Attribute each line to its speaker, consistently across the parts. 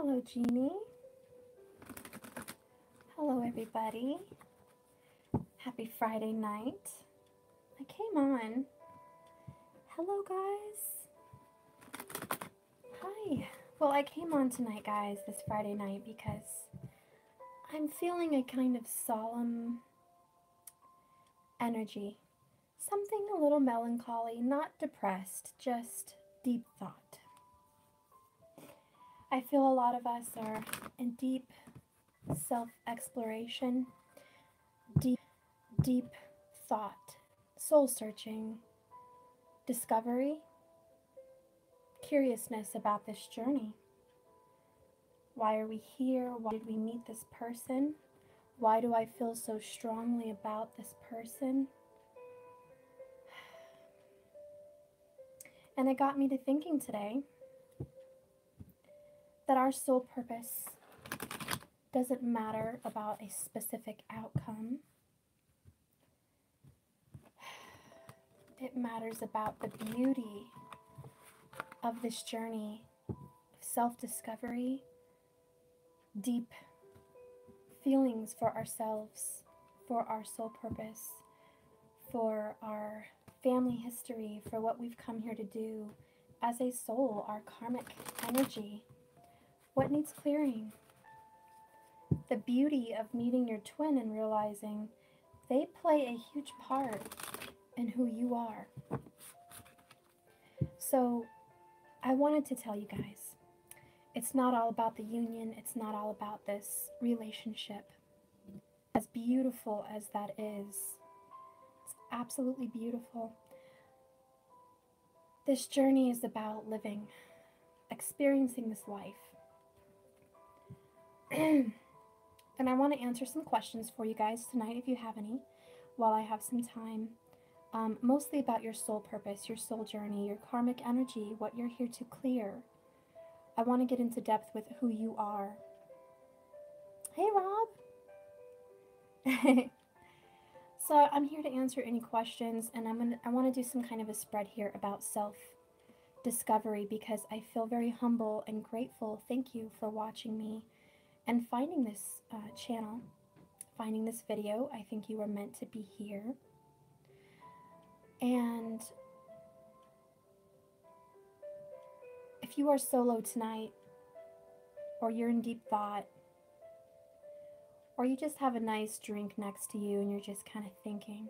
Speaker 1: Hello, Jeannie. Hello, everybody. Happy Friday night. I came on. Hello, guys. Hi. Well, I came on tonight, guys, this Friday night, because I'm feeling a kind of solemn energy. Something a little melancholy, not depressed, just deep thought. I feel a lot of us are in deep self-exploration, deep thought, soul-searching, discovery, curiousness about this journey. Why are we here? Why did we meet this person? Why do I feel so strongly about this person? And it got me to thinking today that our soul purpose doesn't matter about a specific outcome. It matters about the beauty of this journey of self-discovery, deep feelings for ourselves, for our soul purpose, for our family history, for what we've come here to do as a soul, our karmic energy. What needs clearing? The beauty of meeting your twin and realizing they play a huge part in who you are. So I wanted to tell you guys, it's not all about the union. It's not all about this relationship. As beautiful as that is, it's absolutely beautiful. This journey is about living, experiencing this life. And I want to answer some questions for you guys tonight, if you have any, while I have some time. Mostly about your soul purpose, your soul journey, your karmic energy, what you're here to clear. I want to get into depth with who you are. Hey, Rob. So I'm here to answer any questions, and I want to do some kind of a spread here about self-discovery, because I feel very humble and grateful. Thank you for watching me and finding this channel, finding this video. I think you were meant to be here. And if you are solo tonight, or you're in deep thought, or you just have a nice drink next to you and you're just kind of thinking,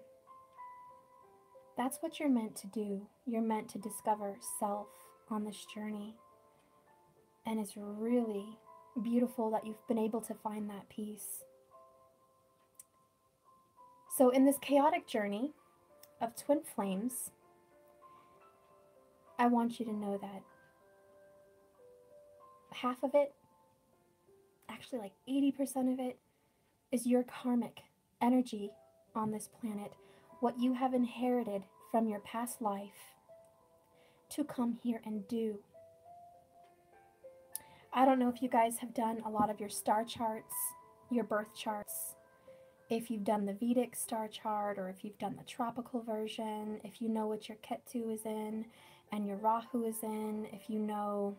Speaker 1: that's what you're meant to do. You're meant to discover self on this journey. And it's really beautiful that you've been able to find that peace. So in this chaotic journey of twin flames, I want you to know that half of it, actually like 80% of it, is your karmic energy on this planet, what you have inherited from your past life to come here and do. I don't know if you guys have done a lot of your star charts, your birth charts, if you've done the Vedic star chart, or if you've done the tropical version, if you know what your Ketu is in and your Rahu is in, if you know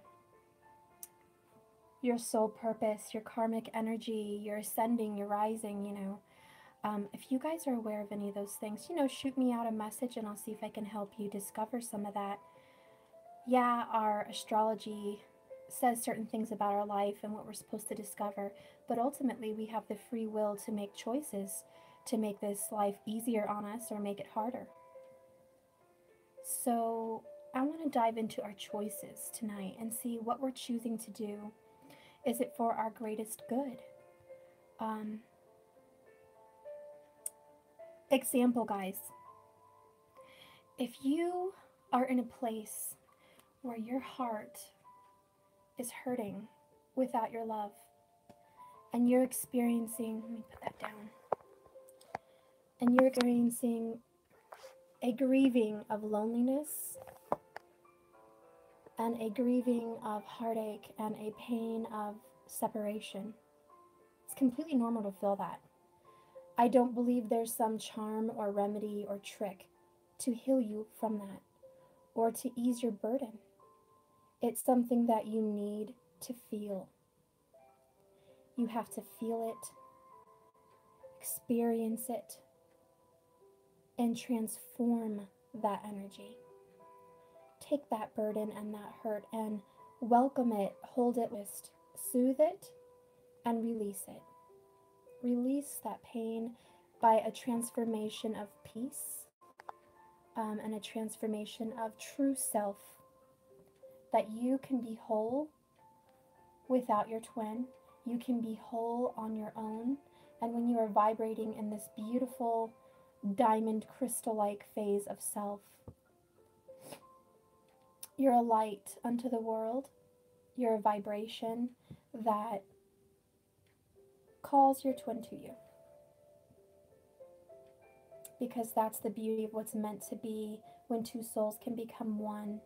Speaker 1: your soul purpose, your karmic energy, your ascending, your rising, you know. If you guys are aware of any of those things, you know, shoot me out a message and I'll see if I can help you discover some of that. Yeah, our astrology says certain things about our life and what we're supposed to discover, but ultimately we have the free will to make choices to make this life easier on us or make it harder. So I want to dive into our choices tonight and see what we're choosing to do. Is it for our greatest good? Example, guys. If you are in a place where your heart is hurting without your love, and you're experiencing, let me put that down, and you're experiencing a grieving of loneliness, and a grieving of heartache, and a pain of separation, it's completely normal to feel that. I don't believe there's some charm or remedy or trick to heal you from that or to ease your burden. It's something that you need to feel. You have to feel it, experience it, and transform that energy. Take that burden and that hurt and welcome it, hold it, just soothe it, and release it. Release that pain by a transformation of peace and a transformation of true self, that you can be whole without your twin. You can be whole on your own. And when you are vibrating in this beautiful diamond crystal-like phase of self, you're a light unto the world. You're a vibration that calls your twin to you. Because that's the beauty of what's meant to be when two souls can become one.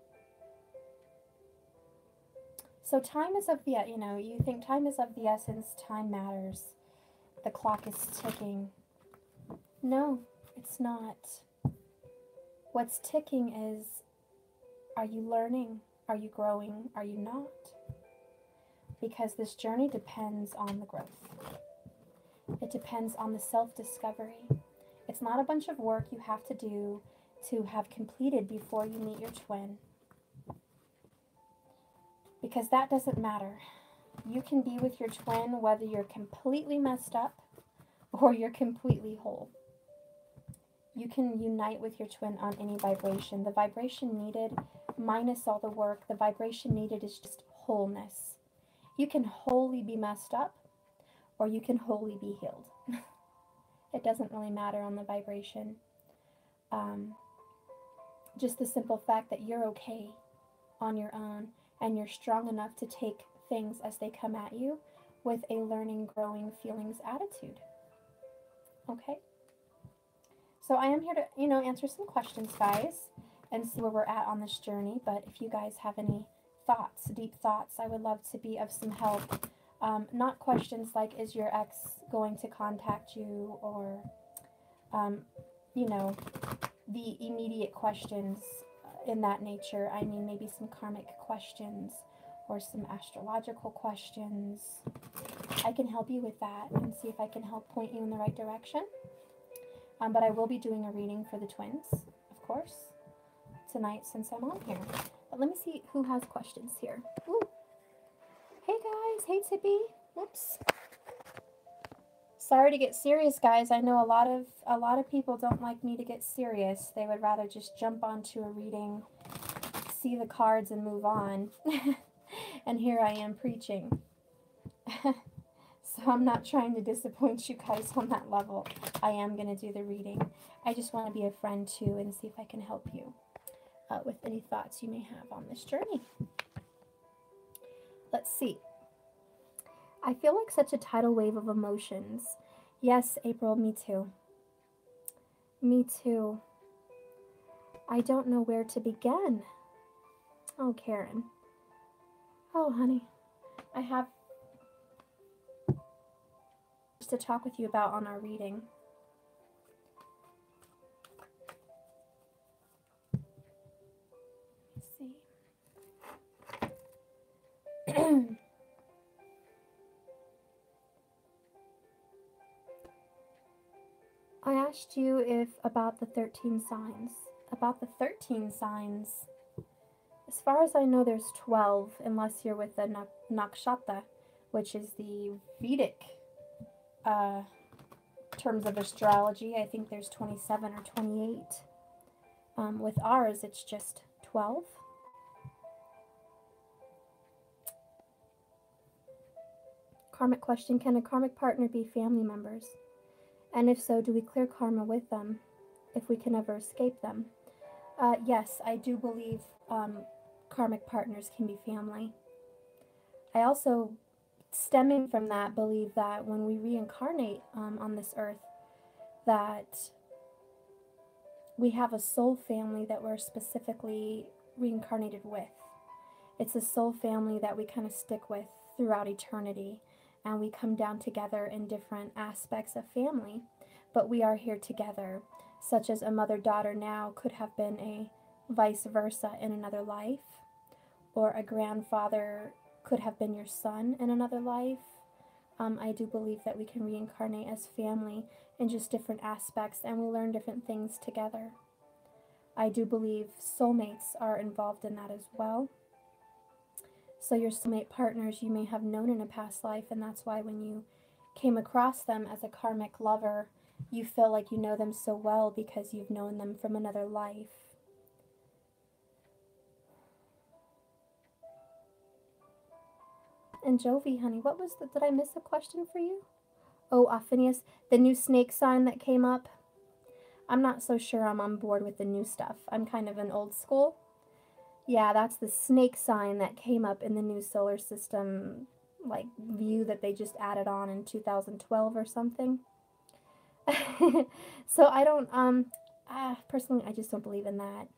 Speaker 1: So time is of the, you think time is of the essence, time matters. The clock is ticking. No, it's not. What's ticking is, are you learning? Are you growing? Are you not? Because this journey depends on the growth. It depends on the self-discovery. It's not a bunch of work you have to do to have completed before you meet your twin. Because that doesn't matter. You can be with your twin whether you're completely messed up or you're completely whole. You can unite with your twin on any vibration. The vibration needed, minus all the work, the vibration needed is just wholeness. You can wholly be messed up or you can wholly be healed. It doesn't really matter on the vibration. Just the simple fact that you're okay on your own and you're strong enough to take things as they come at you with a learning, growing, feelings attitude. Okay? So I am here to, answer some questions, guys, and see where we're at on this journey. But if you guys have any thoughts, deep thoughts, I would love to be of some help. Not questions like, is your ex going to contact you, or, the immediate questions in that nature. I mean, maybe some karmic questions or some astrological questions. I can help you with that and see if I can help point you in the right direction. But I will be doing a reading for the twins, of course, tonight since I'm on here. But let me see who has questions here. Ooh. Hey guys, hey Tippy. Whoops. Sorry to get serious, guys. I know a lot of people don't like me to get serious. They would rather just jump onto a reading, see the cards, and move on. And here I am preaching. So I'm not trying to disappoint you guys on that level. I am going to do the reading. I just want to be a friend too and see if I can help you with any thoughts you may have on this journey. Let's see. I feel like such a tidal wave of emotions. Yes, April, me too. Me too. I don't know where to begin. Oh, Karen. Oh, honey. I have to talk with you about on our reading. Let's see. I asked you about the 13 signs. About the 13 signs, as far as I know, there's 12, unless you're with the Nakshatra, which is the Vedic terms of astrology. I think there's 27 or 28. With ours, it's just 12. Karmic question, can a karmic partner be family members? And if so, do we clear karma with them if we can ever escape them? Yes, I do believe karmic partners can be family. I also, stemming from that, believe that when we reincarnate on this earth, that we have a soul family that we're specifically reincarnated with. It's a soul family that we kind of stick with throughout eternity, and we come down together in different aspects of family, but we are here together, such as a mother-daughter now could have been a vice versa in another life, or a grandfather could have been your son in another life, I do believe that we can reincarnate as family in just different aspects, and we learn different things together. I do believe soulmates are involved in that as well. So your soulmate partners you may have known in a past life, and that's why when you came across them as a karmic lover, you feel like you know them so well because you've known them from another life. And Jovi, honey, what was did I miss a question for you? Oh, Phineas, the new snake sign that came up. I'm not so sure I'm on board with the new stuff. I'm kind of an old school. Yeah, that's the snake sign that came up in the new solar system, like, view that they just added on in 2012 or something. So I don't, personally, I just don't believe in that.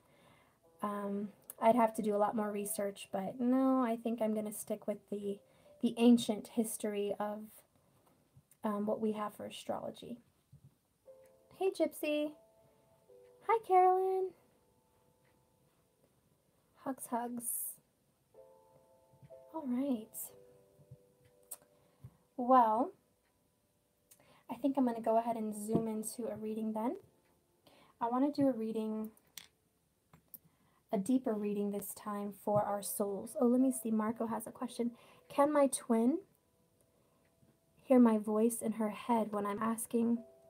Speaker 1: I'd have to do a lot more research, but no, I think I'm going to stick with the ancient history of what we have for astrology. Hey, Gypsy. Hi, Carolyn. Hugs, hugs. All right. Well, I think I'm going to go ahead and zoom into a reading then. I want to do a deeper reading this time for our souls. Oh, let me see. Marco has a question. Can my twin hear my voice in her head when I'm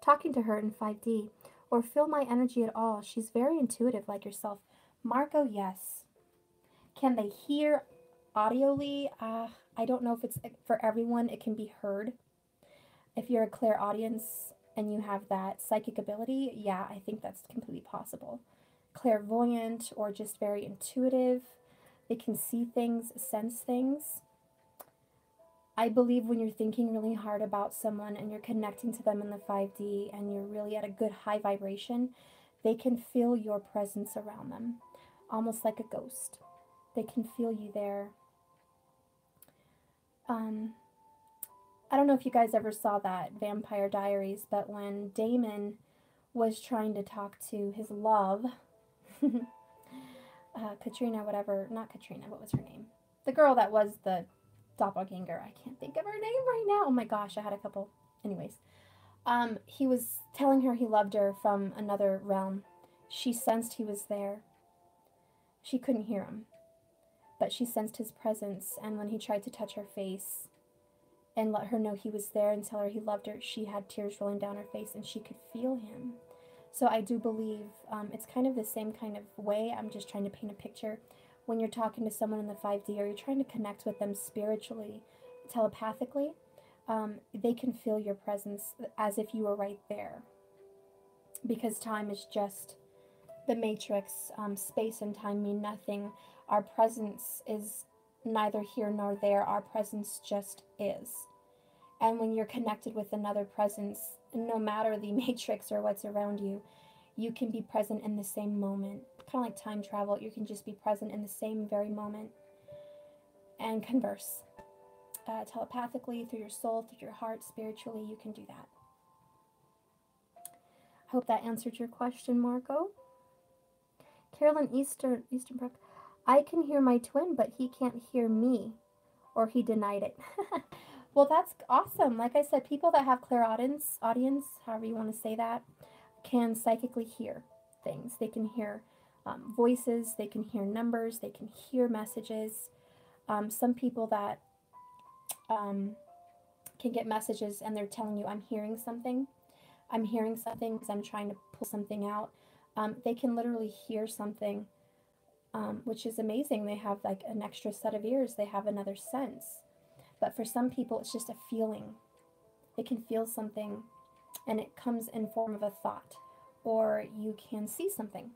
Speaker 1: talking to her in 5D, or feel my energy at all? She's very intuitive like yourself. Marco, yes. Can they hear audioly? I don't know if it's for everyone. It can be heard. If you're a clairaudience and you have that psychic ability, yeah, I think that's completely possible. Clairvoyant or just very intuitive. They can see things, sense things. I believe when you're thinking really hard about someone and you're connecting to them in the 5D and you're really at a good high vibration, they can feel your presence around them, almost like a ghost. They can feel you there. I don't know if you guys ever saw that Vampire Diaries, but when Damon was trying to talk to his love, Katrina, whatever, not Katrina, what was her name? The girl that was the doppelganger. I can't think of her name right now. Oh my gosh, I had a couple. Anyways, he was telling her he loved her from another realm. She sensed he was there. She couldn't hear him, but she sensed his presence, and when he tried to touch her face and let her know he was there and tell her he loved her, she had tears rolling down her face and she could feel him. So I do believe it's kind of the same kind of way. I'm just trying to paint a picture. When you're talking to someone in the 5D or you're trying to connect with them spiritually, telepathically, they can feel your presence as if you were right there. Because time is just the matrix. Space and time mean nothing. Our presence is neither here nor there. Our presence just is. And when you're connected with another presence, no matter the matrix or what's around you, you can be present in the same moment. Kind of like time travel, you can just be present in the same very moment and converse. Telepathically, through your soul, through your heart, spiritually, you can do that. Hope that answered your question, Marco. Carolyn Easternbrook, I can hear my twin, but he can't hear me, or he denied it. Well, that's awesome. Like I said, people that have clairaudience, however you want to say that, can psychically hear things. They can hear voices, they can hear numbers, they can hear messages. Some people that can get messages and they're telling you, I'm hearing something because I'm trying to pull something out. They can literally hear something, which is amazing. They have like an extra set of ears. They have another sense. But for some people, it's just a feeling. They can feel something and it comes in form of a thought. Or you can see something.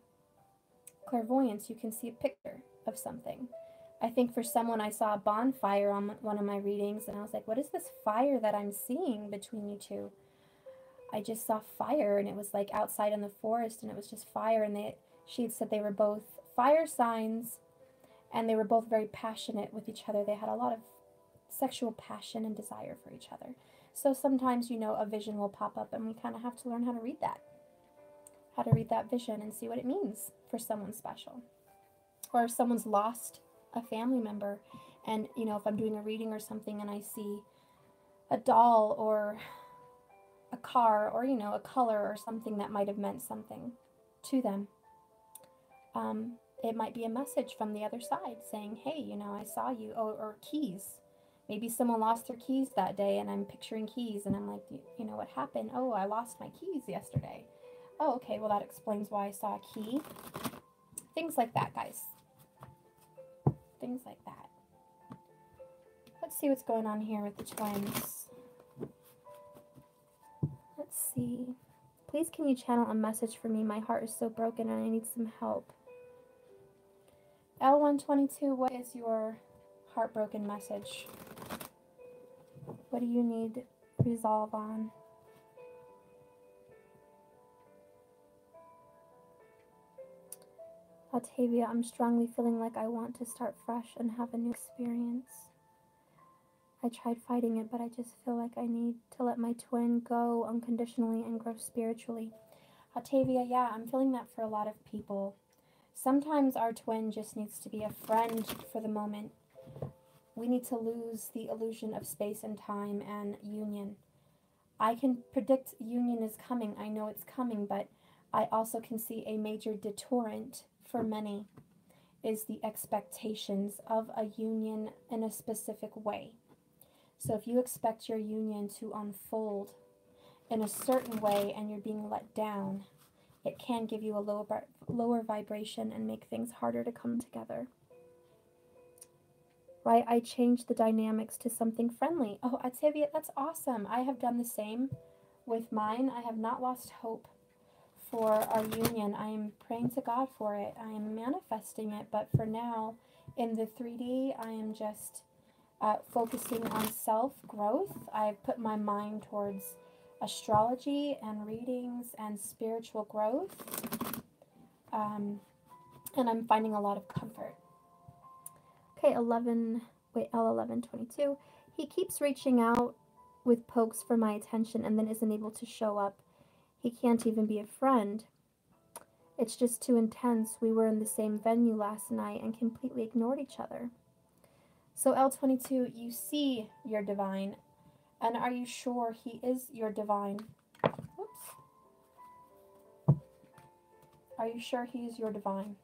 Speaker 1: Clairvoyance, you can see a picture of something. I think for someone, I saw a bonfire on one of my readings, and I was like, what is this fire that I'm seeing between you two? I just saw fire, and it was like outside in the forest, and it was just fire, and she had said they were both fire signs, and they were both very passionate with each other. They had a lot of sexual passion and desire for each other. So sometimes, a vision will pop up, and we kind of have to learn how to read that vision and see what it means for someone special. Or if someone's lost a family member, and if I'm doing a reading or something and I see a doll or a car or, a color or something that might have meant something to them. It might be a message from the other side saying, hey, I saw you. Or keys. Maybe someone lost their keys that day, and I'm picturing keys, and I'm like, what happened? Oh, I lost my keys yesterday. Oh, okay, well, that explains why I saw a key. Things like that, guys. Things like that. Let's see what's going on here with the twins. Let's see. Please, can you channel a message for me? My heart is so broken, and I need some help. L122, what is your heartbroken message? What do you need resolve on? Octavia, I'm strongly feeling like I want to start fresh and have a new experience. I tried fighting it, but I just feel like I need to let my twin go unconditionally and grow spiritually. Octavia, yeah, I'm feeling that for a lot of people. Sometimes our twin just needs to be a friend for the moment. We need to lose the illusion of space and time and union. I can predict union is coming. I know it's coming, but I also can see a major deterrent for many is the expectations of a union in a specific way. So if you expect your union to unfold in a certain way and you're being let down, it can give you a lower vibration and make things harder to come together. Right? I changed the dynamics to something friendly. Oh, Octavia, that's awesome. I have done the same with mine. I have not lost hope for our union. I am praying to God for it. I am manifesting it. But for now, in the 3D, I am just focusing on self-growth. I've put my mind towards astrology and readings and spiritual growth. And I'm finding a lot of comfort. Okay, L1122. He keeps reaching out with pokes for my attention and then isn't able to show up. He can't even be a friend. It's just too intense. We were in the same venue last night and completely ignored each other. So L22, you see your divine. And are you sure he is your divine? Whoops. Are you sure he is your divine?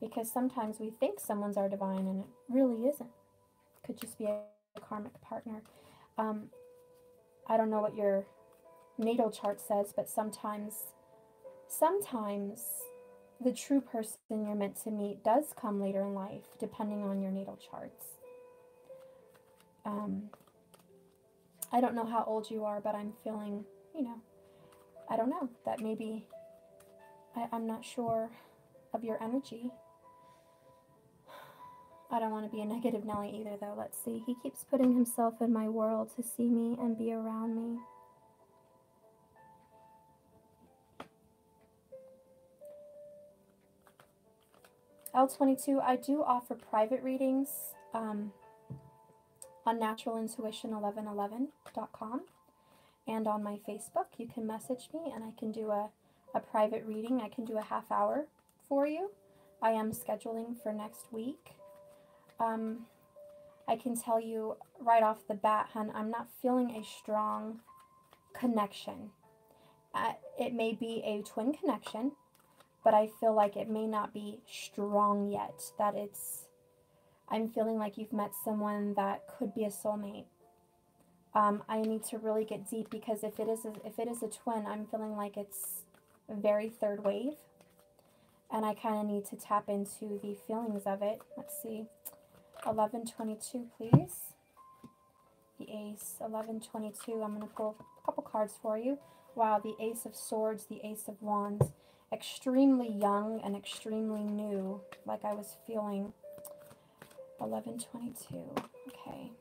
Speaker 1: Because sometimes we think someone's our divine and it really isn't. It could just be a karmic partner. I don't know what your natal chart says, but sometimes the true person you're meant to meet does come later in life, depending on your natal charts. I don't know how old you are, but I'm feeling, I don't know, that maybe, I'm not sure of your energy. I don't want to be a negative Nelly either, though. Let's see. He keeps putting himself in my world to see me and be around me. L22, I do offer private readings on naturalintuition1111.com and on my Facebook. You can message me and I can do a private reading. I can do a half hour for you. I am scheduling for next week. I can tell you right off the bat, hun, I'm not feeling a strong connection. It may be a twin connection, but I feel like it may not be strong yet. I'm feeling like you've met someone that could be a soulmate. I need to really get deep because if it is a twin, I'm feeling like it's a very third wave, and I kind of need to tap into the feelings of it. Let's see. 1122, please. The Ace, 1122. I'm going to pull a couple cards for you. Wow, the Ace of Swords, the Ace of Wands. Extremely young and extremely new, like I was feeling. 1122. Okay.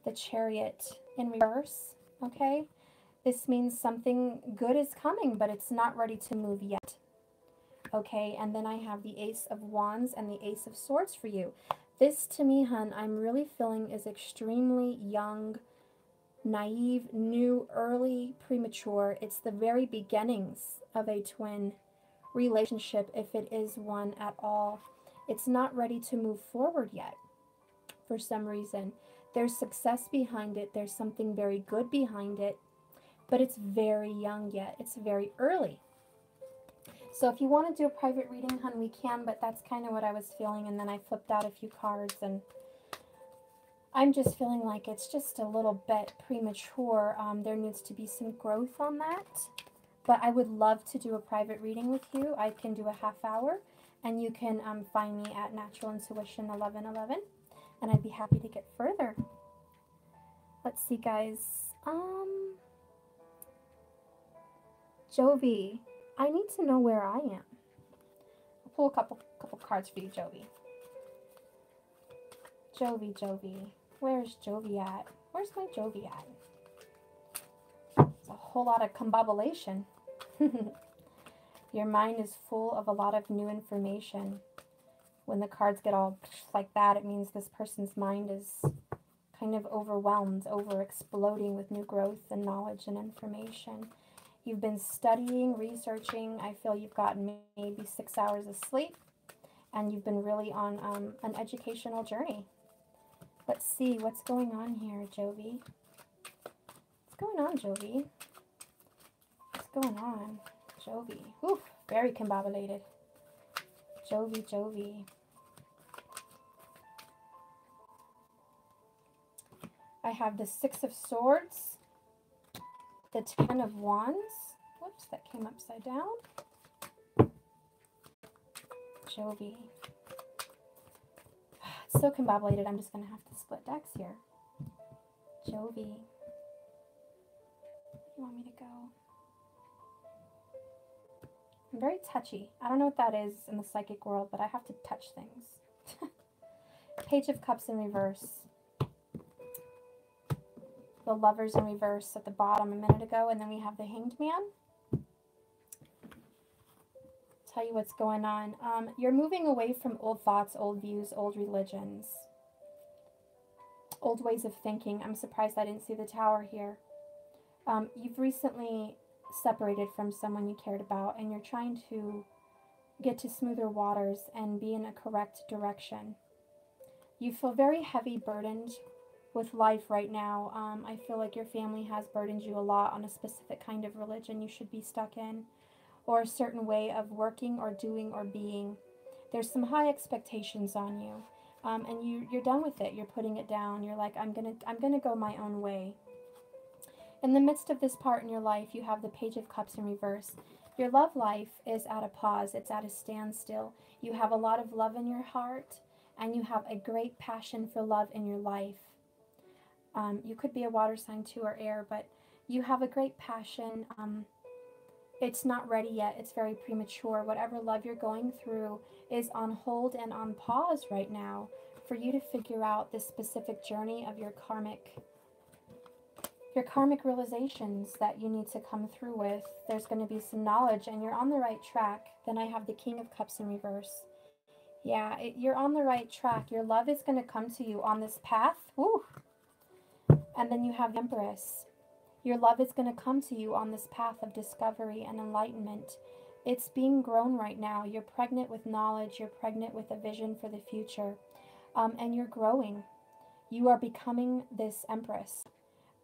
Speaker 1: The Chariot in reverse. Okay. This means something good is coming, but it's not ready to move yet. Okay, and then I have the Ace of Wands and the Ace of Swords for you. This, to me, hun, I'm really feeling is extremely young, naive, new, early, premature. It's the very beginnings of a twin relationship, if it is one at all. It's not ready to move forward yet. for some reason. There's success behind it. There's something very good behind it, but it's very young yet. It's very early. So if you want to do a private reading, hon, we can, but that's kind of what I was feeling. And then I flipped out a few cards, and I'm just feeling like it's just a little bit premature. There needs to be some growth on that. But I would love to do a private reading with you. I can do a half hour, and you can find me at Natural Intuition 1111, and I'd be happy to get further. Let's see, guys. Jovi, I need to know where I am. I'll pull a couple cards for you, Jovi. Jovi. Where's Jovi at? Where's my Jovi at? It's a whole lot of combobulation. Your mind is full of a lot of new information. When the cards get all like that, it means this person's mind is kind of overwhelmed, over-exploding with new growth and knowledge and information. You've been studying, researching. I feel you've gotten maybe 6 hours of sleep, and you've been really on an educational journey. Let's see what's going on here, Jovi. What's going on, Jovi? What's going on, Jovi? Oof, very combobulated. Jovi. I have the 6 of Swords, the 10 of Wands. Whoops, that came upside down. Jovi. It's so combobulated, I'm just going to have to split decks here. Jovi. Where do you want me to go? I'm very touchy. I don't know what that is in the psychic world, but I have to touch things. Page of Cups in reverse. The Lovers in reverse at the bottom a minute ago, and then we have the Hanged Man. Tell you what's going on. You're moving away from old thoughts, old views, old religions, old ways of thinking. I'm surprised I didn't see the Tower here. You've recently separated from someone you cared about, and you're trying to get to smoother waters and be in a correct direction. You feel very heavy burdened with life right now. I feel like your family has burdened you a lot on a specific kind of religion you should be stuck in, or a certain way of working or doing or being. There's some high expectations on you, and you're done with it. You're putting it down. You're like, I'm gonna go my own way. In the midst of this part in your life, you have the Page of Cups in reverse. Your love life is at a pause. It's at a standstill. You have a lot of love in your heart, and you have a great passion for love in your life. You could be a water sign too, or air, but you have a great passion. It's not ready yet. It's very premature. Whatever love you're going through is on hold and on pause right now for you to figure out the specific journey of your karmic realizations that you need to come through with. There's going to be some knowledge, and you're on the right track. Then I have the King of Cups in reverse. Yeah, you're on the right track. Your love is going to come to you on this path. Woo! And then you have the Empress. Your love is going to come to you on this path of discovery and enlightenment. It's being grown right now. You're pregnant with knowledge. You're pregnant with a vision for the future. And you're growing. You are becoming this Empress.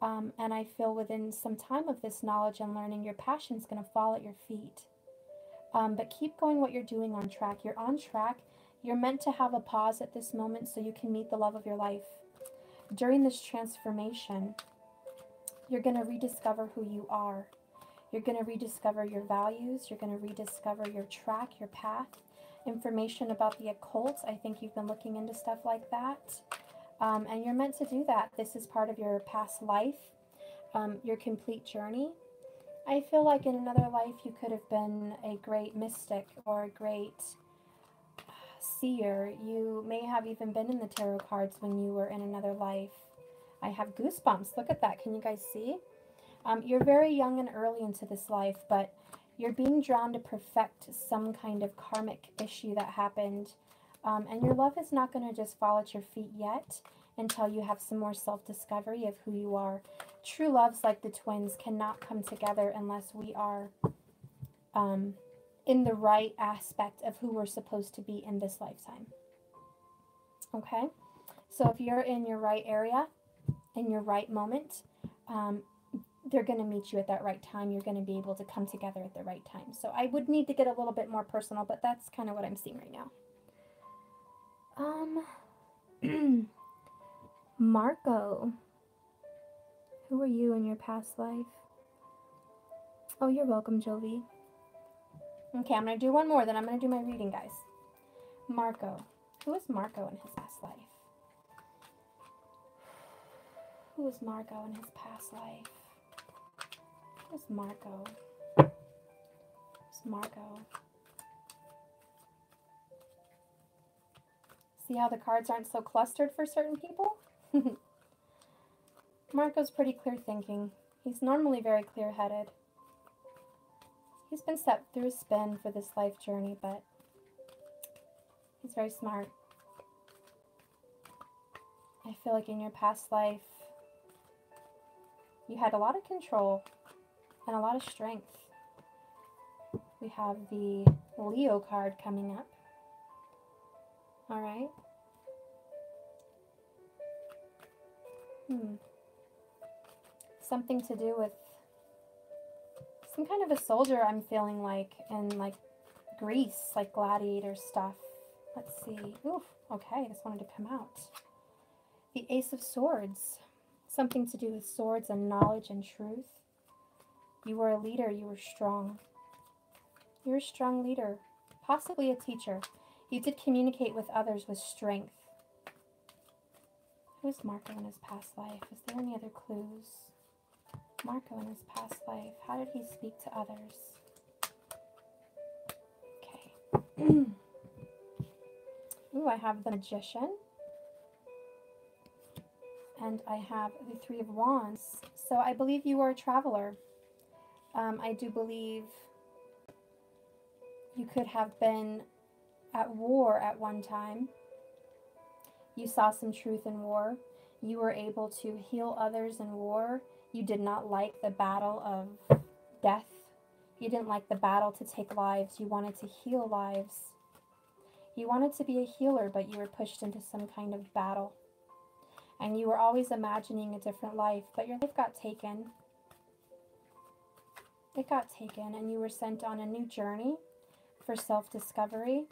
Speaker 1: And I feel within some time of this knowledge and learning, your passion's going to fall at your feet. But keep going what you're doing on track. You're on track. You're meant to have a pause at this moment so you can meet the love of your life. During this transformation, you're going to rediscover who you are. You're going to rediscover your values. You're going to rediscover your track, your path. Information about the occult. I think you've been looking into stuff like that. And you're meant to do that. This is part of your past life, your complete journey. I feel like in another life you could have been a great mystic or a great seer. You may have even been in the tarot cards when you were in another life. I have goosebumps. Look at that. Can you guys see? You're very young and early into this life, but you're being drawn to perfect some kind of karmic issue that happened. And your love is not going to just fall at your feet yet until you have some more self-discovery of who you are. True loves like the twins cannot come together unless we are in the right aspect of who we're supposed to be in this lifetime. Okay? So if you're in your right area, in your right moment, they're going to meet you at that right time. You're going to be able to come together at the right time. So I would need to get a little bit more personal, but that's kind of what I'm seeing right now. Marco, who are you in your past life? Oh, you're welcome, Jovi. Okay, I'm going to do one more, then I'm going to do my reading, guys. Marco. Who is Marco in his past life? Who is Marco in his past life? Who's Marco? Who's Marco? See how the cards aren't so clustered for certain people? Marco's pretty clear thinking. He's normally very clear-headed. He's been set through a spin for this life journey, but he's very smart. I feel like in your past life, you had a lot of control and a lot of strength. We have the Leo card coming up. All right. Something to do with some kind of a soldier, I'm feeling like, in like Greece, like gladiator stuff. Let's see. Oof, okay, this wanted to come out. The Ace of Swords. Something to do with swords and knowledge and truth. You were a leader, you were strong. You're a strong leader, possibly a teacher. You did communicate with others with strength. Who's Marco in his past life? Is there any other clues? Marco in his past life. How did he speak to others? Okay. Ooh, I have the Magician. And I have the Three of Wands. So I believe you are a traveler. I do believe you could have been at war at one time. You saw some truth in war. You were able to heal others in war. You did not like the battle of death. You didn't like the battle to take lives. You wanted to heal lives. You wanted to be a healer, but you were pushed into some kind of battle. And you were always imagining a different life, but your life got taken. It got taken, and you were sent on a new journey for self-discovery,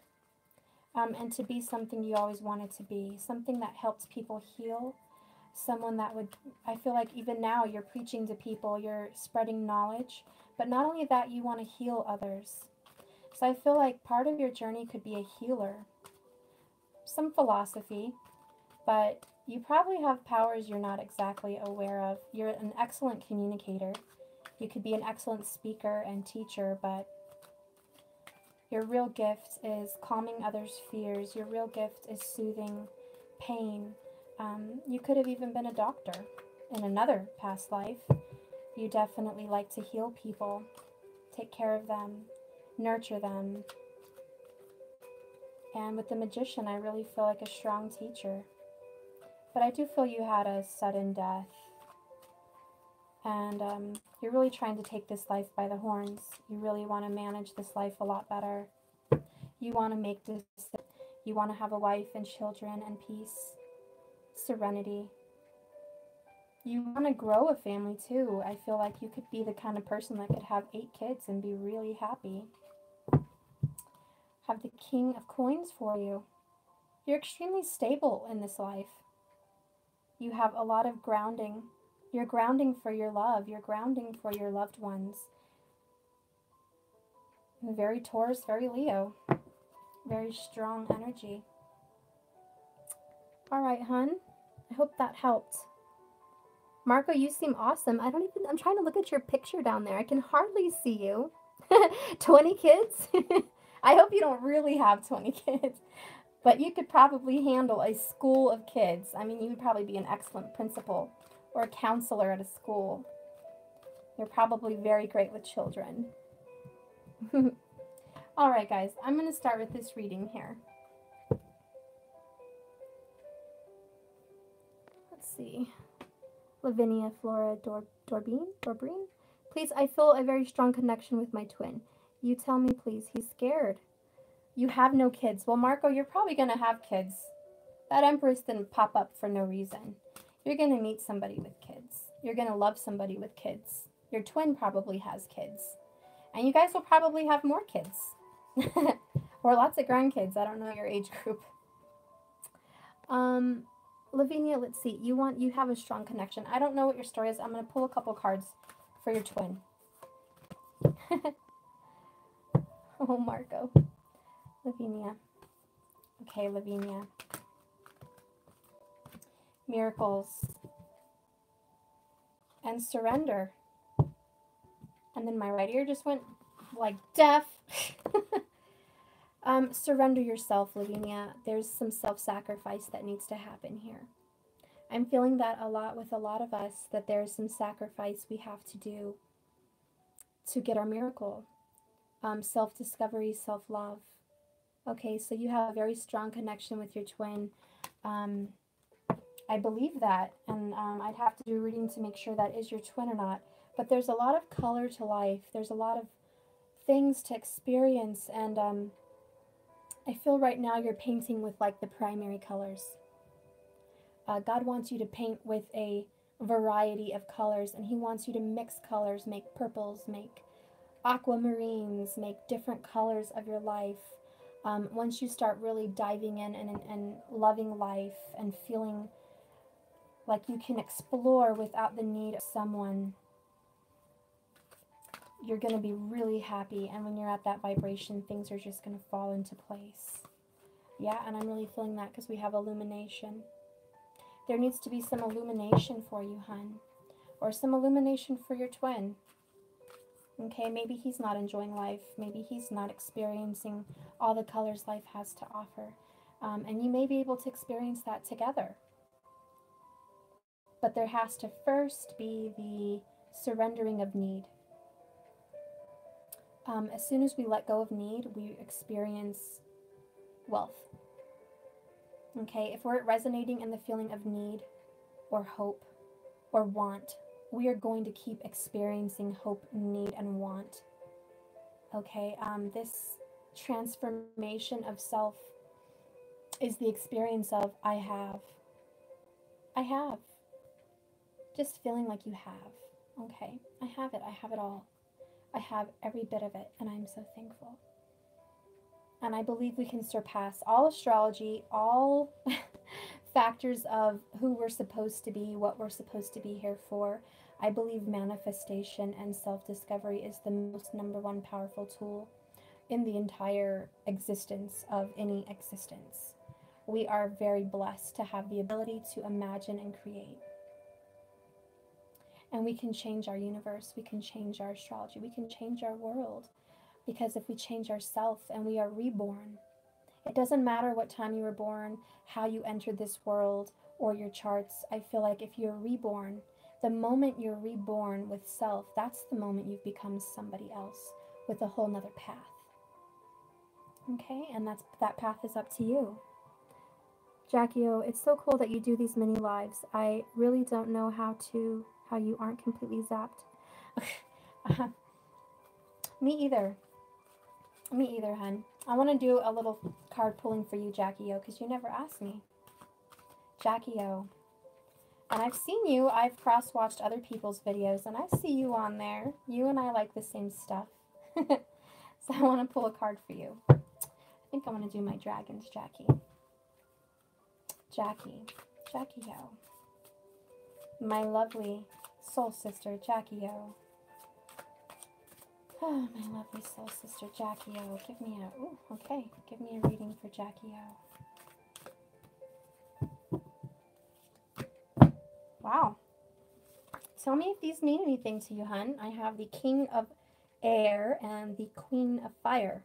Speaker 1: and to be something you always wanted to be, something that helped people heal, someone that would, I feel like even now you're preaching to people, you're spreading knowledge, but not only that, you want to heal others. So I feel like part of your journey could be a healer, some philosophy, but you probably have powers you're not exactly aware of. You're an excellent communicator. You could be an excellent speaker and teacher, but your real gift is calming others' fears. Your real gift is soothing pain. You could have even been a doctor in another past life. You definitely like to heal people, take care of them, nurture them. And with the Magician, I really feel like a strong teacher. But I do feel you had a sudden death. And you're really trying to take this life by the horns. You really want to manage this life a lot better. You want to make this. You want to have a wife and children and peace, serenity. You want to grow a family too. I feel like you could be the kind of person that could have 8 kids and be really happy. Have the King of Coins for you. You're extremely stable in this life. You have a lot of grounding. You're grounding for your love. You're grounding for your loved ones. Very Taurus, very Leo. Very strong energy. All right, hun. I hope that helped. Marco, you seem awesome. I'm trying to look at your picture down there. I can hardly see you. 20 kids? I hope you don't really have 20 kids. But you could probably handle a school of kids. I mean, you would probably be an excellent principal or a counselor at a school. You're probably very great with children. All right, guys, I'm going to start with this reading here. Let's see. Lavinia Flora Dorbreen? Please, I feel a very strong connection with my twin. You tell me, please. He's scared. You have no kids. Well, Marco, you're probably going to have kids. That Empress didn't pop up for no reason. You're going to meet somebody with kids. You're going to love somebody with kids. Your twin probably has kids. And you guys will probably have more kids. Or lots of grandkids. I don't know your age group. Lavinia, let's see. You have a strong connection. I don't know what your story is. I'm going to pull a couple cards for your twin. Oh, Marco. Lavinia. Okay, Lavinia. Miracles. And surrender. And then my right ear just went like deaf. Surrender yourself, Lavinia. There's some self-sacrifice that needs to happen here. I'm feeling that a lot with a lot of us, that there's some sacrifice we have to do to get our miracle. Self-discovery, self-love. Okay, so you have a very strong connection with your twin. I believe that, and I'd have to do a reading to make sure that is your twin or not. But there's a lot of color to life. There's a lot of things to experience, and I feel right now you're painting with like the primary colors. God wants you to paint with a variety of colors, and He wants you to mix colors, make purples, make aquamarines, make different colors of your life. Once you start really diving in and loving life and feeling like you can explore without the need of someone, you're going to be really happy. And when you're at that vibration, things are just going to fall into place. Yeah, and I'm really feeling that because we have illumination. There needs to be some illumination for you, hun. Or some illumination for your twin. Okay, maybe he's not enjoying life. Maybe he's not experiencing all the colors life has to offer. And you may be able to experience that together. But there has to first be the surrendering of need. As soon as we let go of need, we experience wealth. Okay, if we're resonating in the feeling of need or hope or want, we are going to keep experiencing hope, need, and want. Okay, this transformation of self is the experience of I have. Just feeling like you have. Okay, I have it all. I have every bit of it, and I'm so thankful. And I believe we can surpass all astrology, all factors of who we're supposed to be, what we're supposed to be here for. I believe manifestation and self-discovery is the most #1 powerful tool in the entire existence of any existence. We are very blessed to have the ability to imagine and create. And we can change our universe, we can change our astrology, we can change our world. Because if we change ourselves and we are reborn, it doesn't matter what time you were born, how you entered this world, or your charts. I feel like if you're reborn, the moment you're reborn with self, that's the moment you've become somebody else with a whole nother path. Okay, and that path is up to you. Jackie O, it's so cool that you do these mini lives. I really don't know how you aren't completely zapped. Me either, hun. I want to do a little card pulling for you, Jackie O, because you never asked me. Jackie O. And I've seen you. I've cross-watched other people's videos, and I see you on there. You and I like the same stuff. So I want to pull a card for you. I think I want to do my dragons, Jackie. Jackie O. My lovely soul sister, Jackie O. Oh, my lovely soul sister, Jackie O. Give me a reading for Jackie O. Wow. Tell me if these mean anything to you, hun. I have the King of Air and the Queen of Fire.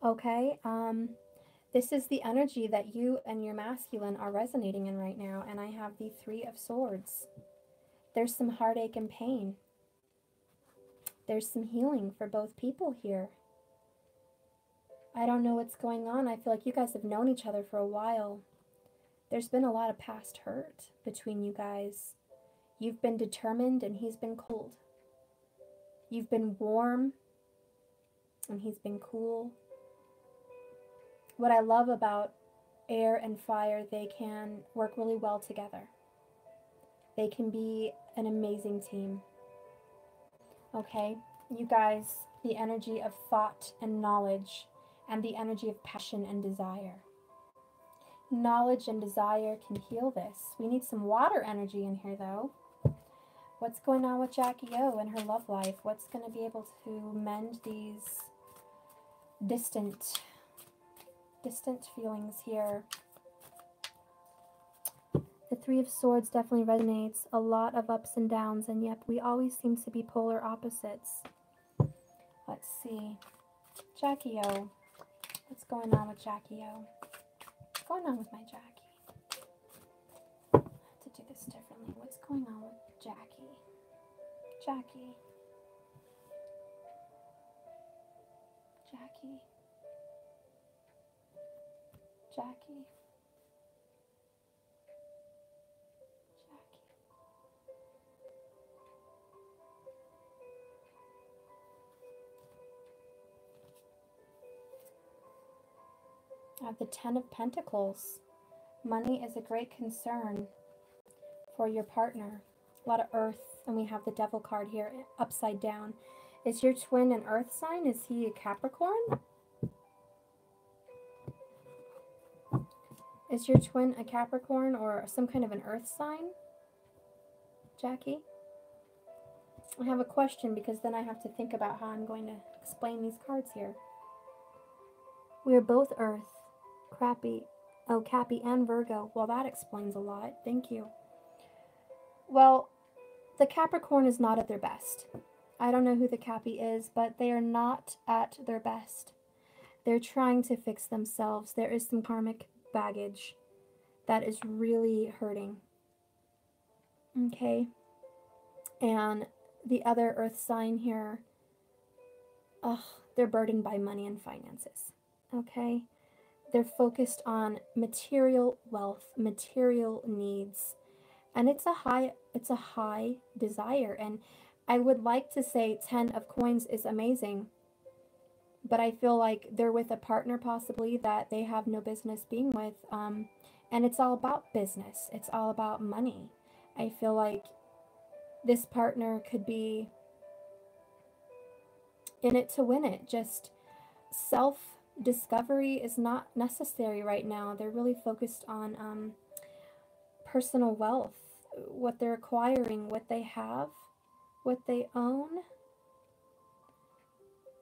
Speaker 1: Okay, this is the energy that you and your masculine are resonating in right now, and I have the Three of Swords. There's some heartache and pain. There's some healing for both people here. I don't know what's going on. I feel like you guys have known each other for a while. There's been a lot of past hurt between you guys. You've been determined and he's been cold. You've been warm and he's been cool. What I love about air and fire, they can work really well together. They can be an amazing team. Okay, you guys, the energy of thought and knowledge, and the energy of passion and desire. Knowledge and desire can heal this. We need some water energy in here, though. What's going on with Jackie O and her love life? What's going to be able to mend these distant feelings here? The Three of Swords definitely resonates. A lot of ups and downs, and yet we always seem to be polar opposites. Let's see. Jackie O. What's going on with Jackie O? What's going on with my Jackie? I have to do this differently. What's going on with Jackie? Jackie. Jackie. Jackie. I have the Ten of Pentacles. Money is a great concern for your partner. A lot of earth, and we have the Devil card here upside down. Is your twin an earth sign? Is he a Capricorn? Is your twin a Capricorn or some kind of an earth sign, Jackie? I have a question because then I have to think about how I'm going to explain these cards here. We are both earth. Cappy and Virgo. Well, that explains a lot. Thank you. Well, the Capricorn is not at their best. I don't know who the Cappy is, but they are not at their best. They're trying to fix themselves. There is some karmic baggage that is really hurting. Okay? And the other earth sign here, they're burdened by money and finances. Okay? They're focused on material wealth, material needs, and it's a high desire. And I would like to say 10 of coins is amazing, but I feel like they're with a partner possibly that they have no business being with, and it's all about business. It's all about money. I feel like this partner could be in it to win it. Just self-discovery is not necessary right now. They're really focused on personal wealth, what they're acquiring, what they have, what they own.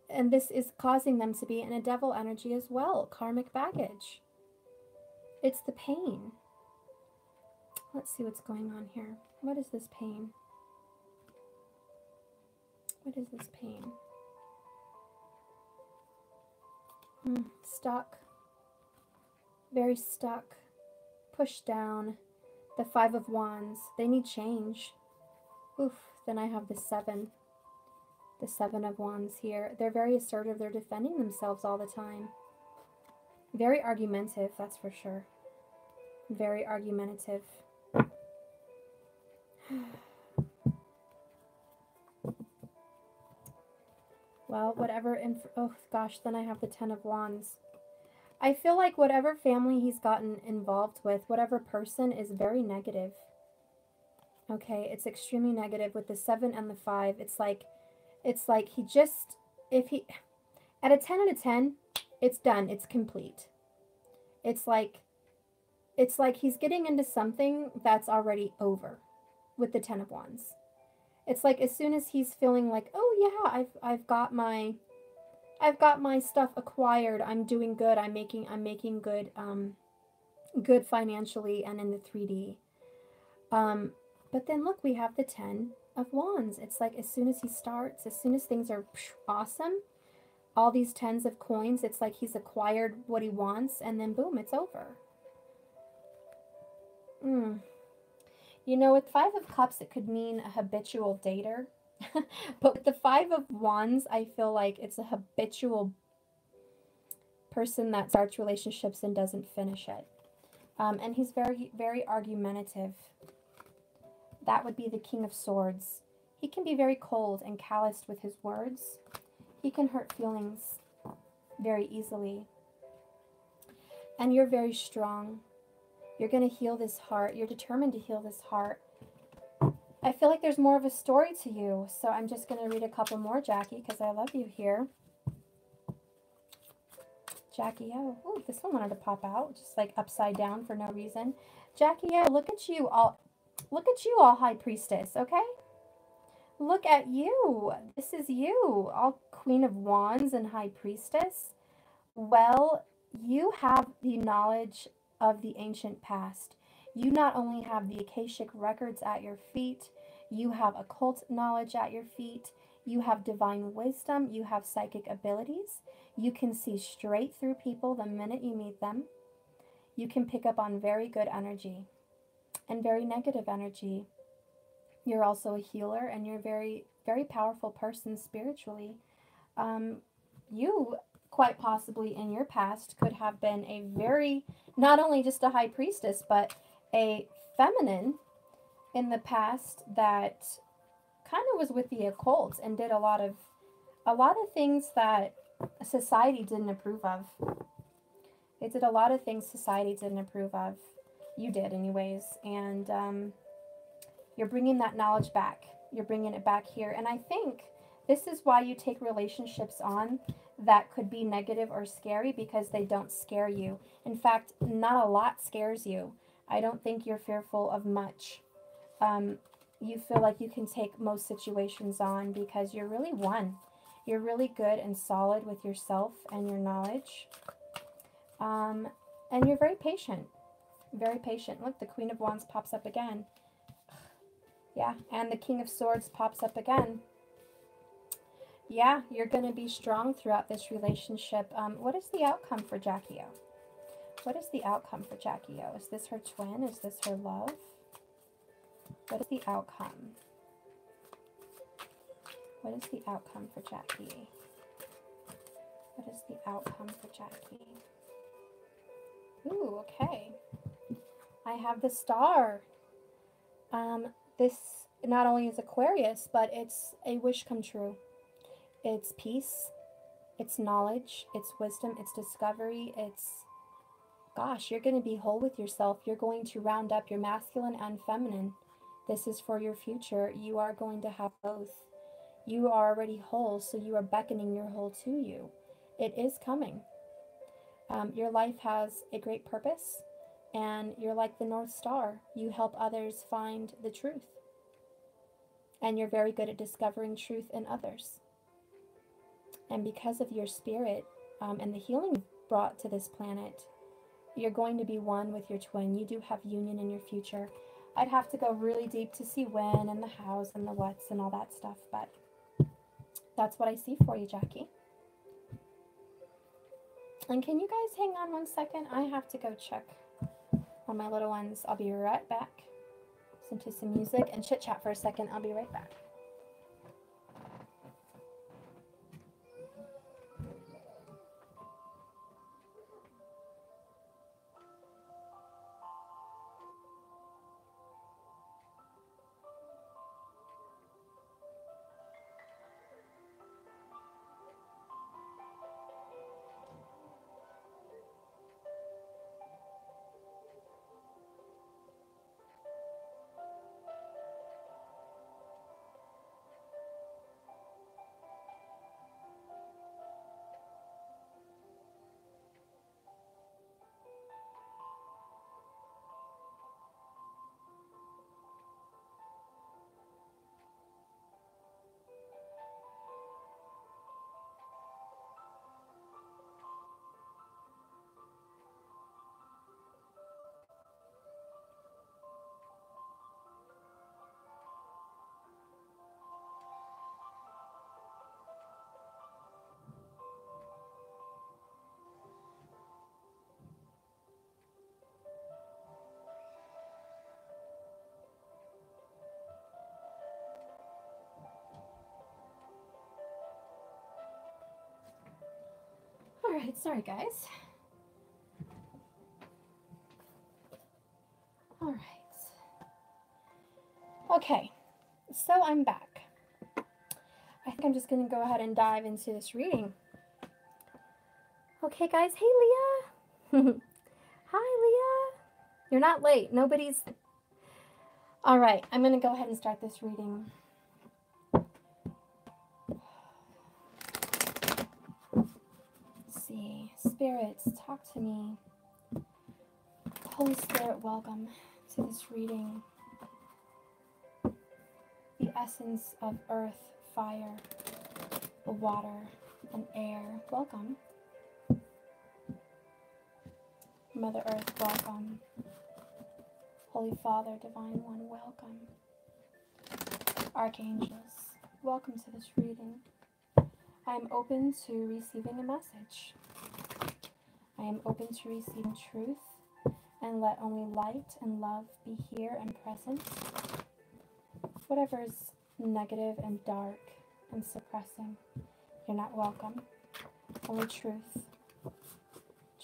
Speaker 1: And this is causing them to be in a devil energy as well. Karmic baggage. It's the pain. Let's see what's going on here. What is this pain? What is this pain? Stuck. Very stuck. Pushed down. The Five of Wands. They need change. Oof. Then I have the Seven. The Seven of Wands here. They're very assertive. They're defending themselves all the time. Very argumentative, that's for sure. Very argumentative. Well, whatever, oh gosh, then I have the Ten of Wands. I feel like whatever family he's gotten involved with, whatever person is very negative. Okay, it's extremely negative with the 7 and the 5. It's like he just, at a 10 out of 10, it's done, it's complete. It's like he's getting into something that's already over with the 10 of Wands. It's like as soon as he's feeling like, oh yeah, I've got my stuff acquired, I'm doing good, I'm making good good financially and in the 3D. But then look, we have the 10 of Wands. It's like as soon as he starts, as soon as things are awesome, all these tens of coins, it's like he's acquired what he wants, and then boom, it's over. You know, with 5 of Cups, it could mean a habitual dater. But with the 5 of Wands, I feel like it's a habitual person that starts relationships and doesn't finish it. And he's very, very argumentative. That would be the King of Swords. He can be very cold and calloused with his words. He can hurt feelings very easily. And you're very strong. You're going to heal this heart. You're determined to heal this heart. I feel like there's more of a story to you. So I'm just going to read a couple more, Jackie, because I love you here. Jackie O. Oh, this one wanted to pop out, just like upside down for no reason. Jackie O, look at you all. Look at you all, High Priestess, okay? Look at you. This is you, all Queen of Wands and High Priestess. Well, you have the knowledge of the ancient past. You not only have the Akashic records at your feet, you have occult knowledge at your feet, you have divine wisdom, you have psychic abilities. You can see straight through people the minute you meet them. You can pick up on very good energy and very negative energy. You're also a healer, and you're a very, very powerful person spiritually. You quite possibly in your past could have been a very, not only just a high priestess, but a feminine in the past that kind of was with the occult and did a lot of things that society didn't approve of. It did a lot of things society didn't approve of. You did anyways. And you're bringing that knowledge back. You're bringing it back here. And I think this is why you take relationships on that could be negative or scary, because they don't scare you. In fact, not a lot scares you. I don't think you're fearful of much. You feel like you can take most situations on because you're really one. You're really good and solid with yourself and your knowledge. And you're very patient. Very patient. Look, the Queen of Wands pops up again. Yeah, and the King of Swords pops up again. Yeah, you're going to be strong throughout this relationship. What is the outcome for Jackie O? What is the outcome for Jackie O? Is this her twin? Is this her love? What is the outcome? What is the outcome for Jackie? What is the outcome for Jackie? Ooh, okay. I have the Star. This not only is Aquarius, but it's a wish come true. It's peace, it's knowledge, it's wisdom, it's discovery, it's, gosh, you're going to be whole with yourself. You're going to round up your masculine and feminine. This is for your future. You are going to have both. You are already whole, so you are beckoning your whole to you. It is coming. Your life has a great purpose, and you're like the North Star. You help others find the truth. And you're very good at discovering truth in others. And because of your spirit and the healing brought to this planet, you're going to be one with your twin. You do have union in your future. I'd have to go really deep to see when and the hows and the whats and all that stuff, but that's what I see for you, Jackie. And can you guys hang on 1 second? I have to go check on my little ones. I'll be right back. Listen to some music and chit chat for a second. I'll be right back. All right, sorry guys. All right. Okay, so I'm back. I think I'm just going to go ahead and dive into this reading. Okay, guys. Hey, Leah. You're not late. Nobody's... All right, I'm going to go ahead and start this reading. Let's see. Spirits, talk to me. Holy Spirit, welcome to this reading. The essence of earth, fire, water, and air. Welcome. Mother Earth, welcome. Holy Father, Divine One, welcome. Archangels, welcome to this reading. I am open to receiving a message. I am open to receiving truth, and let only light and love be here and present. Whatever is negative and dark and suppressing, you're not welcome. Only truth.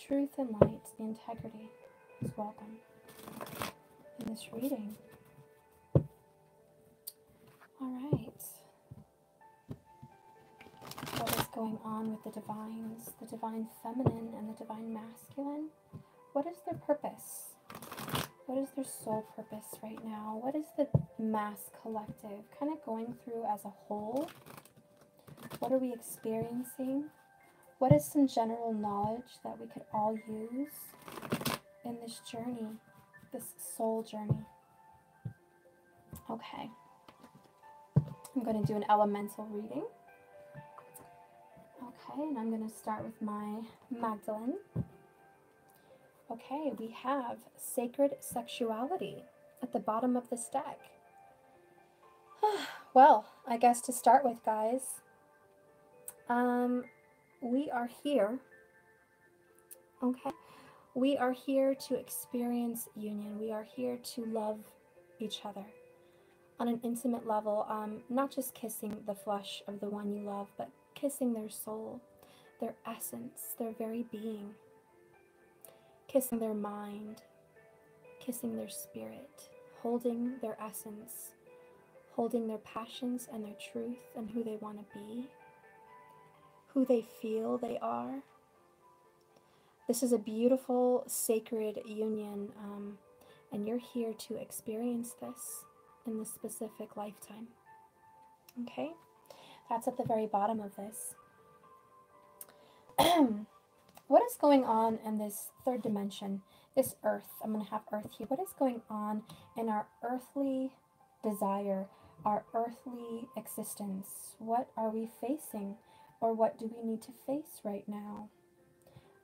Speaker 1: Truth and light, the integrity is welcome in this reading. All right. What is going on with the divines, the divine feminine and the divine masculine? What is their purpose? What is their soul purpose right now? What is the mass collective kind of going through as a whole? What are we experiencing? What is some general knowledge that we could all use in this journey, this soul journey? Okay. I'm going to do an elemental reading. Okay, and I'm going to start with my Magdalene. Okay, we have Sacred Sexuality at the bottom of this deck. Well, I guess to start with, guys, we are here, okay? We are here to experience union. We are here to love each other on an intimate level, not just kissing the flesh of the one you love, but kissing their soul, their essence, their very being, kissing their mind, kissing their spirit, holding their essence, holding their passions and their truth and who they want to be, who they feel they are. This is a beautiful, sacred union, and you're here to experience this in this specific lifetime. Okay? That's at the very bottom of this. What is going on in this third dimension, this earth? I'm going to have earth here. What is going on in our earthly desire, our earthly existence? What are we facing, or what do we need to face right now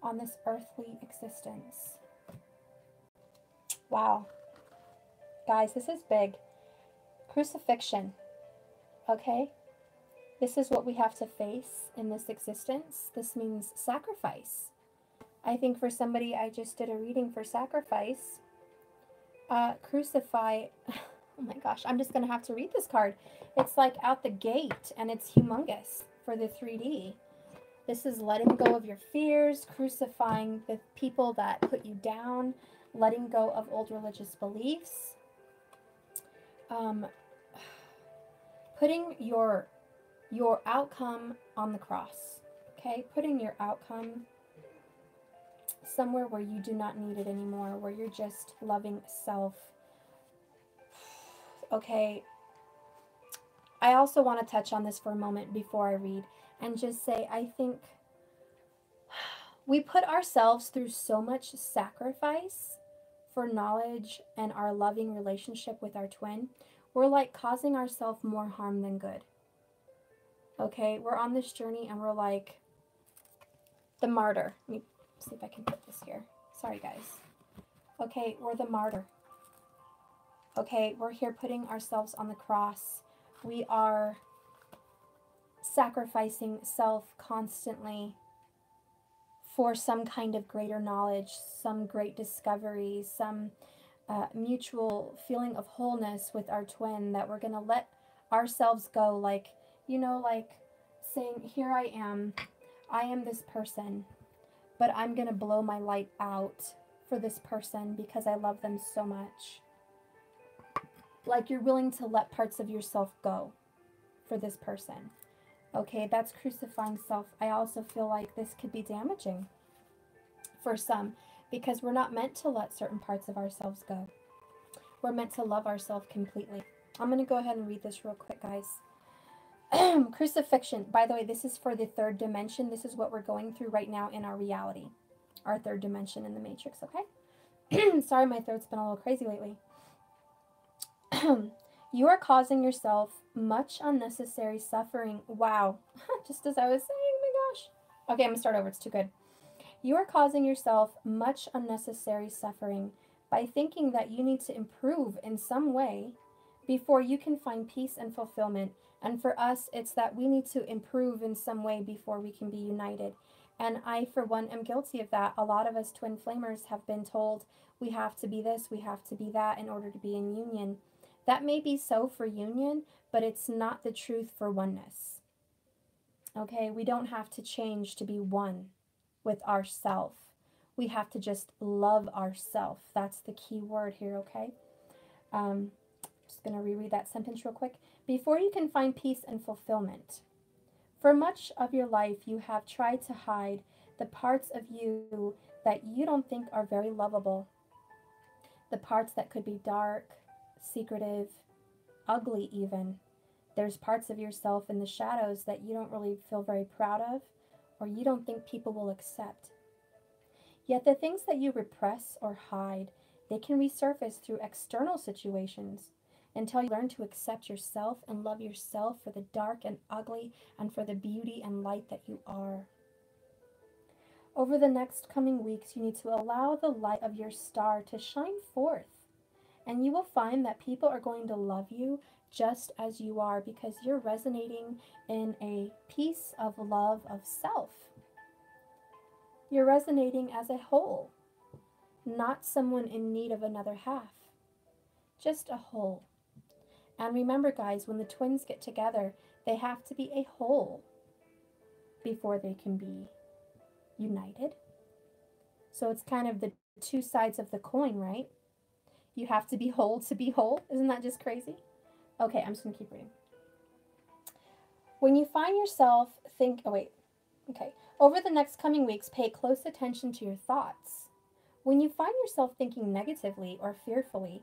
Speaker 1: on this earthly existence? Wow. Guys, this is big. Crucifixion. Okay? This is what we have to face in this existence. This means sacrifice. I think for somebody, I just did a reading for sacrifice. Crucify. Oh my gosh, I'm just going to have to read this card. It's like out the gate, and it's humongous for the 3D. This is letting go of your fears, crucifying the people that put you down, letting go of old religious beliefs, putting your outcome on the cross, okay? Putting your outcome somewhere where you do not need it anymore, where you're just loving self. Okay, I also want to touch on this for a moment before I read and just say, I think we put ourselves through so much sacrifice for knowledge and our loving relationship with our twin. We're like causing ourselves more harm than good. Okay, we're on this journey and we're like the martyr. Let me see if I can put this here. Sorry, guys. Okay, we're the martyr. Okay, we're here putting ourselves on the cross. We are sacrificing self constantly for some kind of greater knowledge, some great discovery, some mutual feeling of wholeness with our twin, that we're going to let ourselves go, like, you know, like saying, here I am this person, but I'm going to blow my light out for this person because I love them so much. Like you're willing to let parts of yourself go for this person. Okay, that's crucifying self. I also feel like this could be damaging for some because we're not meant to let certain parts of ourselves go. We're meant to love ourselves completely. I'm going to go ahead and read this real quick, guys. Crucifixion. By the way, this is for the third dimension. This is what we're going through right now in our reality. Our third dimension in the matrix, okay? Sorry, my throat's been a little crazy lately. You are causing yourself much unnecessary suffering. Wow. Just as I was saying, oh my gosh. Okay, I'm going to start over. It's too good. You are causing yourself much unnecessary suffering by thinking that you need to improve in some way before you can find peace and fulfillment. And for us, it's that we need to improve in some way before we can be united. And I, for one, am guilty of that. A lot of us twin flamers have been told we have to be this, we have to be that in order to be in union. That may be so for union, but it's not the truth for oneness. Okay, we don't have to change to be one with ourself. We have to just love ourself. That's the key word here, okay? Just going to reread that sentence real quick. Before you can find peace and fulfillment. For much of your life, you have tried to hide the parts of you that you don't think are very lovable. The parts that could be dark, secretive, ugly even. There's parts of yourself in the shadows that you don't really feel very proud of, or you don't think people will accept. Yet the things that you repress or hide, they can resurface through external situations until you learn to accept yourself and love yourself for the dark and ugly and for the beauty and light that you are. Over the next coming weeks, you need to allow the light of your star to shine forth. And you will find that people are going to love you just as you are because you're resonating in a piece of love of self. You're resonating as a whole, not someone in need of another half, just a whole. And remember, guys, when the twins get together, they have to be a whole before they can be united. So it's kind of the two sides of the coin, right? You have to be whole to be whole. Isn't that just crazy? Okay, I'm just going to keep reading. When you find yourself over the next coming weeks, pay close attention to your thoughts. When you find yourself thinking negatively or fearfully,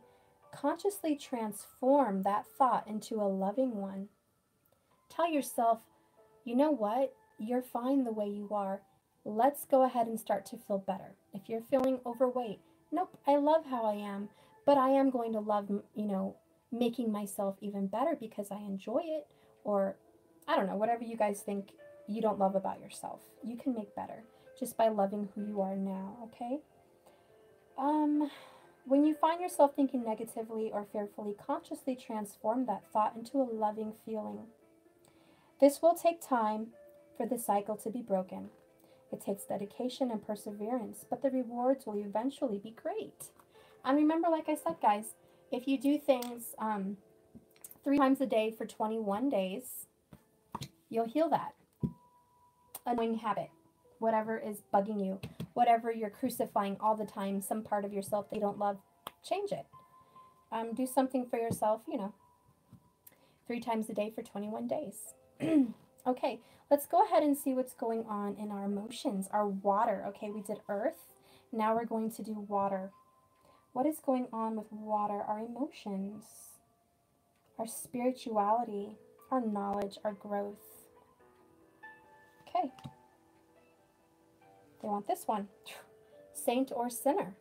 Speaker 1: consciously transform that thought into a loving one. Tell yourself, you know what? You're fine the way you are. Let's go ahead and start to feel better. If you're feeling overweight, nope, I love how I am, but I am going to love, making myself even better because I enjoy it, or I don't know, whatever you guys think you don't love about yourself. You can make better just by loving who you are now, okay? When you find yourself thinking negatively or fearfully, consciously transform that thought into a loving feeling. This will take time for the cycle to be broken. It takes dedication and perseverance, but the rewards will eventually be great. And remember, like I said, guys, if you do things 3 times a day for 21 days, you'll heal that annoying habit, whatever is bugging you, whatever you're crucifying all the time, some part of yourself that you don't love, change it. Do something for yourself, 3 times a day for 21 days. Okay, let's go ahead and see what's going on in our emotions, our water. Okay, we did earth. Now we're going to do water. What is going on with water? Our emotions, our spirituality, our knowledge, our growth. Okay. They want this one. Saint or sinner.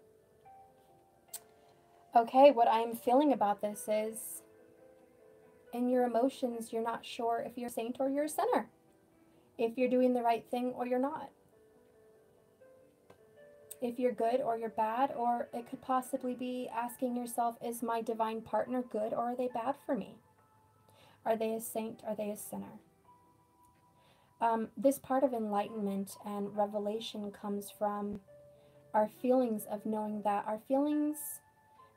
Speaker 1: Okay, what I'm feeling about this is in your emotions, you're not sure if you're a saint or you're a sinner. If you're doing the right thing or you're not. If you're good or you're bad, or it could possibly be asking yourself, is my divine partner good or are they bad for me? Are they a saint? Are they a sinner? This part of enlightenment and revelation comes from our feelings of knowing that our feelings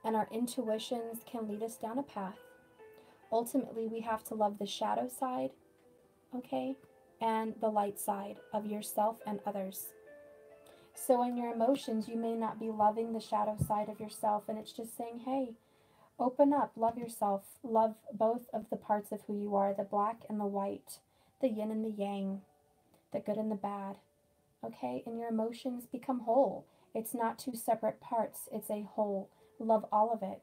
Speaker 1: and our intuitions can lead us down a path. Ultimately, we have to love the shadow side, okay, and the light side of yourself and others. So in your emotions, you may not be loving the shadow side of yourself, and it's just saying, hey, open up, love yourself, love both of the parts of who you are, the black and the white, the yin and the yang, the good and the bad, okay? And your emotions become whole. It's not two separate parts. It's a whole. Love all of it.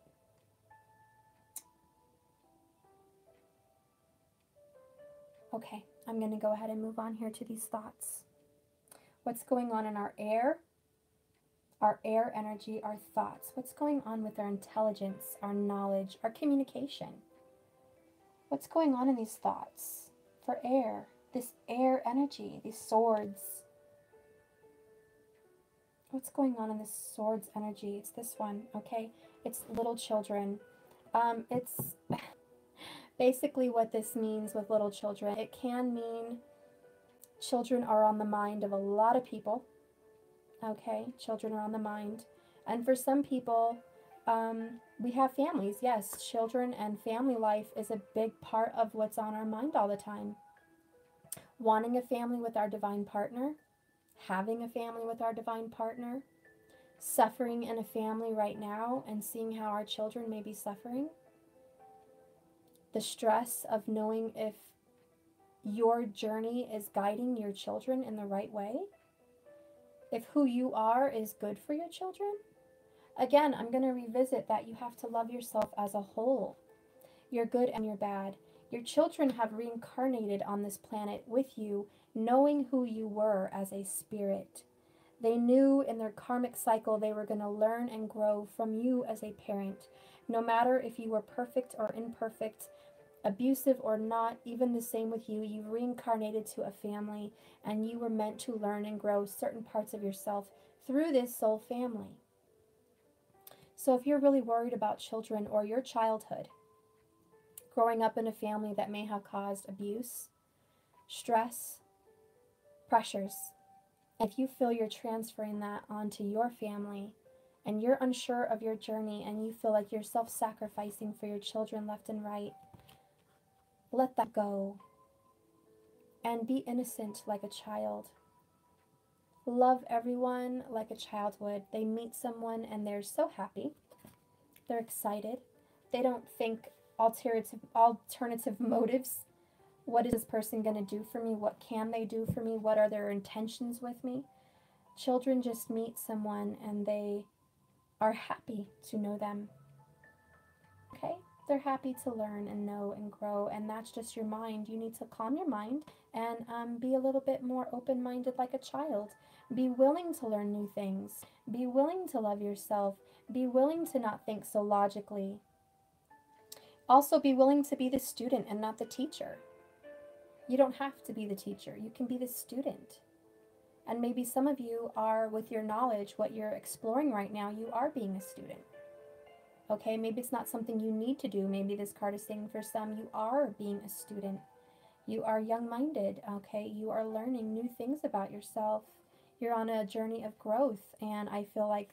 Speaker 1: Okay, I'm going to go ahead and move on here to these thoughts. What's going on in our air energy, our thoughts? What's going on with our intelligence, our knowledge, our communication? What's going on in these thoughts for air? This air energy, these swords. What's going on in this swords energy? It's this one, okay? It's little children. It's basically what this means with little children. It can mean children are on the mind of a lot of people, okay? Children are on the mind. And for some people, we have families. Yes, children and family life is a big part of what's on our mind all the time. Wanting a family with our divine partner, having a family with our divine partner, suffering in a family right now and seeing how our children may be suffering. The stress of knowing if your journey is guiding your children in the right way. If who you are is good for your children. Again, I'm going to revisit that you have to love yourself as a whole. Your good and your bad. Your children have reincarnated on this planet with you, knowing who you were as a spirit. They knew in their karmic cycle they were going to learn and grow from you as a parent. No matter if you were perfect or imperfect, abusive or not, even the same with you, you've reincarnated to a family and you were meant to learn and grow certain parts of yourself through this soul family. So if you're really worried about children or your childhood, growing up in a family that may have caused abuse, stress, pressures, if you feel you're transferring that onto your family and you're unsure of your journey and you feel like you're self-sacrificing for your children left and right, let that go and be innocent like a child. Love everyone like a child would. They meet someone and they're so happy. They're excited. They don't think alternative motives. What is this person going to do for me? What can they do for me? What are their intentions with me? Children just meet someone and they are happy to know them. Okay? They're happy to learn and know and grow, and that's just your mind. You need to calm your mind and be a little bit more open-minded like a child. Be willing to learn new things. Be willing to love yourself. Be willing to not think so logically. Also, be willing to be the student and not the teacher. You don't have to be the teacher. You can be the student. And maybe some of you are, with your knowledge, what you're exploring right now, you are being a student. Okay, maybe it's not something you need to do. Maybe this card is saying for some, you are being a student. You are young-minded, okay? You are learning new things about yourself. You're on a journey of growth, and I feel like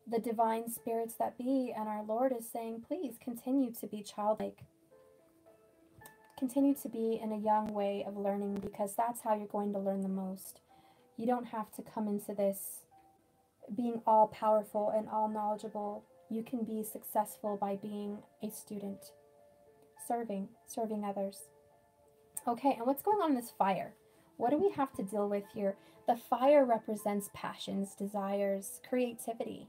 Speaker 1: the divine spirits that be and our Lord is saying, please continue to be childlike. Continue to be in a young way of learning, because that's how you're going to learn the most. You don't have to come into this being all powerful and all knowledgeable. You can be successful by being a student, serving others. Okay, and what's going on in this fire? What do we have to deal with here? The fire represents passions, desires, creativity.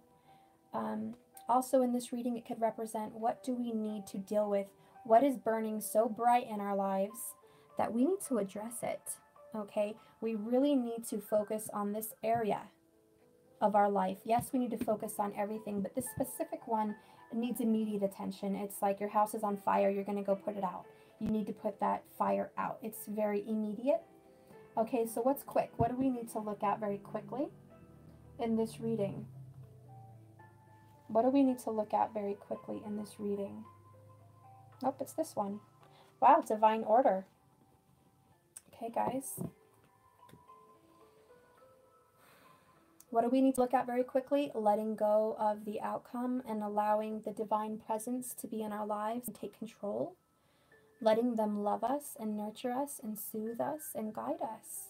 Speaker 1: Also in this reading, it could represent, what do we need to deal with? What is burning so bright in our lives that we need to address it? Okay, we really need to focus on this area of our life. Yes, we need to focus on everything, but this specific one needs immediate attention. It's like your house is on fire, you're going to go put it out. You need to put that fire out. It's very immediate. Okay, so what's quick? What do we need to look at very quickly in this reading? What do we need to look at very quickly in this reading? Nope, it's this one. Wow, divine order. Okay, guys. What do we need to look at very quickly? Letting go of the outcome and allowing the divine presence to be in our lives and take control. Letting them love us and nurture us and soothe us and guide us.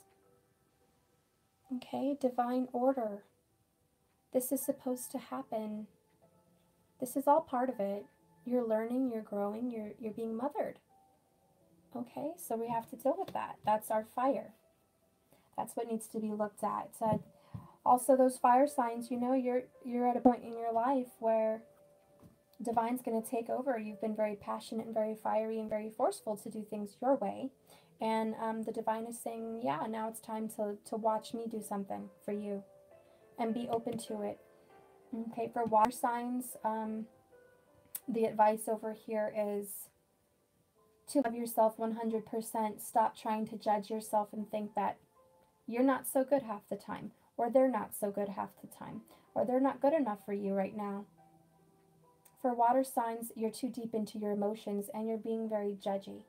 Speaker 1: Okay, divine order. This is supposed to happen. This is all part of it. You're learning, you're growing, you're being mothered. Okay, so we have to deal with that. That's our fire. That's what needs to be looked at. Also, those fire signs, you know, you're at a point in your life where divine's going to take over. You've been very passionate and very fiery and very forceful to do things your way. And the divine is saying, yeah, now it's time to watch me do something for you and be open to it. Okay, for water signs, the advice over here is to love yourself 100%. Stop trying to judge yourself and think that you're not so good half the time, or they're not so good half the time, or they're not good enough for you right now. For water signs, you're too deep into your emotions and you're being very judgy.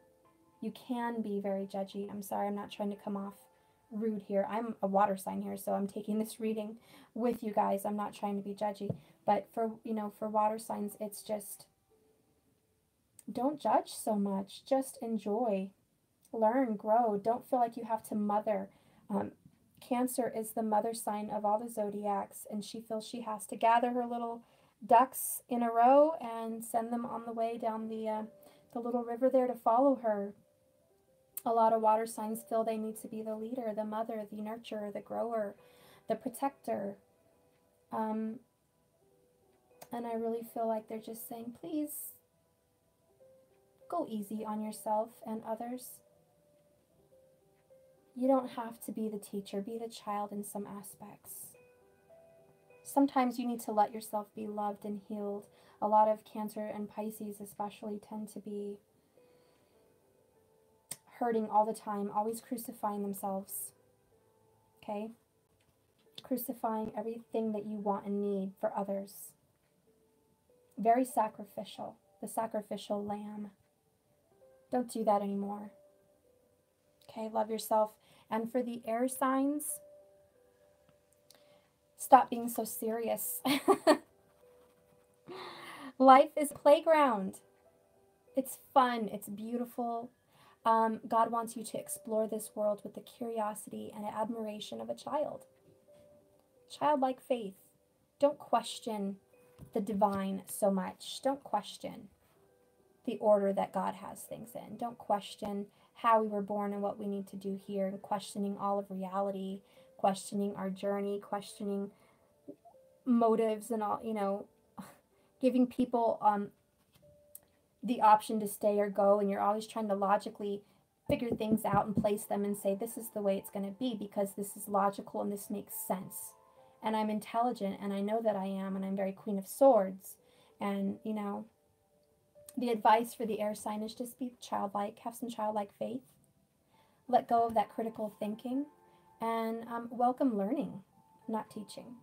Speaker 1: You can be very judgy. I'm sorry, I'm not trying to come off rude here. I'm a water sign here, so I'm taking this reading with you guys. I'm not trying to be judgy. But for, you know, for water signs, it's just don't judge so much. Just enjoy. Learn, grow. Don't feel like you have to mother. Cancer is the mother sign of all the zodiacs, and she feels she has to gather her little ducks in a row and send them on the way down the little river there to follow her. A lot of water signs feel they need to be the leader, the mother, the nurturer, the grower, the protector. And I really feel like they're just saying, please go easy on yourself and others. You don't have to be the teacher, be the child in some aspects. Sometimes you need to let yourself be loved and healed. A lot of Cancer and Pisces especially tend to be hurting all the time, always crucifying themselves. Okay? Crucifying everything that you want and need for others. Very sacrificial. The sacrificial lamb. Don't do that anymore. Okay? Love yourself. And for the air signs, stop being so serious. Life is a playground. It's fun. It's beautiful. God wants you to explore this world with the curiosity and admiration of a child. Childlike faith. Don't question the divine so much. Don't question the order that God has things in. Don't question how we were born and what we need to do here, and questioning all of reality, questioning our journey, questioning motives and all, you know, giving people the option to stay or go, and you're always trying to logically figure things out and place them and say, this is the way it's going to be because this is logical and this makes sense. And I'm intelligent and I know that I am, and I'm very Queen of Swords. And, you know, the advice for the air sign is just be childlike, have some childlike faith, let go of that critical thinking, and welcome learning, not teaching.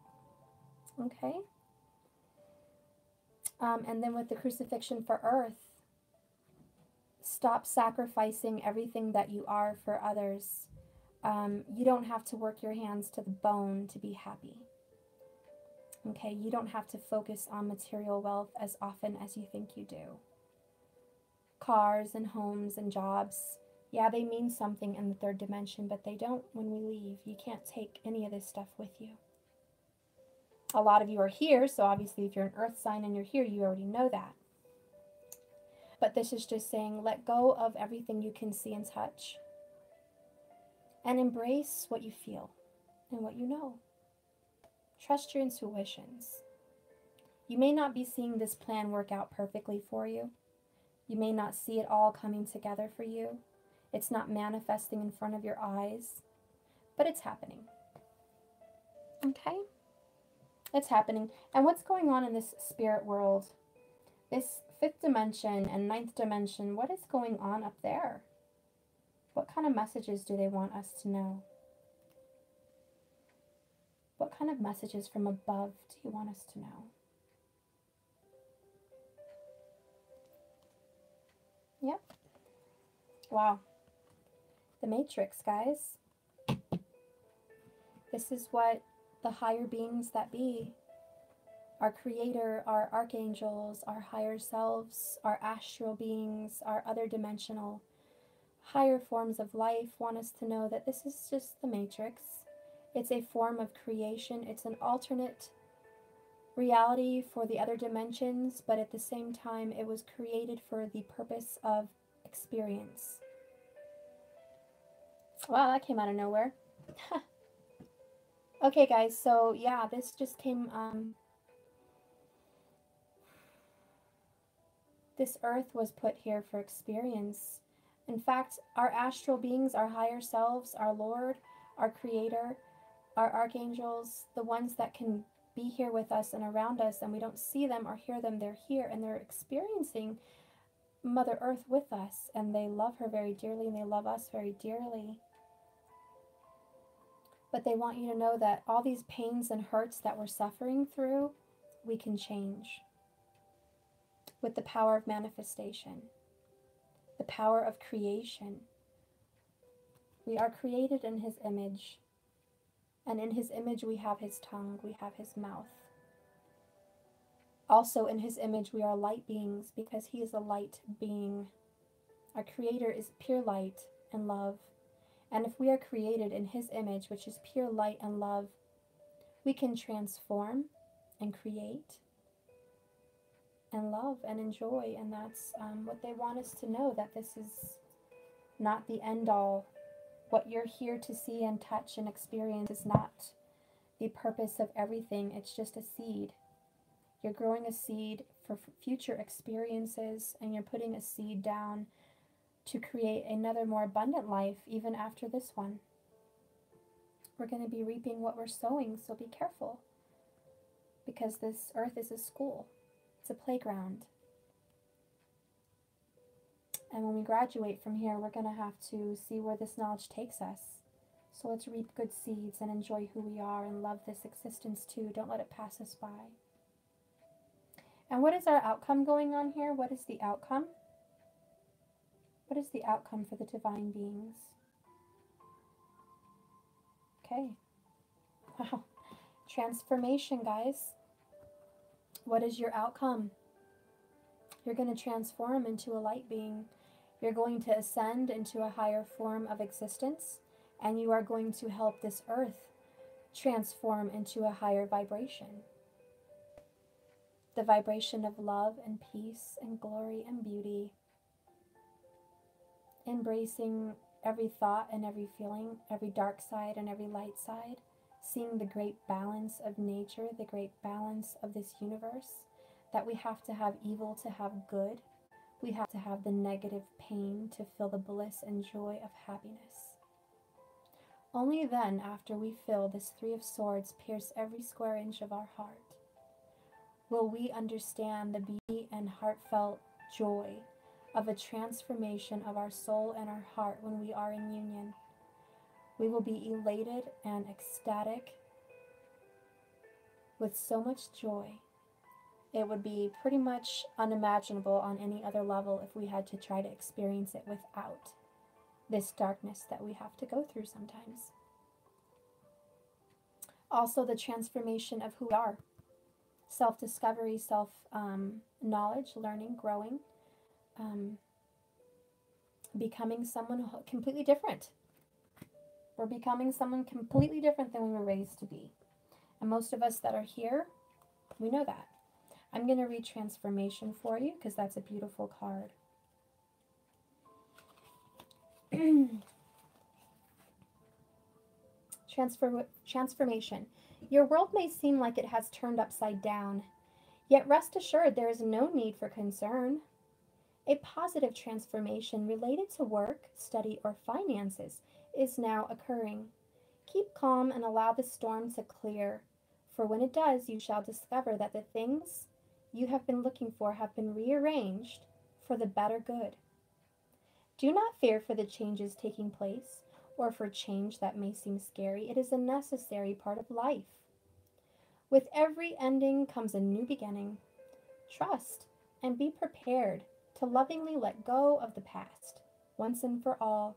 Speaker 1: Okay? And then with the crucifixion for Earth, stop sacrificing everything that you are for others. You don't have to work your hands to the bone to be happy. Okay? You don't have to focus on material wealth as often as you think you do. Cars and homes and jobs, yeah, they mean something in the third dimension, but they don't when we leave. You can't take any of this stuff with you. A lot of you are here, so obviously if you're an earth sign and you're here, you already know that. But this is just saying, let go of everything you can see and touch. And embrace what you feel and what you know. Trust your intuitions. You may not be seeing this plan work out perfectly for you. You may not see it all coming together for you. It's not manifesting in front of your eyes, but it's happening. Okay? It's happening. And what's going on in this spirit world? This fifth dimension and ninth dimension, what is going on up there? What kind of messages do they want us to know? What kind of messages from above do you want us to know? Yep. Wow. The Matrix, guys. This is what the higher beings that be, our creator, our archangels, our higher selves, our astral beings, our other dimensional higher forms of life want us to know that this is just the Matrix. It's a form of creation. It's an alternate reality for the other dimensions, but at the same time, it was created for the purpose of experience. Wow, that came out of nowhere. Okay, guys, so yeah, this just came, this earth was put here for experience. In fact, our astral beings, our higher selves, our Lord, our Creator, our archangels, the ones that can be here with us and around us, and we don't see them or hear them, they're here and they're experiencing Mother Earth with us, and they love her very dearly and they love us very dearly. But they want you to know that all these pains and hurts that we're suffering through, we can change with the power of manifestation, the power of creation. We are created in His image, and in His image we have His tongue, we have His mouth. Also in His image we are light beings because He is a light being. Our Creator is pure light and love. And if we are created in His image, which is pure light and love, we can transform and create and love and enjoy. And that's what they want us to know, that this is not the end all. What you're here to see and touch and experience is not the purpose of everything. It's just a seed. You're growing a seed for future experiences, and you're putting a seed down to create another more abundant life even after this one. We're going to be reaping what we're sowing, so be careful. Because this earth is a school. It's a playground. And when we graduate from here, we're going to have to see where this knowledge takes us. So let's reap good seeds and enjoy who we are and love this existence too. Don't let it pass us by. And what is our outcome going on here? What is the outcome? What is the outcome for the divine beings? Okay. Wow. Transformation, guys. What is your outcome? You're going to transform into a light being. You're going to ascend into a higher form of existence, and you are going to help this earth transform into a higher vibration. The vibration of love and peace and glory and beauty. Embracing every thought and every feeling, every dark side and every light side. Seeing the great balance of nature, the great balance of this universe. That we have to have evil to have good. We have to have the negative pain to feel the bliss and joy of happiness. Only then, after we feel this Three of Swords pierce every square inch of our heart, will we understand the beauty and heartfelt joy of a transformation of our soul and our heart when we are in union. We will be elated and ecstatic with so much joy. It would be pretty much unimaginable on any other level if we had to try to experience it without this darkness that we have to go through sometimes. Also, the transformation of who we are. Self-discovery, self-knowledge, learning, growing. Becoming someone completely different. We're becoming someone completely different than we were raised to be. And most of us that are here, we know that. I'm going to read Transformation for you because that's a beautiful card. Transformation. Your world may seem like it has turned upside down, yet rest assured there is no need for concern. A positive transformation related to work, study, or finances is now occurring. Keep calm and allow the storm to clear, for when it does, you shall discover that the things you have been looking for have been rearranged for the better good. Do not fear for the changes taking place, or for change that may seem scary. It is a necessary part of life. With every ending comes a new beginning. Trust and be prepared to lovingly let go of the past, once and for all.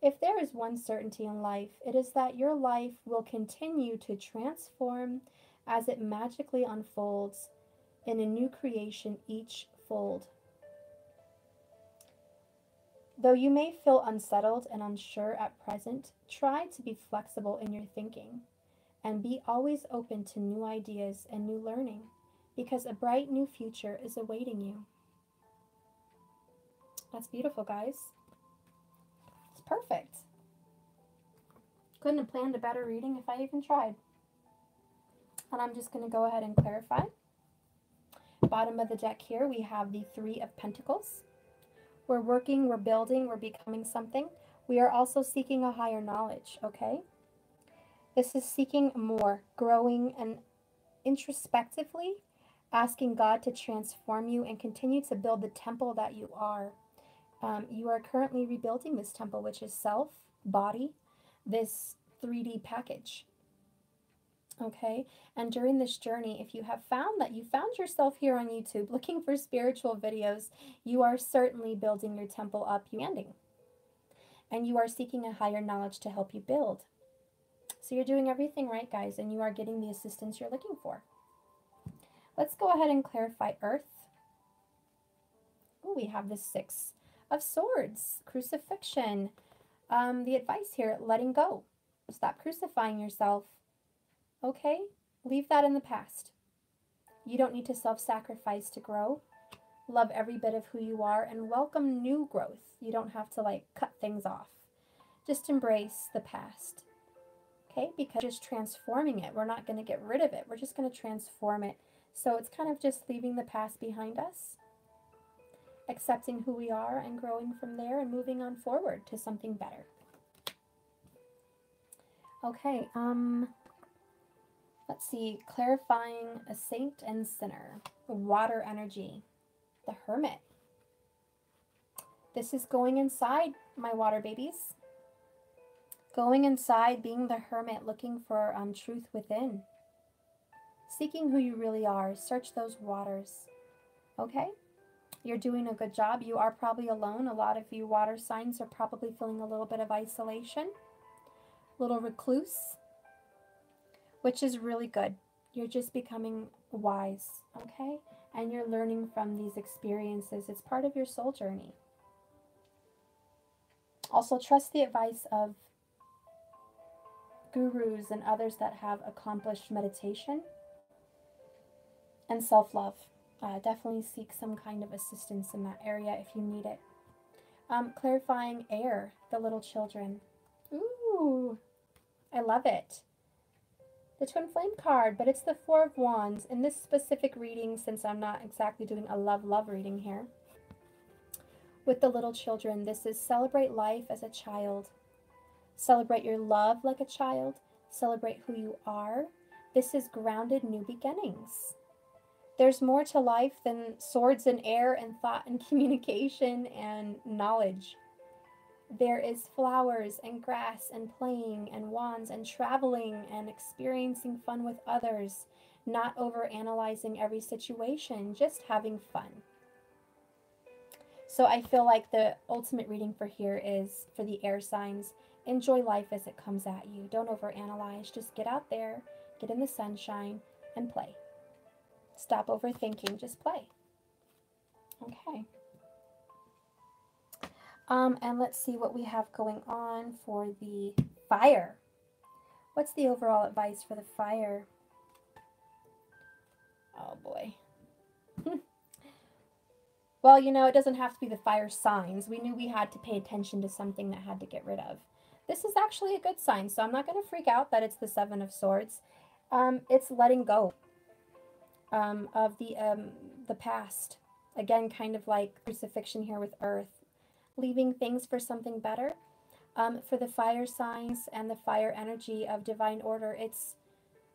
Speaker 1: If there is one certainty in life, it is that your life will continue to transform as it magically unfolds in a new creation each fold. Though you may feel unsettled and unsure at present, try to be flexible in your thinking and be always open to new ideas and new learning, because a bright new future is awaiting you. That's beautiful, guys. It's perfect. Couldn't have planned a better reading if I even tried. And I'm just going to go ahead and clarify. Bottom of the deck here, we have the Three of Pentacles. We're working, we're building, we're becoming something. We are also seeking a higher knowledge, okay? This is seeking more, growing, and introspectively asking God to transform you and continue to build the temple that you are. You are currently rebuilding this temple, which is self, body, this 3D package. Okay, and during this journey, if you have found that you found yourself here on YouTube looking for spiritual videos, you are certainly building your temple up, and you are seeking a higher knowledge to help you build. So you're doing everything right, guys, and you are getting the assistance you're looking for. Let's go ahead and clarify Earth. Ooh, we have the Six of Swords, crucifixion. The advice here, letting go. Stop crucifying yourself. Okay? Leave that in the past. You don't need to self-sacrifice to grow. Love every bit of who you are and welcome new growth. You don't have to like cut things off. Just embrace the past. Okay? Because just transforming it. We're not going to get rid of it. We're just going to transform it. So it's kind of just leaving the past behind us, accepting who we are and growing from there and moving on forward to something better. Okay, let's see, clarifying a saint and sinner, water energy, the Hermit. This is going inside, my water babies. Going inside, being the hermit, looking for truth within. Seeking who you really are, search those waters, okay? You're doing a good job. You are probably alone. A lot of you water signs are probably feeling a little bit of isolation, a little recluse, which is really good. You're just becoming wise, okay? And you're learning from these experiences. It's part of your soul journey. Also, trust the advice of gurus and others that have accomplished meditation and self-love. Definitely seek some kind of assistance in that area if you need it. Clarifying air, the little children. Ooh, I love it. The Twin Flame card, but it's the Four of Wands. In this specific reading, since I'm not exactly doing a love reading here, with the little children, this is celebrate life as a child. Celebrate your love like a child. Celebrate who you are. This is grounded new beginnings. There's more to life than swords and air and thought and communication and knowledge. There is flowers and grass and playing and wands and traveling and experiencing fun with others, not overanalyzing every situation, just having fun. So I feel like the ultimate reading for here is for the air signs. Enjoy life as it comes at you. Don't overanalyze. Just get out there, get in the sunshine, and play. Stop overthinking, just play. Okay. And let's see what we have going on for the fire. What's the overall advice for the fire? Oh boy. Well, you know, it doesn't have to be the fire signs. We knew we had to pay attention to something that had to get rid of. This is actually a good sign, so I'm not going to freak out that it's the Seven of Swords. It's letting go. Of the past. Again, kind of like crucifixion here with Earth. Leaving things for something better. For the fire signs and the fire energy of divine order, it's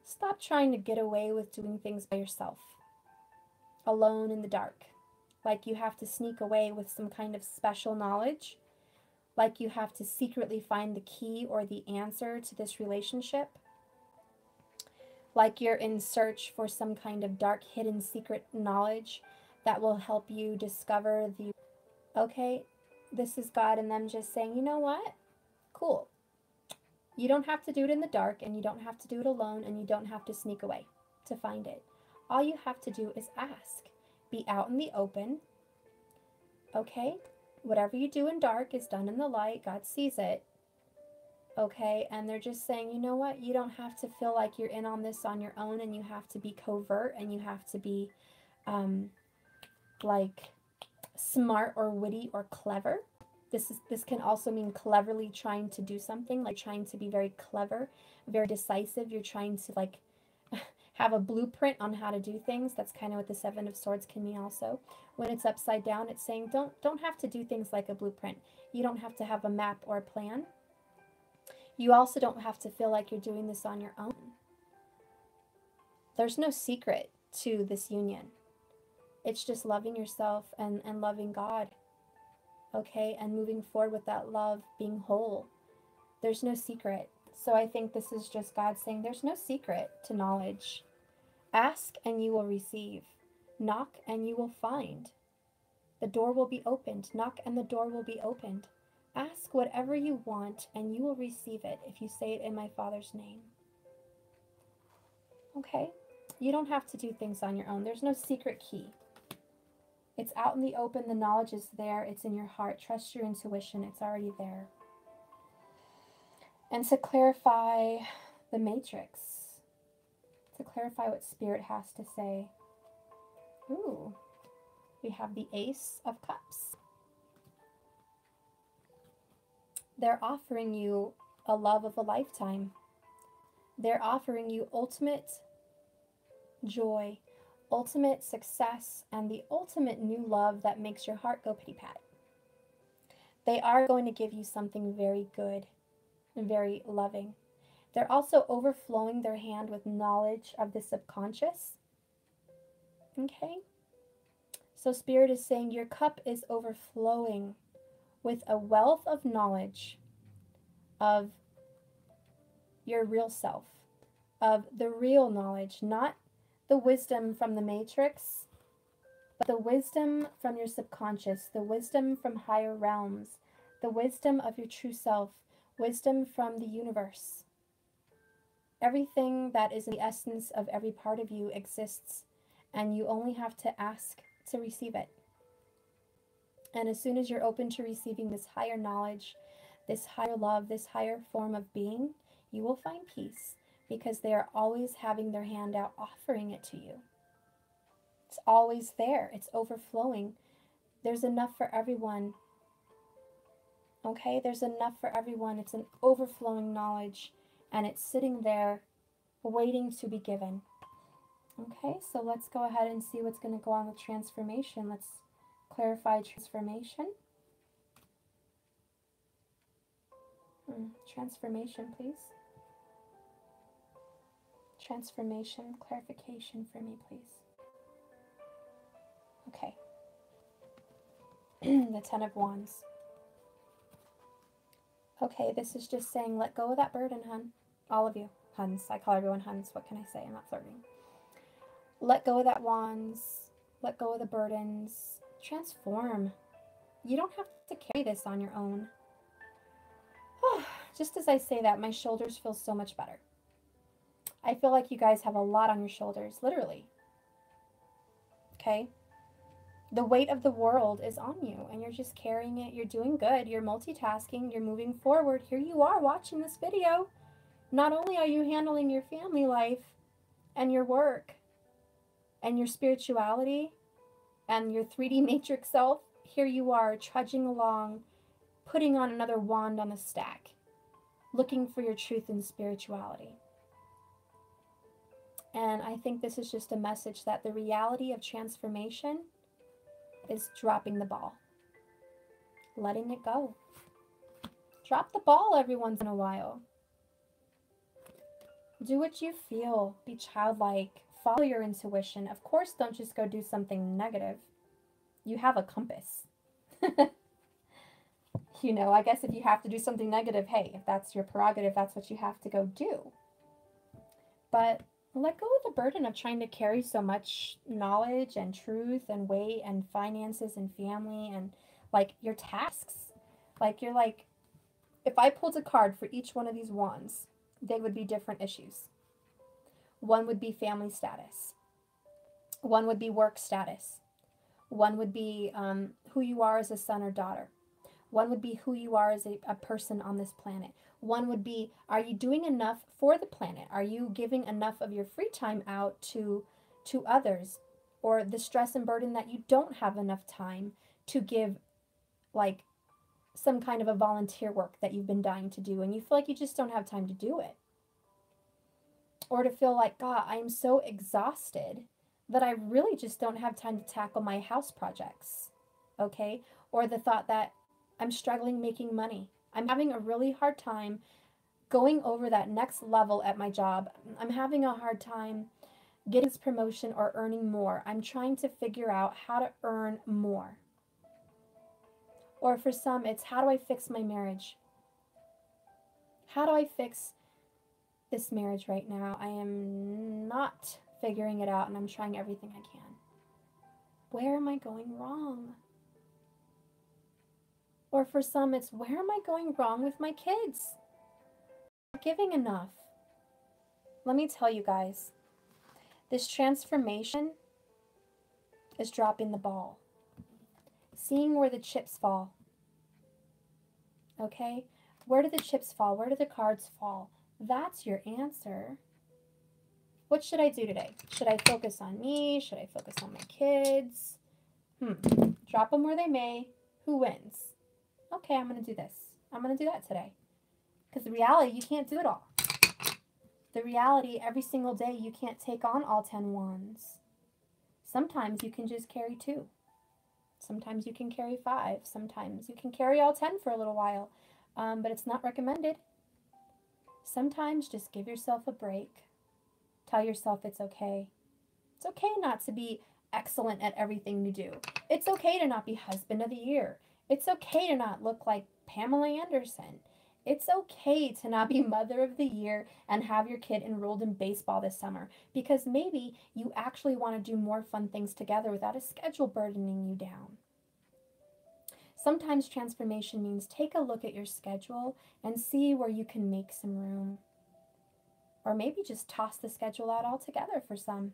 Speaker 1: stop trying to get away with doing things by yourself. Alone in the dark. Like you have to sneak away with some kind of special knowledge. Like you have to secretly find the key or the answer to this relationship. Like you're in search for some kind of dark, hidden, secret knowledge that will help you discover the... Okay, this is God and them just saying, you know what? Cool. You don't have to do it in the dark, and you don't have to do it alone, and you don't have to sneak away to find it. All you have to do is ask. Be out in the open. Okay? Whatever you do in dark is done in the light. God sees it. Okay, and they're just saying, you know what, you don't have to feel like you're in on this on your own, and you have to be covert, and you have to be like smart or witty or clever. This can also mean cleverly trying to do something, like trying to be very clever, very decisive. You're trying to like have a blueprint on how to do things. That's kind of what the Seven of Swords can mean also. When it's upside down, it's saying don't have to do things like a blueprint. You don't have to have a map or a plan. You also don't have to feel like you're doing this on your own. There's no secret to this union. It's just loving yourself and loving God. Okay, and moving forward with that love, being whole. There's no secret. So I think this is just God saying there's no secret to knowledge. Ask and you will receive. Knock and you will find. The door will be opened. Knock and the door will be opened. Ask whatever you want and you will receive it if you say it in my Father's name. Okay? You don't have to do things on your own. There's no secret key. It's out in the open. The knowledge is there. It's in your heart. Trust your intuition. It's already there. And to clarify the matrix, to clarify what Spirit has to say, ooh, we have the Ace of Cups. They're offering you a love of a lifetime. They're offering you ultimate joy, ultimate success, and the ultimate new love that makes your heart go pity-pat. They are going to give you something very good and very loving. They're also overflowing their hand with knowledge of the subconscious. Okay? So Spirit is saying your cup is overflowing with a wealth of knowledge of your real self, of the real knowledge, not the wisdom from the matrix, but the wisdom from your subconscious, the wisdom from higher realms, the wisdom of your true self, wisdom from the universe. Everything that is in the essence of every part of you exists, and you only have to ask to receive it. And as soon as you're open to receiving this higher knowledge, this higher love, this higher form of being, you will find peace, because they are always having their hand out, offering it to you. It's always there. It's overflowing. There's enough for everyone. Okay? There's enough for everyone. It's an overflowing knowledge, and it's sitting there waiting to be given. Okay? So let's go ahead and see what's going to go on with transformation. Let's clarify transformation. Transformation, please. Transformation, clarification for me, please. Okay. The Ten of Wands. Okay, this is just saying let go of that burden, hun. All of you. Huns. I call everyone huns. What can I say? I'm not flirting. Let go of that wands. Let go of the burdens. Transform. You don't have to carry this on your own. Just as I say that, my shoulders feel so much better. I feel like you guys have a lot on your shoulders, literally. Okay? The weight of the world is on you, and you're just carrying it. You're doing good. You're multitasking. You're moving forward. Here you are watching this video. Not only are you handling your family life and your work and your spirituality and your 3D matrix self, here you are trudging along, putting on another wand on the stack, looking for your truth and spirituality. And I think this is just a message that the reality of transformation is dropping the ball, letting it go. Drop the ball every once in a while. Do what you feel. Be childlike. Follow your intuition. Of course, don't just go do something negative. You have a compass. You know, I guess if you have to do something negative, hey, if that's your prerogative, that's what you have to go do. But let go of the burden of trying to carry so much knowledge and truth and weight and finances and family and like your tasks. Like you're like, if I pulled a card for each one of these wands, they would be different issues. One would be family status. One would be work status. One would be who you are as a son or daughter. One would be who you are as a person on this planet. One would be, are you doing enough for the planet? Are you giving enough of your free time out to others? Or the stress and burden that you don't have enough time to give, like, some kind of a volunteer work that you've been dying to do and you feel like you just don't have time to do it. Or to feel like, God, I'm so exhausted that I really just don't have time to tackle my house projects. Okay? Or the thought that I'm struggling making money. I'm having a really hard time going over that next level at my job. I'm having a hard time getting this promotion or earning more. I'm trying to figure out how to earn more. Or for some, it's how do I fix my marriage? How do I fix this marriage right now? I am not figuring it out and I'm trying everything I can. Where am I going wrong? Or for some, it's where am I going wrong with my kids? Not giving enough. Let me tell you guys, this transformation is dropping the ball. Seeing where the chips fall. Okay? Where do the chips fall? Where do the cards fall? That's your answer. What should I do today? Should I focus on me? Should I focus on my kids? Drop them where they may. Who wins? Okay, I'm going to do this. I'm going to do that today. Because the reality, you can't do it all. The reality, every single day, you can't take on all 10 wands. Sometimes you can just carry 2. Sometimes you can carry 5. Sometimes you can carry all 10 for a little while. But it's not recommended. Sometimes just give yourself a break. Tell yourself it's okay. It's okay not to be excellent at everything you do. It's okay to not be husband of the year. It's okay to not look like Pamela Anderson. It's okay to not be mother of the year and have your kid enrolled in baseball this summer, because maybe you actually want to do more fun things together without a schedule burdening you down. Sometimes transformation means take a look at your schedule and see where you can make some room. Or maybe just toss the schedule out altogether for some.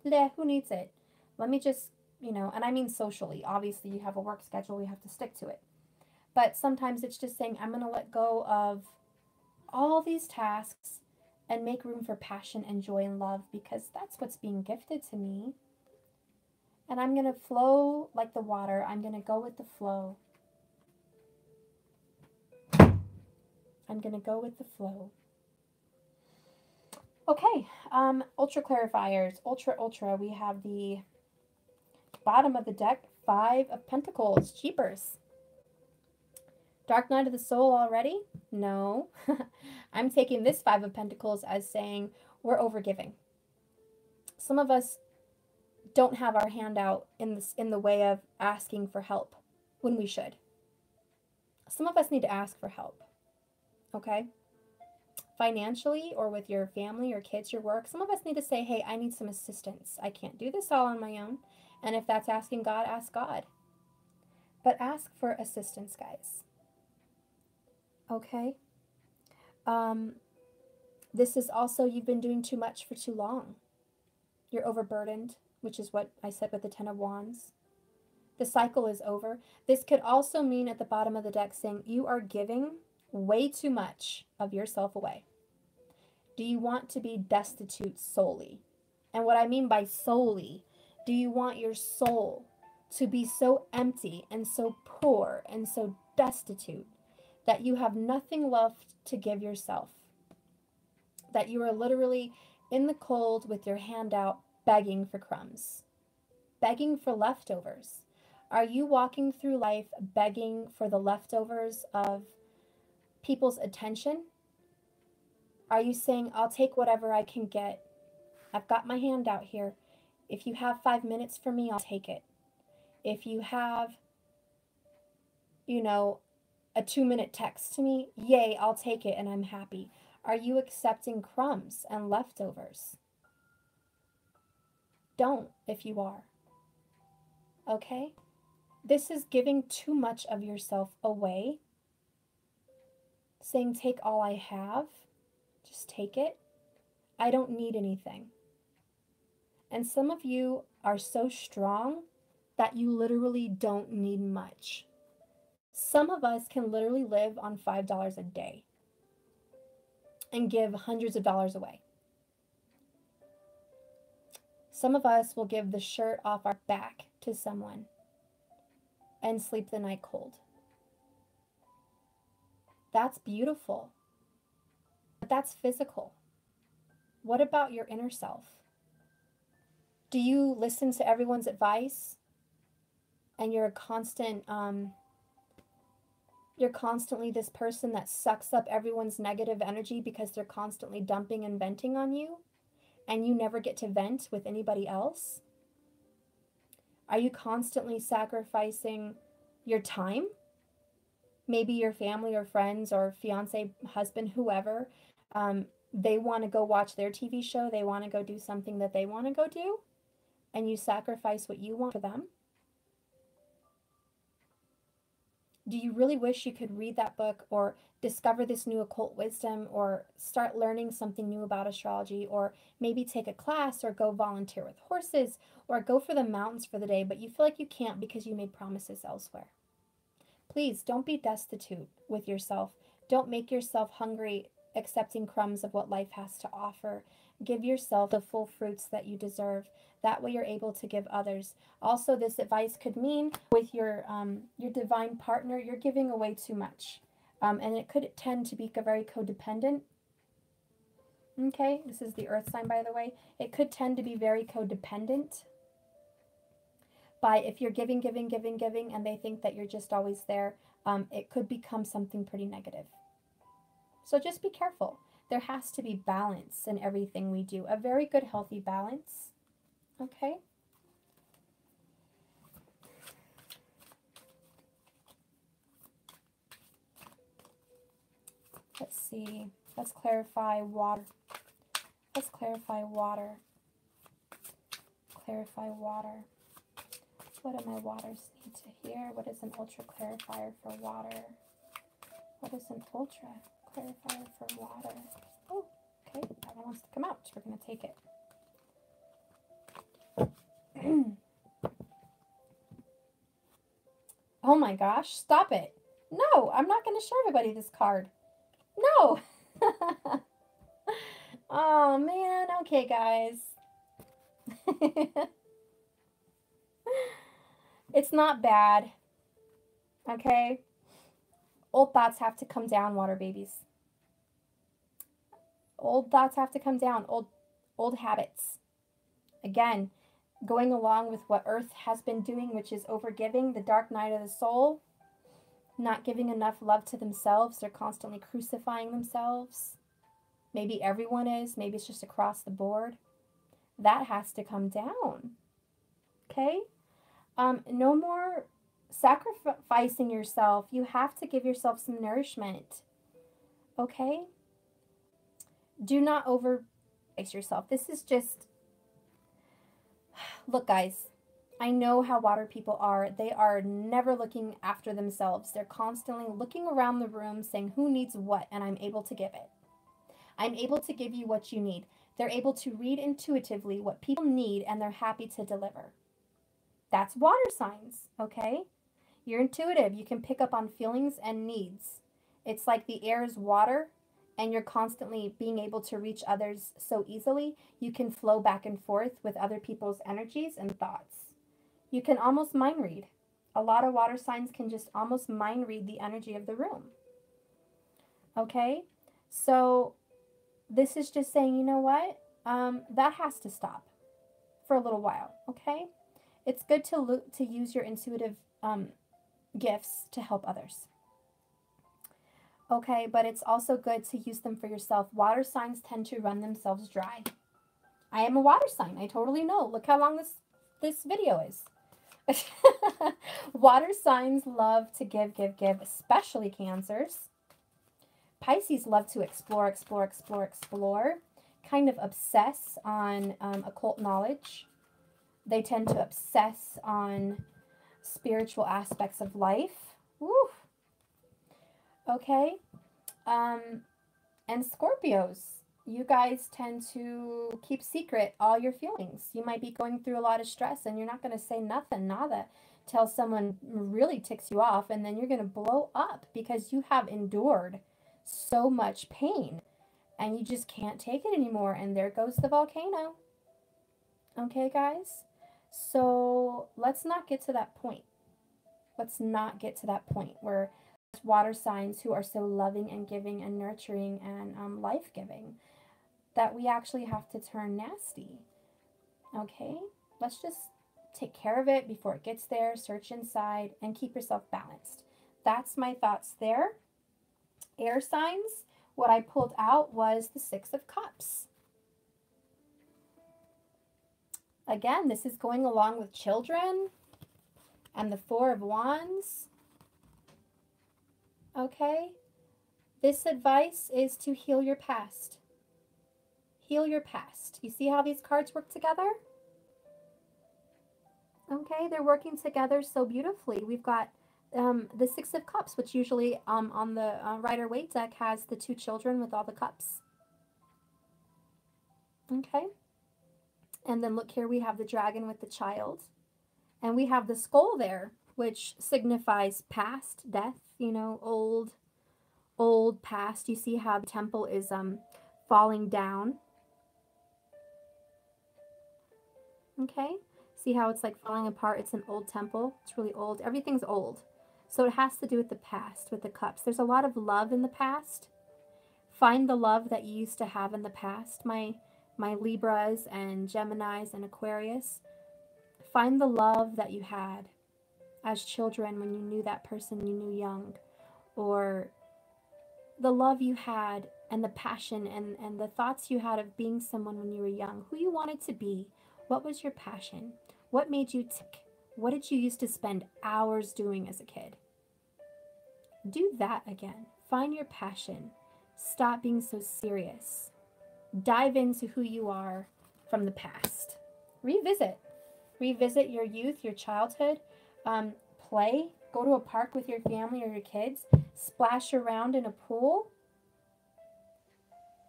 Speaker 1: Bleh, who needs it? Let me just, and I mean socially. Obviously, you have a work schedule, you have to stick to it. But sometimes it's just saying, I'm going to let go of all these tasks and make room for passion and joy and love, because that's what's being gifted to me. And I'm going to flow like the water. I'm going to go with the flow. I'm going to go with the flow. Okay, ultra clarifiers, ultra, we have the bottom of the deck, 5 of Pentacles, Jeepers. Dark Night of the Soul already? No. I'm taking this 5 of Pentacles as saying we're overgiving. Some of us don't have our hand out in the way of asking for help when we should. Some of us need to ask for help, okay? Financially, or with your family, your kids, your work, some of us need to say, hey, I need some assistance. I can't do this all on my own. And if that's asking God, ask God. But ask for assistance, guys. Okay? This is also, you've been doing too much for too long. You're overburdened, which is what I said with the 10 of Wands. The cycle is over. This could also mean at the bottom of the deck saying you are giving way too much of yourself away. Do you want to be destitute solely? And what I mean by solely, do you want your soul to be so empty and so poor and so destitute that you have nothing left to give yourself? That you are literally in the cold with your hand out, begging for crumbs, begging for leftovers. Are you walking through life begging for the leftovers of people's attention? Are you saying, I'll take whatever I can get? I've got my hand out here. If you have 5 minutes for me, I'll take it. If you have, a 2-minute text to me, yay, I'll take it and I'm happy. Are you accepting crumbs and leftovers? Don't if you are. Okay? This is giving too much of yourself away. Saying, take all I have. Just take it. I don't need anything. And some of you are so strong that you literally don't need much. Some of us can literally live on $5 a day and give hundreds of dollars away. Some of us will give the shirt off our back to someone and sleep the night cold. That's beautiful. But that's physical. What about your inner self? Do you listen to everyone's advice and you're constantly this person that sucks up everyone's negative energy because they're constantly dumping and venting on you, and you never get to vent with anybody else? Are you constantly sacrificing your time? Maybe your family or friends or fiance, husband, whoever, they want to go watch their TV show. They want to go do something that they want to go do, and you sacrifice what you want for them. Do you really wish you could read that book or discover this new occult wisdom or start learning something new about astrology, or maybe take a class or go volunteer with horses or go for the mountains for the day, but you feel like you can't because you made promises elsewhere? Please don't be destitute with yourself. Don't make yourself hungry accepting crumbs of what life has to offer. Give yourself the full fruits that you deserve. That way you're able to give others. Also, this advice could mean with your divine partner, you're giving away too much. And it could tend to be very codependent. Okay, this is the earth sign, by the way. It could tend to be very codependent. By if you're giving, and they think that you're just always there, it could become something pretty negative. So just be careful. There has to be balance in everything we do. A very good, healthy balance. Okay? Let's see. Let's clarify water. Let's clarify water. Clarify water. What do my waters need to hear? What is an ultra clarifier for water? What is an ultra clarifier for water? Oh, okay. That one wants to come out. We're going to take it. Oh my gosh, stop it. No, I'm not going to show everybody this card. No. Oh man, okay guys. It's not bad. Okay? Old thoughts have to come down, water babies. Old thoughts have to come down. Old habits. Again, going along with what Earth has been doing, which is overgiving, the dark night of the soul, not giving enough love to themselves. They're constantly crucifying themselves. Maybe everyone is. Maybe it's just across the board. That has to come down. Okay? No more sacrificing yourself. You have to give yourself some nourishment. Okay? Do not overprice yourself. This is just... Look, guys. I know how water people are. They are never looking after themselves. They're constantly looking around the room saying, who needs what? And I'm able to give it. I'm able to give you what you need. They're able to read intuitively what people need, and they're happy to deliver. That's water signs, okay? You're intuitive. You can pick up on feelings and needs. It's like the air is water, and you're constantly being able to reach others so easily. You can flow back and forth with other people's energies and thoughts. You can almost mind read. A lot of water signs can just almost mind read the energy of the room. Okay? So this is just saying, you know what? That has to stop for a little while, okay? It's good to use your intuitive gifts to help others. Okay, but it's also good to use them for yourself. Water signs tend to run themselves dry. I am a water sign. I totally know. Look how long this video is. Water signs love to give, especially Cancers. Pisces love to explore, kind of obsess on occult knowledge. They tend to obsess on spiritual aspects of life. Woo. Okay. And Scorpios, you guys tend to keep secret all your feelings. You might be going through a lot of stress and you're not going to say nothing, nada, till someone really ticks you off, and then you're going to blow up because you have endured so much pain and you just can't take it anymore, and there goes the volcano. Okay, guys? So let's not get to that point. Let's not get to that point where water signs who are so loving and giving and nurturing and life-giving that we actually have to turn nasty. Okay? Let's just take care of it before it gets there, search inside, and keep yourself balanced. That's my thoughts there. Air signs, what I pulled out was the Six of Cups. Again, this is going along with children and the Four of Wands. Okay? This advice is to heal your past. Heal your past. You see how these cards work together? Okay, they're working together so beautifully. We've got the Six of Cups, which usually on the Rider-Waite deck has the two children with all the cups. Okay. And then look here, we have the dragon with the child. And we have the skull there, which signifies past, death, you know, old past. You see how the temple is falling down. Okay. See how it's like falling apart? It's an old temple. It's really old. Everything's old. So it has to do with the past, with the cups. There's a lot of love in the past. Find the love that you used to have in the past, my Libras and Geminis and Aquarius. Find the love that you had as children when you knew that person you knew young. Or the love you had and the passion and the thoughts you had of being someone when you were young. Who you wanted to be. What was your passion? What made you tick? What did you used to spend hours doing as a kid? Do that again. Find your passion. Stop being so serious. Dive into who you are from the past. Revisit. Revisit your youth, your childhood. Play. Go to a park with your family or your kids. Splash around in a pool.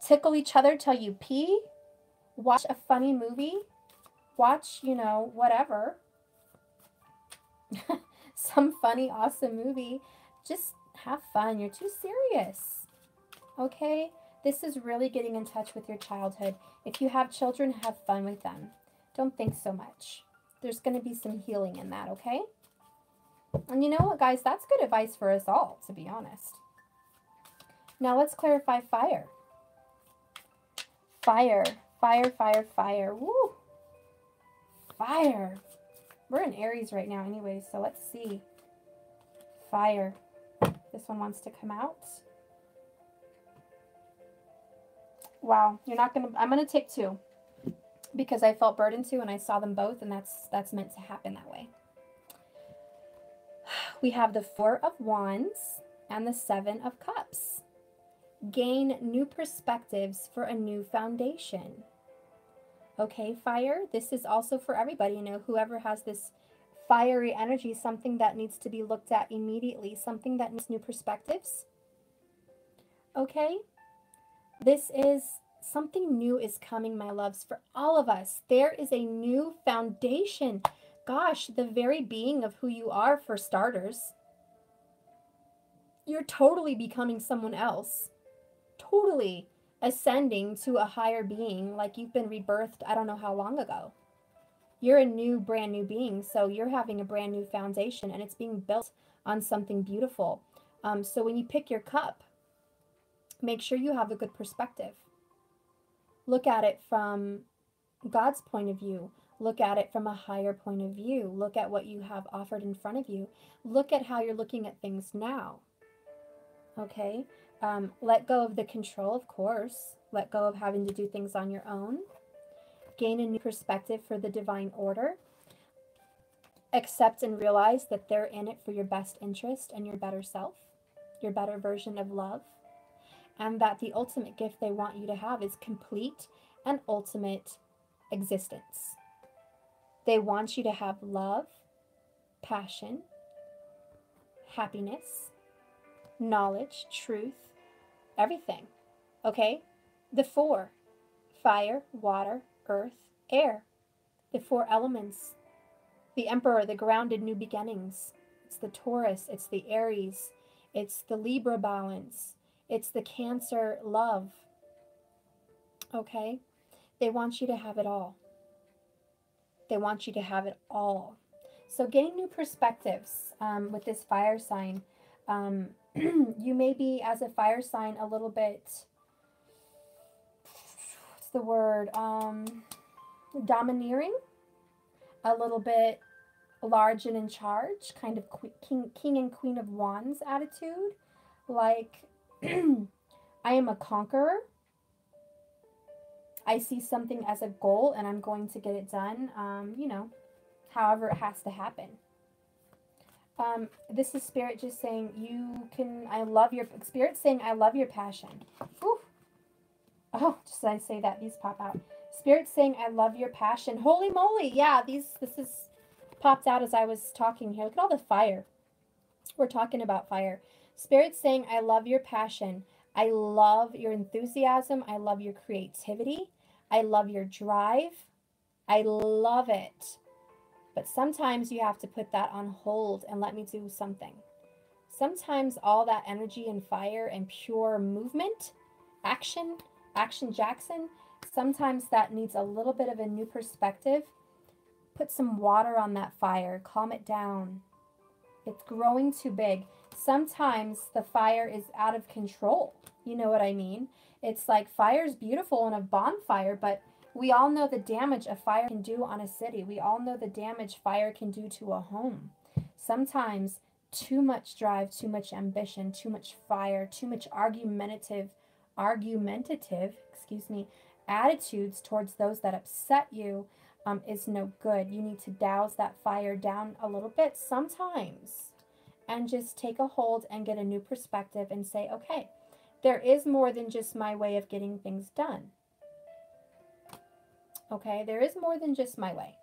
Speaker 1: Tickle each other till you pee. Watch a funny movie. Watch, you know, whatever. Some funny, awesome movie. Just have fun. You're too serious. Okay? This is really getting in touch with your childhood. If you have children, have fun with them. Don't think so much. There's going to be some healing in that, okay? And you know what, guys? That's good advice for us all, to be honest. Now let's clarify fire. Fire. Fire, fire, fire. Woo! Fire. We're in Aries right now anyway, so let's see. Fire. This one wants to come out. Wow, you're not going to... I'm going to take two because I felt burdened to and I saw them both, and that's meant to happen that way. We have the Four of Wands and the Seven of Cups. Gain new perspectives for a new foundation. Okay, fire, this is also for everybody, you know, whoever has this fiery energy, something that needs to be looked at immediately, something that needs new perspectives. Okay, this is something new is coming, my loves, for all of us. There is a new foundation. Gosh, the very being of who you are, for starters. You're totally becoming someone else. Totally ascending to a higher being, like you've been rebirthed I don't know how long ago. You're a brand new being, so you're having a brand new foundation, and it's being built on something beautiful. So when you pick your cup, make sure you have a good perspective. Look at it from God's point of view. Look at it from a higher point of view. Look at what you have offered in front of you. Look at how you're looking at things now. Okay? Let go of the control, of course. Let go of having to do things on your own. Gain a new perspective for the divine order. Accept and realize that they're in it for your best interest and your better self, your better version of love, and that the ultimate gift they want you to have is complete and ultimate existence. They want you to have love, passion, happiness, knowledge, truth, everything. Okay? The four: fire, water, earth, air. The four elements. The Emperor, the grounded new beginnings. It's the Taurus, it's the Aries, it's the Libra balance, it's the Cancer love. Okay? They want you to have it all. They want you to have it all. So gain new perspectives with this fire sign. You may be, as a fire sign, a little bit, what's the word, domineering, a little bit large and in charge, kind of king and queen of wands attitude, like I am a conqueror. I see something as a goal and I'm going to get it done, you know, however it has to happen. This is Spirit just saying Spirit saying, I love your passion. Whew. Oh, just as I say that, these pop out. Spirit saying, I love your passion. Holy moly. Yeah, this is popped out as I was talking here. Look at all the fire. We're talking about fire. Spirit saying, I love your passion. I love your enthusiasm. I love your creativity. I love your drive. I love it. But sometimes you have to put that on hold and let me do something. Sometimes all that energy and fire and pure movement, action Jackson, sometimes that needs a little bit of a new perspective. Put some water on that fire, calm it down. It's growing too big. Sometimes the fire is out of control. You know what I mean? It's like fire's beautiful in a bonfire, but we all know the damage a fire can do on a city. We all know the damage fire can do to a home. Sometimes too much drive, too much ambition, too much fire, too much argumentative, attitudes towards those that upset you is no good. You need to douse that fire down a little bit sometimes and just take a hold and get a new perspective and say, okay, there is more than just my way of getting things done. Okay, there is more than just my way.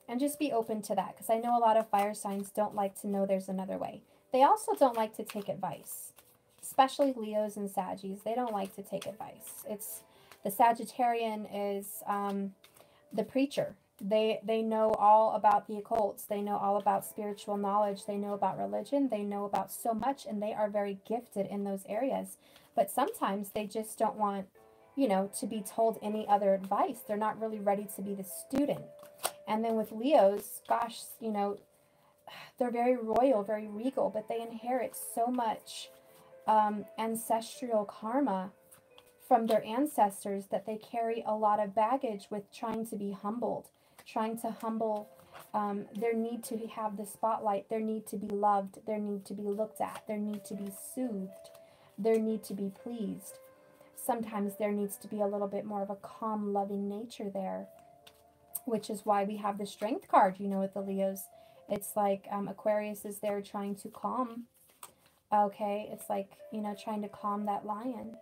Speaker 1: And just be open to that, because I know a lot of fire signs don't like to know there's another way. They also don't like to take advice, especially Leos and Saggies. They don't like to take advice. It's the Sagittarian is the preacher. They know all about the occults. They know all about spiritual knowledge. They know about religion. They know about so much, and they are very gifted in those areas. But sometimes they just don't want, you know, to be told any other advice. They're not really ready to be the student. And then with Leos, gosh, you know, they're very royal, very regal, but they inherit so much ancestral karma from their ancestors that they carry a lot of baggage with trying to be humbled, trying to humble their need to have the spotlight, their need to be loved, their need to be looked at, their need to be soothed, their need to be pleased. Sometimes there needs to be a little bit more of a calm, loving nature there, which is why we have the Strength card, you know, with the Leos. It's like Aquarius is there trying to calm. Okay, it's like, you know, trying to calm that lion,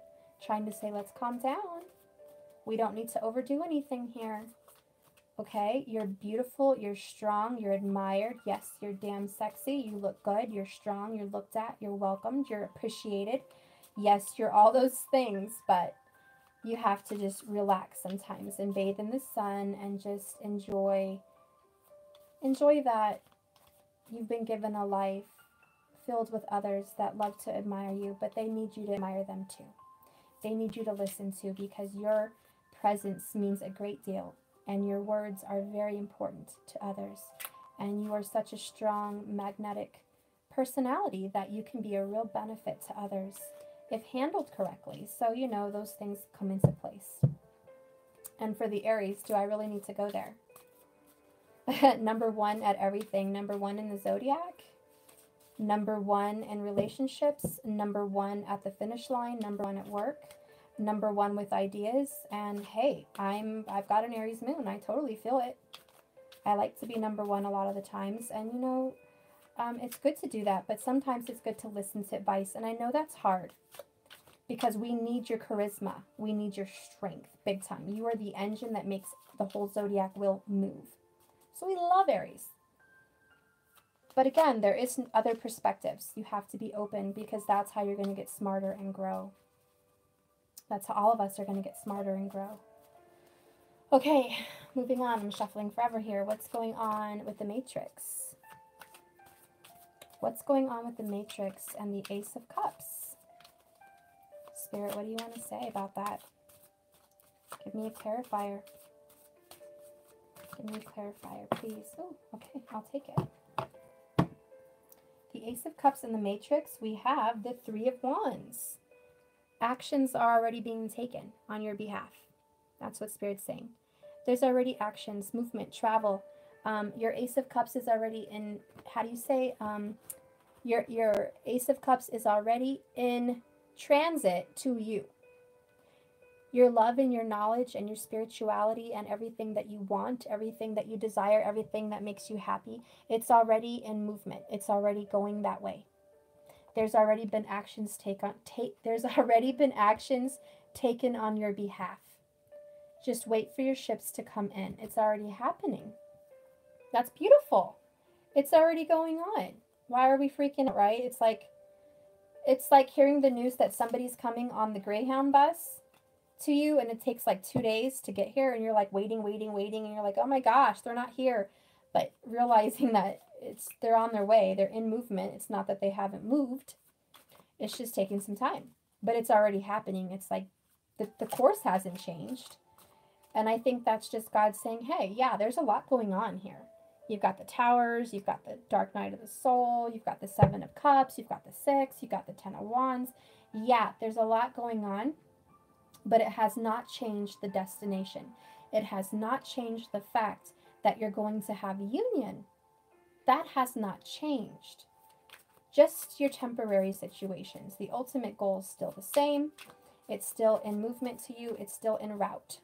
Speaker 1: trying to say, let's calm down. We don't need to overdo anything here. Okay, you're beautiful, you're strong, you're admired. Yes, you're damn sexy, you look good, you're strong, you're looked at, you're welcomed, you're appreciated. Yes, you're all those things, but you have to just relax sometimes and bathe in the sun and just enjoy that you've been given a life filled with others that love to admire you, but they need you to admire them too. They need you to listen to, because your presence means a great deal and your words are very important to others. And you are such a strong, magnetic personality that you can be a real benefit to others if handled correctly. So, you know, those things come into place. And for the Aries, do I really need to go there? Number one at everything. Number one in the zodiac. Number one in relationships. Number one at the finish line. Number one at work. Number one with ideas. And hey, I've got an Aries moon. I totally feel it. I like to be number one a lot of the times. And you know, it's good to do that, but sometimes it's good to listen to advice. And I know that's hard, because we need your charisma. We need your strength big time. You are the engine that makes the whole zodiac wheel move. So we love Aries. But again, there is other perspectives. You have to be open, because that's how you're going to get smarter and grow. That's how all of us are going to get smarter and grow. Okay, moving on. I'm shuffling forever here. What's going on with the Matrix? What's going on with the Matrix and the Ace of Cups? Spirit, what do you want to say about that? Give me a clarifier. Give me a clarifier, please. Oh, okay, I'll take it. The the Ace of Cups in the Matrix, we have the Three of Wands. Actions are already being taken on your behalf. That's what Spirit's saying. There's already actions, movement, travel. Your Ace of Cups is already in, how do you say? Your Ace of Cups is already in transit to you. Your love and your knowledge and your spirituality and everything that you want, everything that you desire, everything that makes you happy, it's already in movement. It's already going that way. There's already been actions taken on your behalf. Just wait for your ships to come in. It's already happening. That's beautiful. It's already going on. Why are we freaking out, right? It's like hearing the news that somebody's coming on the Greyhound bus to you, and it takes like 2 days to get here, and you're like waiting, and you're like, oh my gosh, they're not here. But realizing that they're on their way, they're in movement. It's not that they haven't moved. It's just taking some time. But it's already happening. It's like the course hasn't changed. And I think that's just God saying, hey, yeah, there's a lot going on here. You've got the Towers, you've got the Dark Night of the Soul, you've got the Seven of Cups, you've got the Six, you've got the Ten of Wands. Yeah, there's a lot going on, but it has not changed the destination. It has not changed the fact that you're going to have union. That has not changed. Just your temporary situations. The ultimate goal is still the same. It's still in movement to you. It's still in route,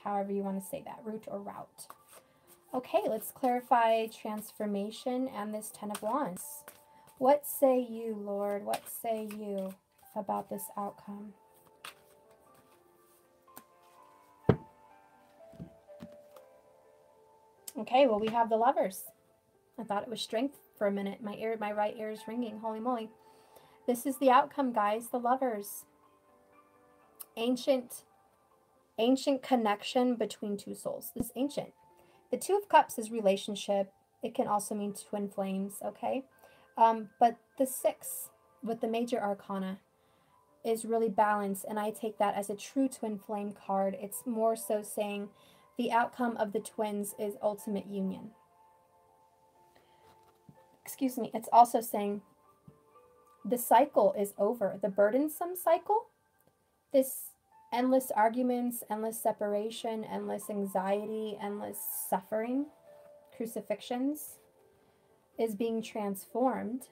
Speaker 1: however you want to say that, route or route. Okay, let's clarify transformation and this Ten of Wands. What say you, Lord? What say you about this outcome? Okay, well, we have the Lovers. I thought it was Strength for a minute. My right ear is ringing. Holy moly. This is the outcome, guys. The Lovers. Ancient connection between two souls. This is ancient. The Two of Cups is relationship. It can also mean twin flames, okay? But the Six with the major arcana is really balanced, and I take that as a true twin flame card. It's more so saying the outcome of the twins is ultimate union. Excuse me. It's also saying the cycle is over. The burdensome cycle, this endless arguments, endless separation, endless anxiety, endless suffering, crucifixions, is being transformed.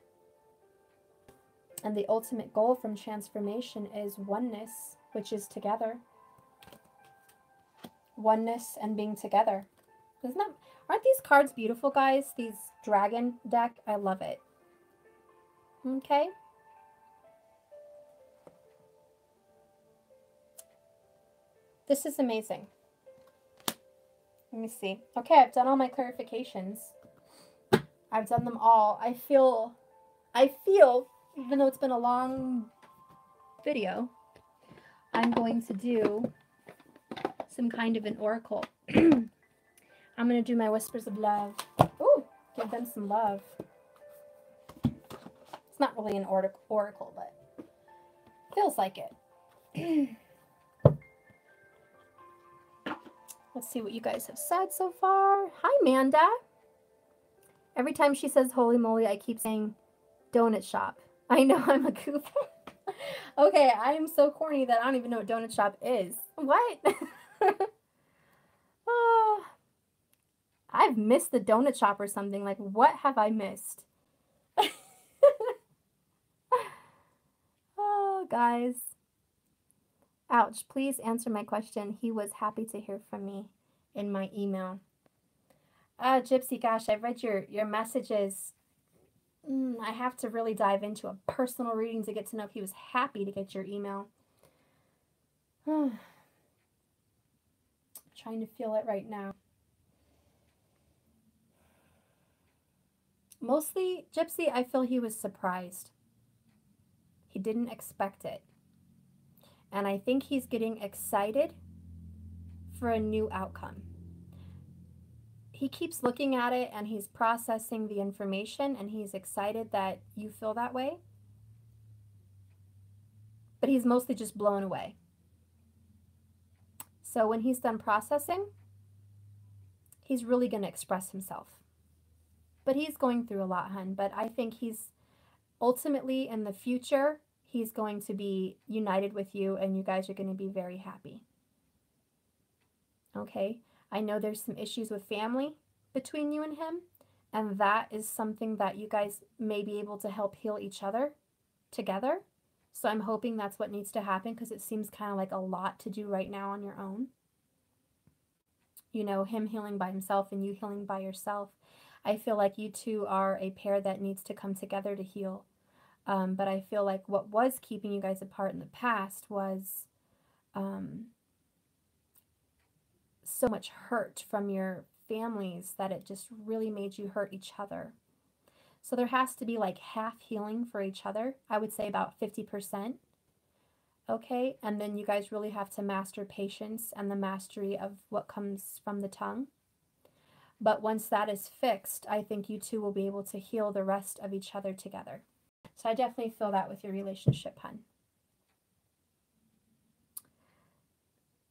Speaker 1: And the ultimate goal from transformation is oneness, which is together. Oneness and being together. Aren't these cards beautiful, guys? These dragon deck, I love it. Okay. This is amazing. Let me see. Okay, I've done all my clarifications. I've done them all. I feel, even though it's been a long video, I'm going to do some kind of an oracle. I'm going to do my whispers of love. Ooh, give them some love. It's not really an oracle, but feels like it. Let's see what you guys have said so far. Hi, Manda. Every time she says holy moly, I keep saying donut shop. I know I'm a goof. Okay, I am so corny that I don't even know what donut shop is. What? Oh, I've missed the donut shop or something. Like, what have I missed? Oh, guys. Ouch. Please answer my question. He was happy to hear from me in my email. Gypsy, gosh, I've read your messages. I have to really dive into a personal reading to get to know if he was happy to get your email. Trying to feel it right now. Mostly, Gypsy, I feel he was surprised. He didn't expect it. And I think he's getting excited for a new outcome. He keeps looking at it and he's processing the information and he's excited that you feel that way. But he's mostly just blown away. So when he's done processing, he's really going to express himself. But he's going through a lot, hun. But I think he's ultimately in the future, he's going to be united with you and you guys are going to be very happy. Okay? I know there's some issues with family between you and him, and that is something that you guys may be able to help heal each other together. So I'm hoping that's what needs to happen, because it seems kind of like a lot to do right now on your own. You know, him healing by himself and you healing by yourself. I feel like you two are a pair that needs to come together to heal. But I feel like what was keeping you guys apart in the past was so much hurt from your families that it just really made you hurt each other. So there has to be like half healing for each other. I would say about 50%. Okay, and then you guys really have to master patience and the mastery of what comes from the tongue. But once that is fixed, I think you two will be able to heal the rest of each other together. So I definitely feel that with your relationship, hun.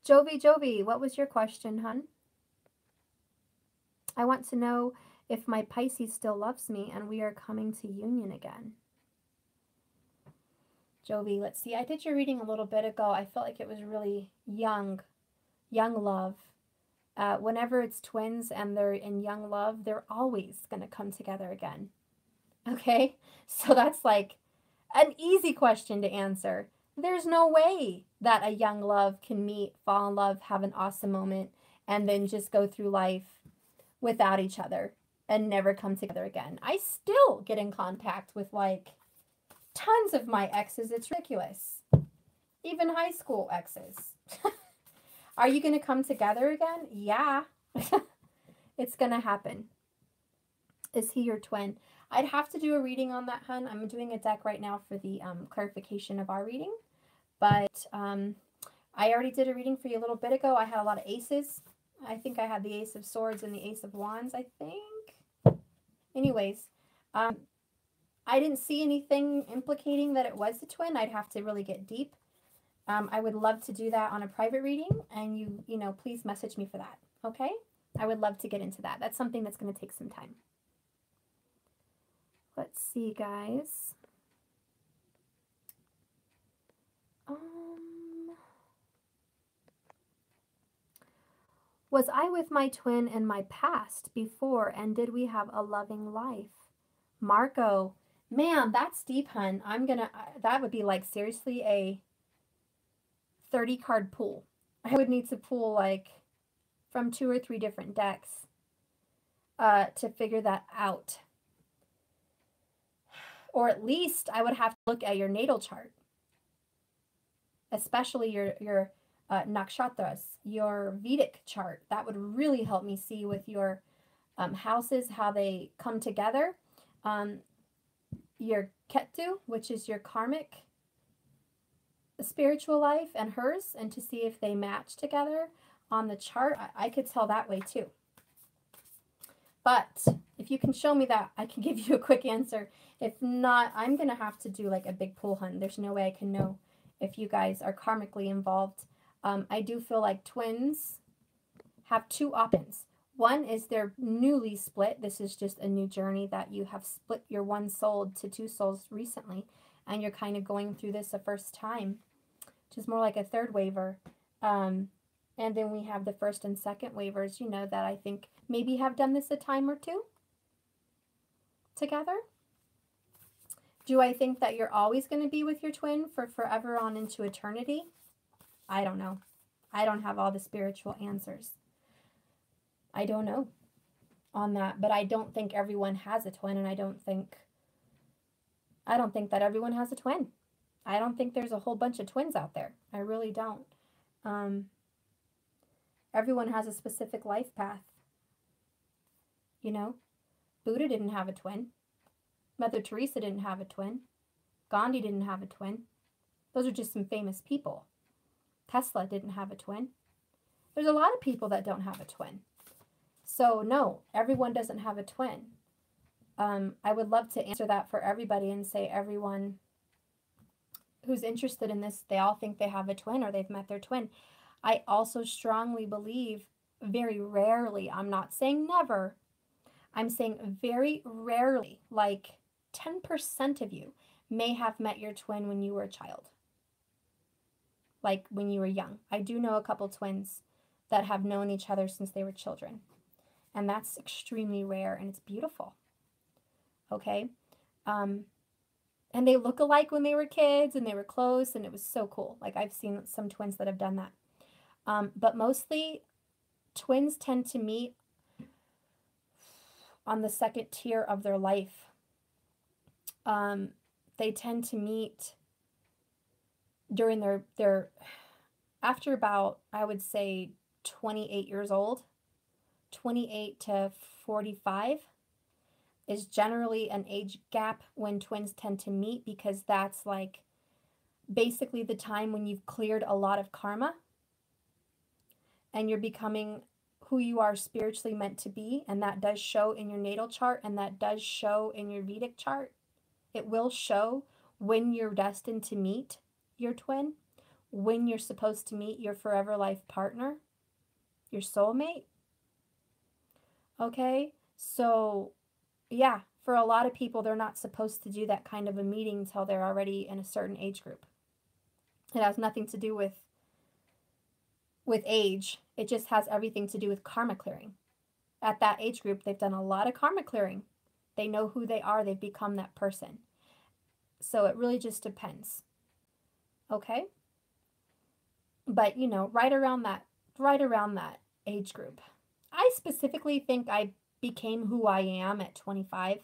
Speaker 1: Jovi, what was your question, hun? I want to know if my Pisces still loves me and we are coming to union again. Jovi, let's see. I did your reading a little bit ago. I felt like it was really young love. Whenever it's twins and they're in young love, they're always going to come together again. Okay? So that's like an easy question to answer. There's no way that a young love can meet, fall in love, have an awesome moment, and then just go through life without each other and never come together again. I still get in contact with like tons of my exes. It's ridiculous. Even high school exes. Are you going to come together again? Yeah. It's going to happen. Is he your twin? I'd have to do a reading on that, hun. I'm doing a deck right now for the clarification of our reading. But I already did a reading for you a little bit ago. I had a lot of aces. I think I had the Ace of Swords and the Ace of Wands, I think. Anyways, I didn't see anything implicating that it was the twin. I'd have to really get deep. I would love to do that on a private reading, and you know, please message me for that, okay? I would love to get into that. That's something that's going to take some time. Let's see, guys. Was I with my twin in my past before, and did we have a loving life? Marco, man, that's deep, hun. That would be like seriously a 30 card pool. I would need to pull like from 2 or 3 different decks to figure that out. Or at least I would have to look at your natal chart, especially your nakshatras, your Vedic chart. That would really help me see with your houses how they come together. Your Ketu, which is your karmic spiritual life, and hers, and to see if they match together on the chart. I could tell that way too. But if you can show me that, I can give you a quick answer. If not, I'm going to have to do like a big pull hunt. There's no way I can know if you guys are karmically involved. I do feel like twins have 2 options. One is they're newly split. This is just a new journey that you have split your one soul to 2 souls recently, and you're kind of going through this the first time, which is more like a third waiver. And then we have the first and second waivers, you know, that I think maybe have done this a time or 2 together. Do I think that you're always going to be with your twin for forever on into eternity? I don't know. I don't have all the spiritual answers. I don't know on that, but I don't think everyone has a twin, and I don't think that everyone has a twin. I don't think there's a whole bunch of twins out there. I really don't. Everyone has a specific life path. You know, Buddha didn't have a twin. Mother Teresa didn't have a twin. Gandhi didn't have a twin. Those are just some famous people. Tesla didn't have a twin. There's a lot of people that don't have a twin. So no, everyone doesn't have a twin. I would love to answer that for everybody and say everyone who's interested in this, they all think they have a twin or they've met their twin. I also strongly believe very rarely, I'm not saying never, I'm saying very rarely, like 10% of you may have met your twin when you were a child, like when you were young. I do know a couple twins that have known each other since they were children, and that's extremely rare, and it's beautiful. Okay? And they look alike when they were kids, and they were close, and it was so cool. Like, I've seen some twins that have done that. But mostly, twins tend to meet on the second tier of their life. They tend to meet during their after about, I would say, 28 years old. 28 to 45 is generally an age gap when twins tend to meet, because that's like basically the time when you've cleared a lot of karma and you're becoming who you are spiritually meant to be. And that does show in your natal chart, and that does show in your Vedic chart. It will show when you're destined to meet your twin, when you're supposed to meet your forever life partner, your soulmate. Okay, so yeah, for a lot of people, they're not supposed to do that kind of a meeting until they're already in a certain age group. It has nothing to do with age. It just has everything to do with karma clearing. At that age group, they've done a lot of karma clearing. They know who they are. They've become that person. So it really just depends. Okay? But, you know, right around that age group. I specifically think I became who I am at 25.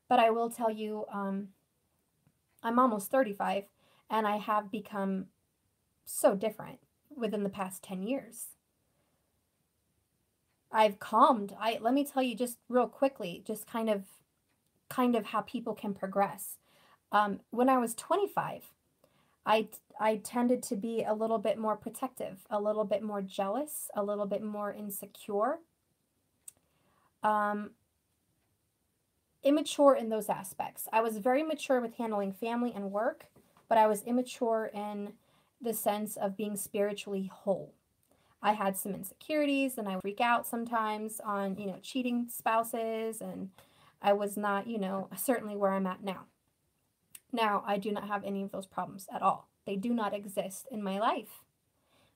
Speaker 1: But I will tell you, I'm almost 35, and I have become so different within the past 10 years. I've calmed. Let me tell you just real quickly, just kind of how people can progress. When I was 25, I tended to be a little bit more protective, a little bit more jealous, a little bit more insecure, immature in those aspects. I was very mature with handling family and work, but I was immature in the sense of being spiritually whole. I had some insecurities, and I would freak out sometimes on, cheating spouses, and I was not, certainly where I'm at now. Now, I do not have any of those problems at all. They do not exist in my life.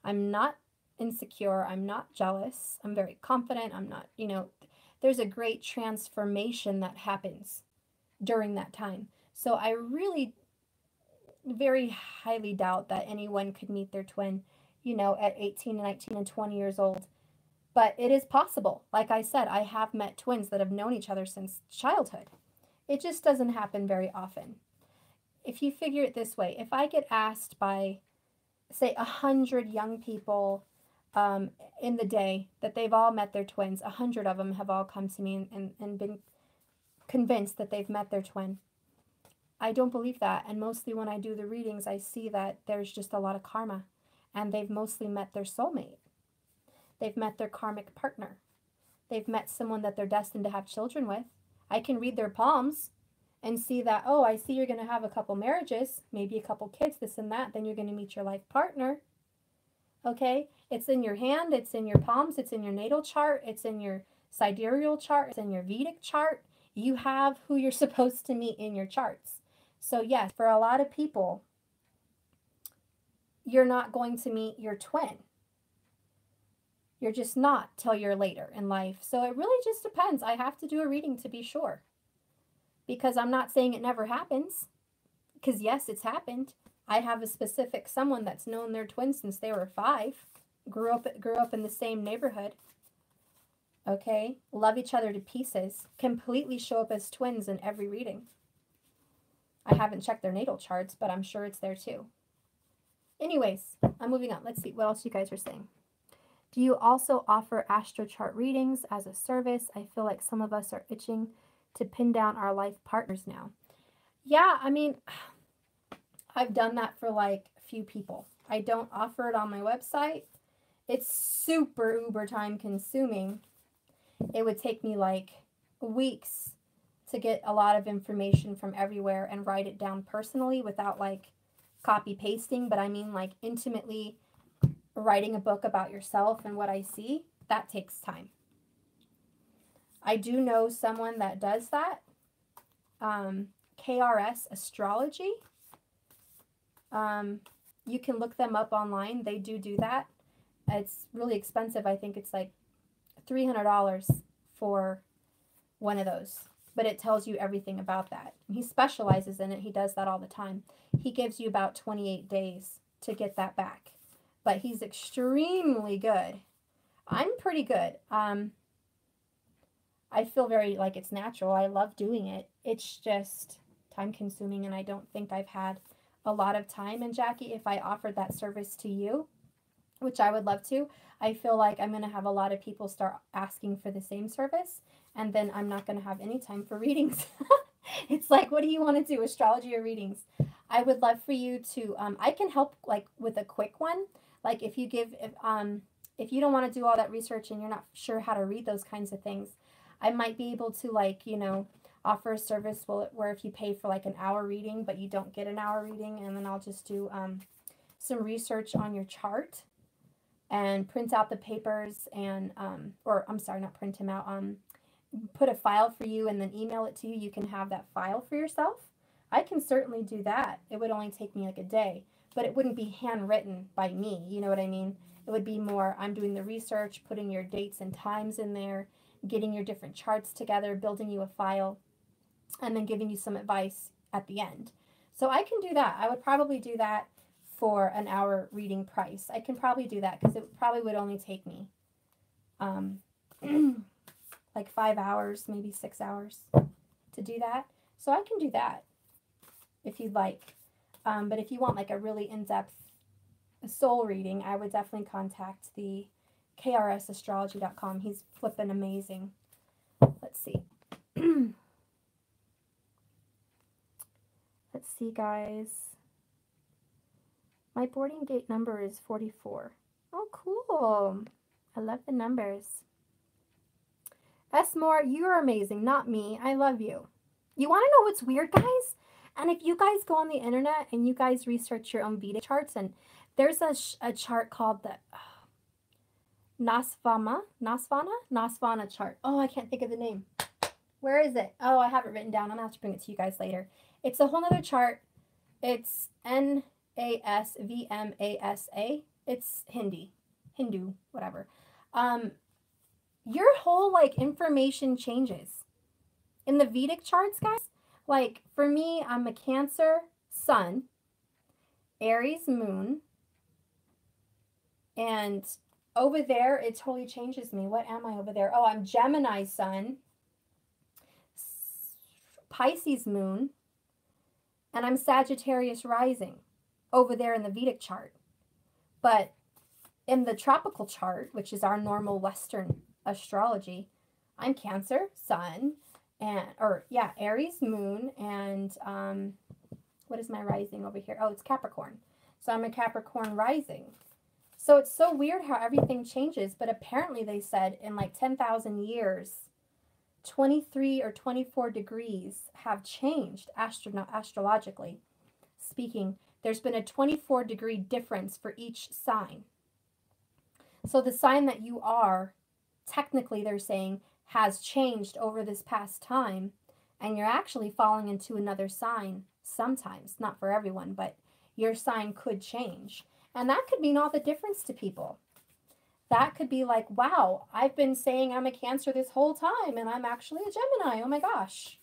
Speaker 1: I'm not insecure. I'm not jealous. I'm very confident. I'm not, there's a great transformation that happens during that time. So I really very highly doubt that anyone could meet their twin, at 18, 19, and 20 years old. But it is possible. Like I said, I have met twins that have known each other since childhood. It just doesn't happen very often. If you figure it this way, if I get asked by, say, 100 young people in the day that they've all met their twins, 100 of them have all come to me and been convinced that they've met their twin. I don't believe that. And mostly when I do the readings, I see that there's just a lot of karma. And they've mostly met their soulmate. They've met their karmic partner. They've met someone that they're destined to have children with. I can read their palms and see that, oh, I see you're going to have a couple marriages, maybe a couple kids, this and that. Then you're going to meet your life partner. Okay? It's in your hand. It's in your palms. It's in your natal chart. It's in your sidereal chart. It's in your Vedic chart. You have who you're supposed to meet in your charts. So yes, for a lot of people, you're not going to meet your twin. You're just not till you're later in life. So it really just depends. I have to do a reading to be sure. Because I'm not saying it never happens. Because yes, it's happened. I have a specific someone that's known their twin since they were 5. Grew up in the same neighborhood. Okay? Love each other to pieces. Completely show up as twins in every reading. I haven't checked their natal charts, but I'm sure it's there too. Anyways, I'm moving on. Let's see what else you guys are saying. Do you also offer astro chart readings as a service? I feel like some of us are itching to pin down our life partners now. Yeah, I mean, I've done that for like a few people. I don't offer it on my website. It's super uber time consuming. It would take me like weeks to get a lot of information from everywhere and write it down personally without like copy pasting, but I mean like intimately writing a book about yourself and what I see. That takes time. I do know someone that does that. KRS Astrology. You can look them up online. They do that. It's really expensive. I think it's like $300 for one of those. But it tells you everything about that. He specializes in it. He does that all the time. He gives you about 28 days to get that back. But he's extremely good. I'm pretty good. I feel very like it's natural. I love doing it. It's just time consuming, and I don't think I've had a lot of time. And Jackie, if I offered that service to you, which I would love to, I feel like I'm going to have a lot of people start asking for the same service, and then I'm not going to have any time for readings. It's like, what do you want to do, astrology or readings? I would love for you to, I can help like with a quick one. Like if you if you don't want to do all that research and you're not sure how to read those kinds of things, I might be able to, like, you know, offer a service where if you pay for like an hour reading, but you don't get an hour reading, and then I'll just do some research on your chart and print out the papers and, or I'm sorry, not print them out, put a file for you and then email it to you. You can have that file for yourself. I can certainly do that. It would only take me like a day, but it wouldn't be handwritten by me. You know what I mean? It would be more, I'm doing the research, putting your dates and times in there, getting your different charts together, building you a file, and then giving you some advice at the end. So I can do that. I would probably do that for an hour reading price. I can probably do that because it probably would only take me like 5 hours, maybe 6 hours to do that. So I can do that if you'd like. But if you want like a really in-depth soul reading, I would definitely contact the krsastrology.com. He's flipping amazing. Let's see. Let's see, guys. My boarding gate number is 44. Oh, cool. I love the numbers. S. Moore, you're amazing, not me. I love you. You want to know what's weird, guys? And if you guys go on the internet and you guys research your own Vedic charts, and there's a chart called the Nasvana chart. Oh, I can't think of the name. Where is it? Oh, I have it written down. I'm going to have to bring it to you guys later. It's a whole nother chart. It's Nasvmasa. It's Hindu, whatever. Your whole like information changes in the Vedic charts, guys. Like for me, I'm a Cancer sun, Aries moon, and over there it totally changes me. What am I over there? Oh, I'm Gemini sun, Pisces moon, and I'm Sagittarius rising over there in the Vedic chart. But in the tropical chart, which is our normal Western astrology, I'm Cancer sun, and Aries moon, and what is my rising over here? Oh, it's Capricorn. So I'm a Capricorn rising. So it's so weird how everything changes, but apparently they said in like 10,000 years, 23 or 24 degrees have changed astrologically speaking. There's been a 24-degree difference for each sign. So the sign that you are, technically they're saying, has changed over this past time, and you're actually falling into another sign sometimes. Not for everyone, but your sign could change. And that could mean all the difference to people. That could be like, wow, I've been saying I'm a Cancer this whole time, and I'm actually a Gemini. Oh my gosh.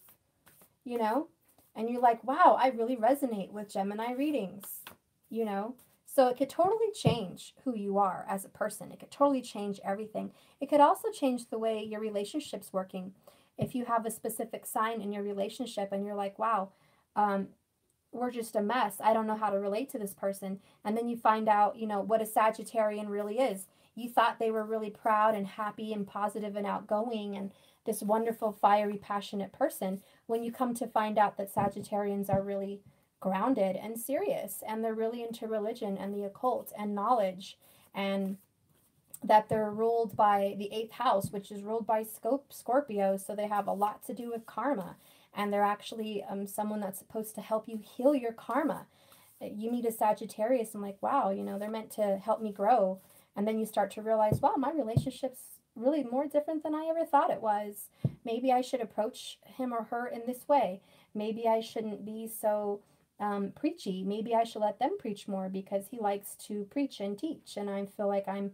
Speaker 1: You know? And you're like, wow, I really resonate with Gemini readings. You know? So it could totally change who you are as a person. It could totally change everything. It could also change the way your relationship's working. If you have a specific sign in your relationship and you're like, wow, we're just a mess. I don't know how to relate to this person. And then you find out, you know, what a Sagittarian really is. You thought they were really proud and happy and positive and outgoing and this wonderful, fiery, passionate person. When you come to find out that Sagittarians are really grounded and serious, and they're really into religion and the occult and knowledge, and that they're ruled by the 8th house, which is ruled by Scorpio, so they have a lot to do with karma, and they're actually someone that's supposed to help you heal your karma. You meet a Sagittarius and like, wow, you know, they're meant to help me grow, and then you start to realize, wow, my relationship's really more different than I ever thought it was. Maybe I should approach him or her in this way. Maybe I shouldn't be so preachy. Maybe I should let them preach more because he likes to preach and teach. And I feel like I'm,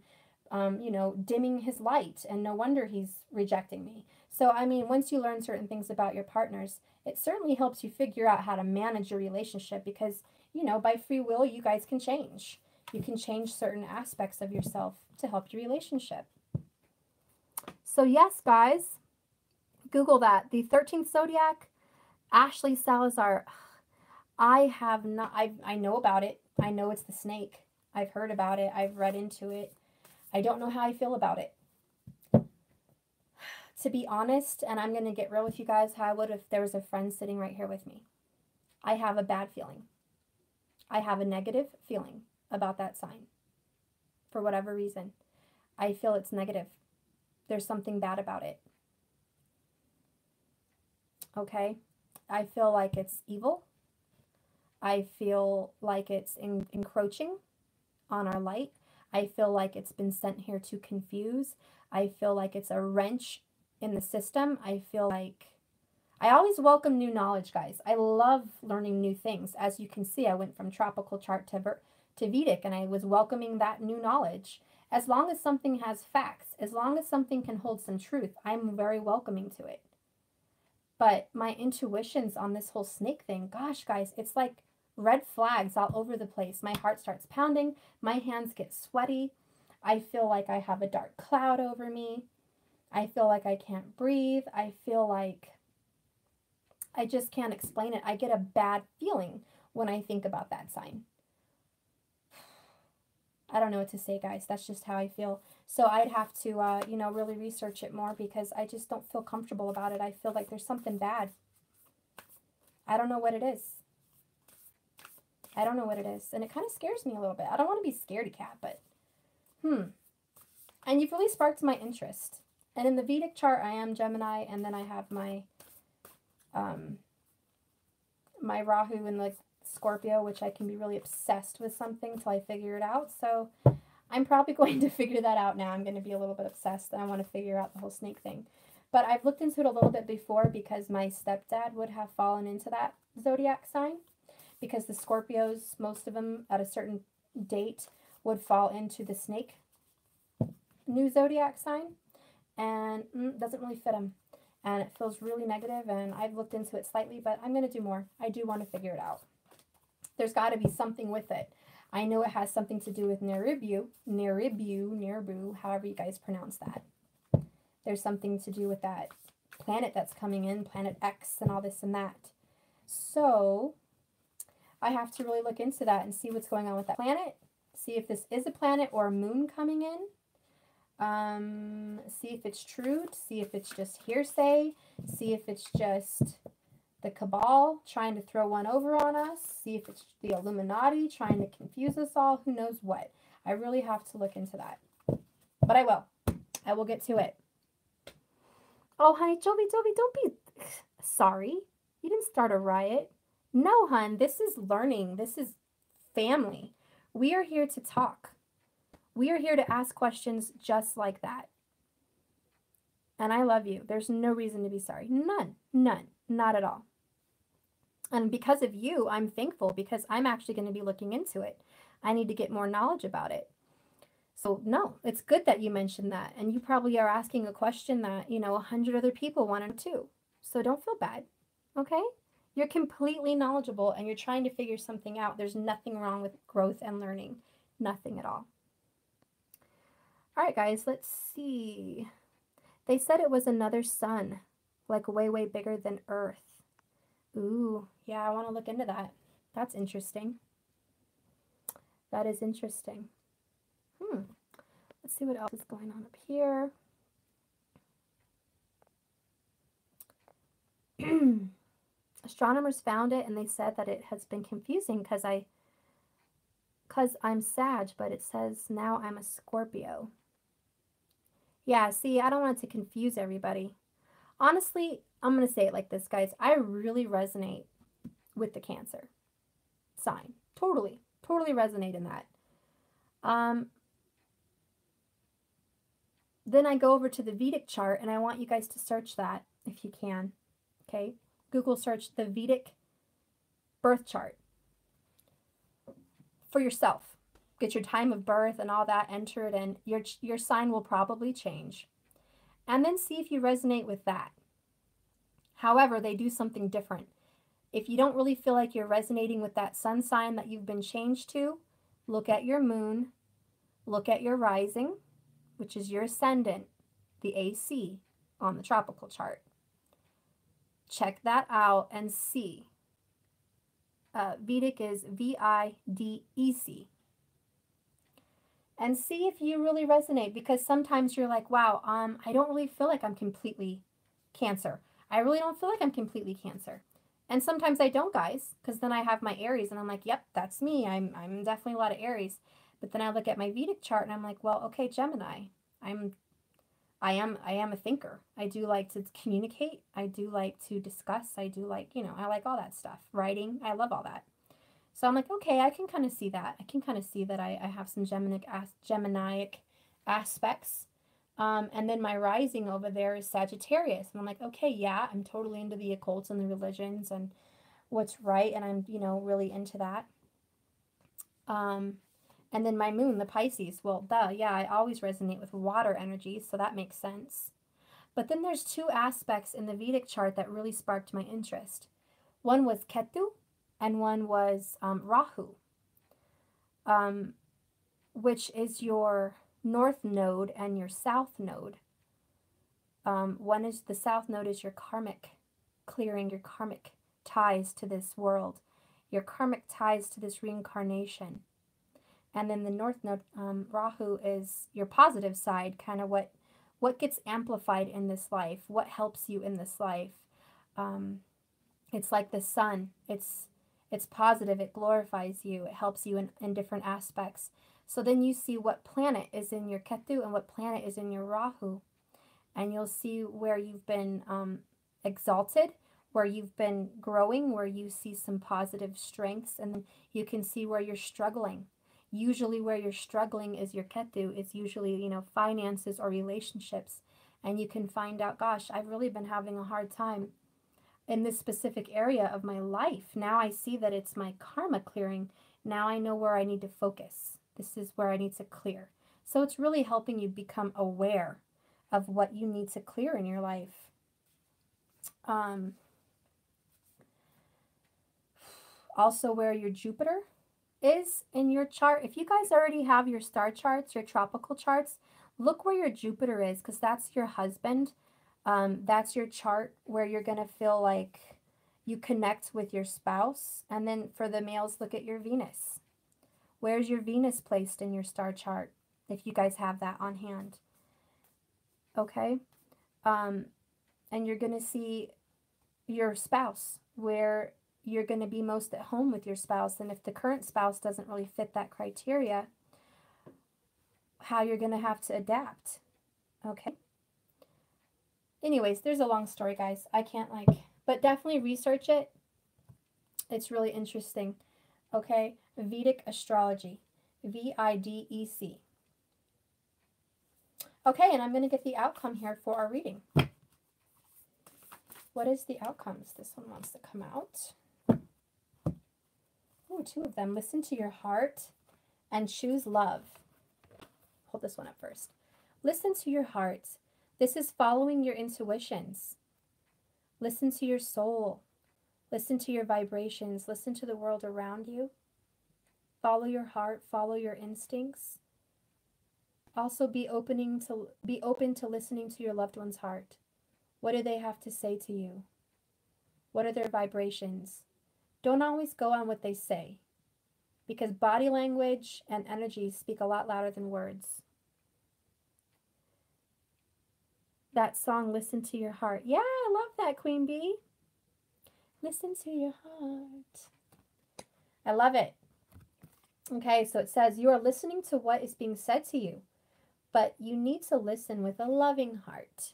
Speaker 1: dimming his light. And no wonder he's rejecting me. So, I mean, once you learn certain things about your partners, it certainly helps you figure out how to manage your relationship because, by free will, you guys can change. You can change certain aspects of yourself to help your relationship. So yes, guys, Google that. The 13th zodiac, Ashley Salazar. I have not, I know about it. I know it's the snake. I've heard about it. I've read into it. I don't know how I feel about it. To be honest, and I'm going to get real with you guys, how I would if there was a friend sitting right here with me. I have a bad feeling. I have a negative feeling about that sign. For whatever reason. I feel it's negative. There's something bad about it. Okay? I feel like it's evil. I feel like it's encroaching on our light. I feel like it's been sent here to confuse. I feel like it's a wrench in the system. I feel like I always welcome new knowledge, guys. I love learning new things. As you can see, I went from tropical chart to Vedic, and I was welcoming that new knowledge. As long as something has facts, as long as something can hold some truth, I'm very welcoming to it. But my intuitions on this whole snake thing, gosh, guys, it's like red flags all over the place. My heart starts pounding. My hands get sweaty. I feel like I have a dark cloud over me. I feel like I can't breathe. I feel like I just can't explain it. I get a bad feeling when I think about that sign. I don't know what to say, guys. That's just how I feel. So I'd have to, really research it more because I just don't feel comfortable about it. I feel like there's something bad. I don't know what it is. I don't know what it is. And it kind of scares me a little bit. I don't want to be scaredy cat, but, And you've really sparked my interest. And in the Vedic chart, I am Gemini, and then I have my, my Rahu in the Scorpio, which I can be really obsessed with something until I figure it out. So I'm probably going to figure that out now. I'm going to be a little bit obsessed, and I want to figure out the whole snake thing. But I've looked into it a little bit before because my stepdad would have fallen into that zodiac sign. Because the Scorpios, most of them at a certain date, would fall into the snake new zodiac sign. And doesn't really fit them. And it feels really negative, and I've looked into it slightly, but I'm going to do more. I do want to figure it out. There's got to be something with it. I know it has something to do with Neribu, however you guys pronounce that. There's something to do with that planet that's coming in, Planet X, and all this and that. So I have to really look into that and see what's going on with that planet, see if this is a planet or a moon coming in. See if it's true, see if it's just hearsay, see if it's just the cabal trying to throw one over on us, see if it's the Illuminati trying to confuse us all, who knows what. I really have to look into that. But I will get to it. Oh, honey, Joby, don't be sorry. You didn't start a riot. No, hun, this is learning. This is family. We are here to talk. We are here to ask questions just like that. And I love you. There's no reason to be sorry. None. Not at all. And because of you, I'm thankful because I'm actually going to be looking into it. I need to get more knowledge about it. So no, it's good that you mentioned that. And you probably are asking a question that, 100 other people want to too. So don't feel bad. Okay? You're completely knowledgeable and you're trying to figure something out. There's nothing wrong with growth and learning. Nothing at all. All right, guys, let's see. They said it was another sun, like way, way bigger than Earth. Ooh, yeah, I want to look into that. That's interesting. That is interesting. Let's see what else is going on up here. Astronomers found it, and they said that it has been confusing because I'm Sag, but it says now I'm a Scorpio. Yeah, see, I don't want it to confuse everybody. Honestly, I'm going to say it like this, guys. I really resonate with the Cancer sign. Totally resonate in that. then I go over to the Vedic chart, and I want you guys to search that if you can. Okay? Google search the Vedic birth chart for yourself. Get your time of birth and all that, enter it in. Your sign will probably change. And then see if you resonate with that. However, they do something different. If you don't really feel like you're resonating with that sun sign that you've been changed to, look at your moon, look at your rising, which is your ascendant, the AC on the tropical chart. Check that out and see. Vedic is VIDEC. And see if you really resonate, because sometimes you're like, wow, I don't really feel like I'm completely Cancer. I really don't feel like I'm completely Cancer. And sometimes I don't, guys, because then I have my Aries and I'm like, yep, that's me. I'm definitely a lot of Aries. But then I look at my Vedic chart and I'm like, well, okay, Gemini. I am a thinker. I do like to communicate. I do like to discuss. I do like, I like all that stuff. Writing. I love all that. So I'm like, okay, I can kind of see that. I can kind of see that I have some Geminiic aspects. And then my rising over there is Sagittarius. And I'm like, okay, yeah, I'm totally into the occult and the religions and what's right. And I'm, really into that. And then my moon, the Pisces. Well, duh, yeah, I always resonate with water energy, so that makes sense. But then there's two aspects in the Vedic chart that really sparked my interest. One was Ketu, and one was Rahu, which is your north node and your south node. One is the south node is your karmic clearing, your karmic ties to this world, your karmic ties to this reincarnation. And then the north node, Rahu, is your positive side, kind of what gets amplified in this life, what helps you in this life. It's like the sun. It's positive. It glorifies you. It helps you in different aspects. So then you see what planet is in your Ketu and what planet is in your Rahu. And you'll see where you've been exalted, where you've been growing, where you see some positive strengths. And then you can see where you're struggling. Usually where you're struggling is your Ketu. It's usually, finances or relationships. And you can find out, gosh, I've really been having a hard time in this specific area of my life. Now I see that it's my karma clearing. Now I know where I need to focus. This is where I need to clear. So it's really helping you become aware of what you need to clear in your life. Also where your Jupiter is in your chart. If you guys already have your star charts, your tropical charts, look where your Jupiter is, because that's your husband. That's your chart where you're going to feel like you connect with your spouse. And then for the males, look at your Venus. Where's your Venus placed in your star chart, if you guys have that on hand? Okay. And you're going to see your spouse, where you're going to be most at home with your spouse. And if the current spouse doesn't really fit that criteria, how you're going to have to adapt. Okay. Anyways, there's a long story, guys. I can't but definitely research it. It's really interesting. Okay. Vedic astrology. VIDEC. Okay, and I'm going to get the outcome here for our reading. What is the outcomes? This one wants to come out. Oh, two of them. Listen to your heart and choose love. Hold this one up first. Listen to your heart. This is following your intuitions. Listen to your soul. Listen to your vibrations. Listen to the world around you. Follow your heart. Follow your instincts. Also be open to listening to your loved one's heart. What do they have to say to you? What are their vibrations? Don't always go on what they say, because body language and energy speak a lot louder than words. That song, Listen to Your Heart. Yeah, I love that, Queen Bee. Listen to your heart. I love it. Okay, so it says, you are listening to what is being said to you, but you need to listen with a loving heart.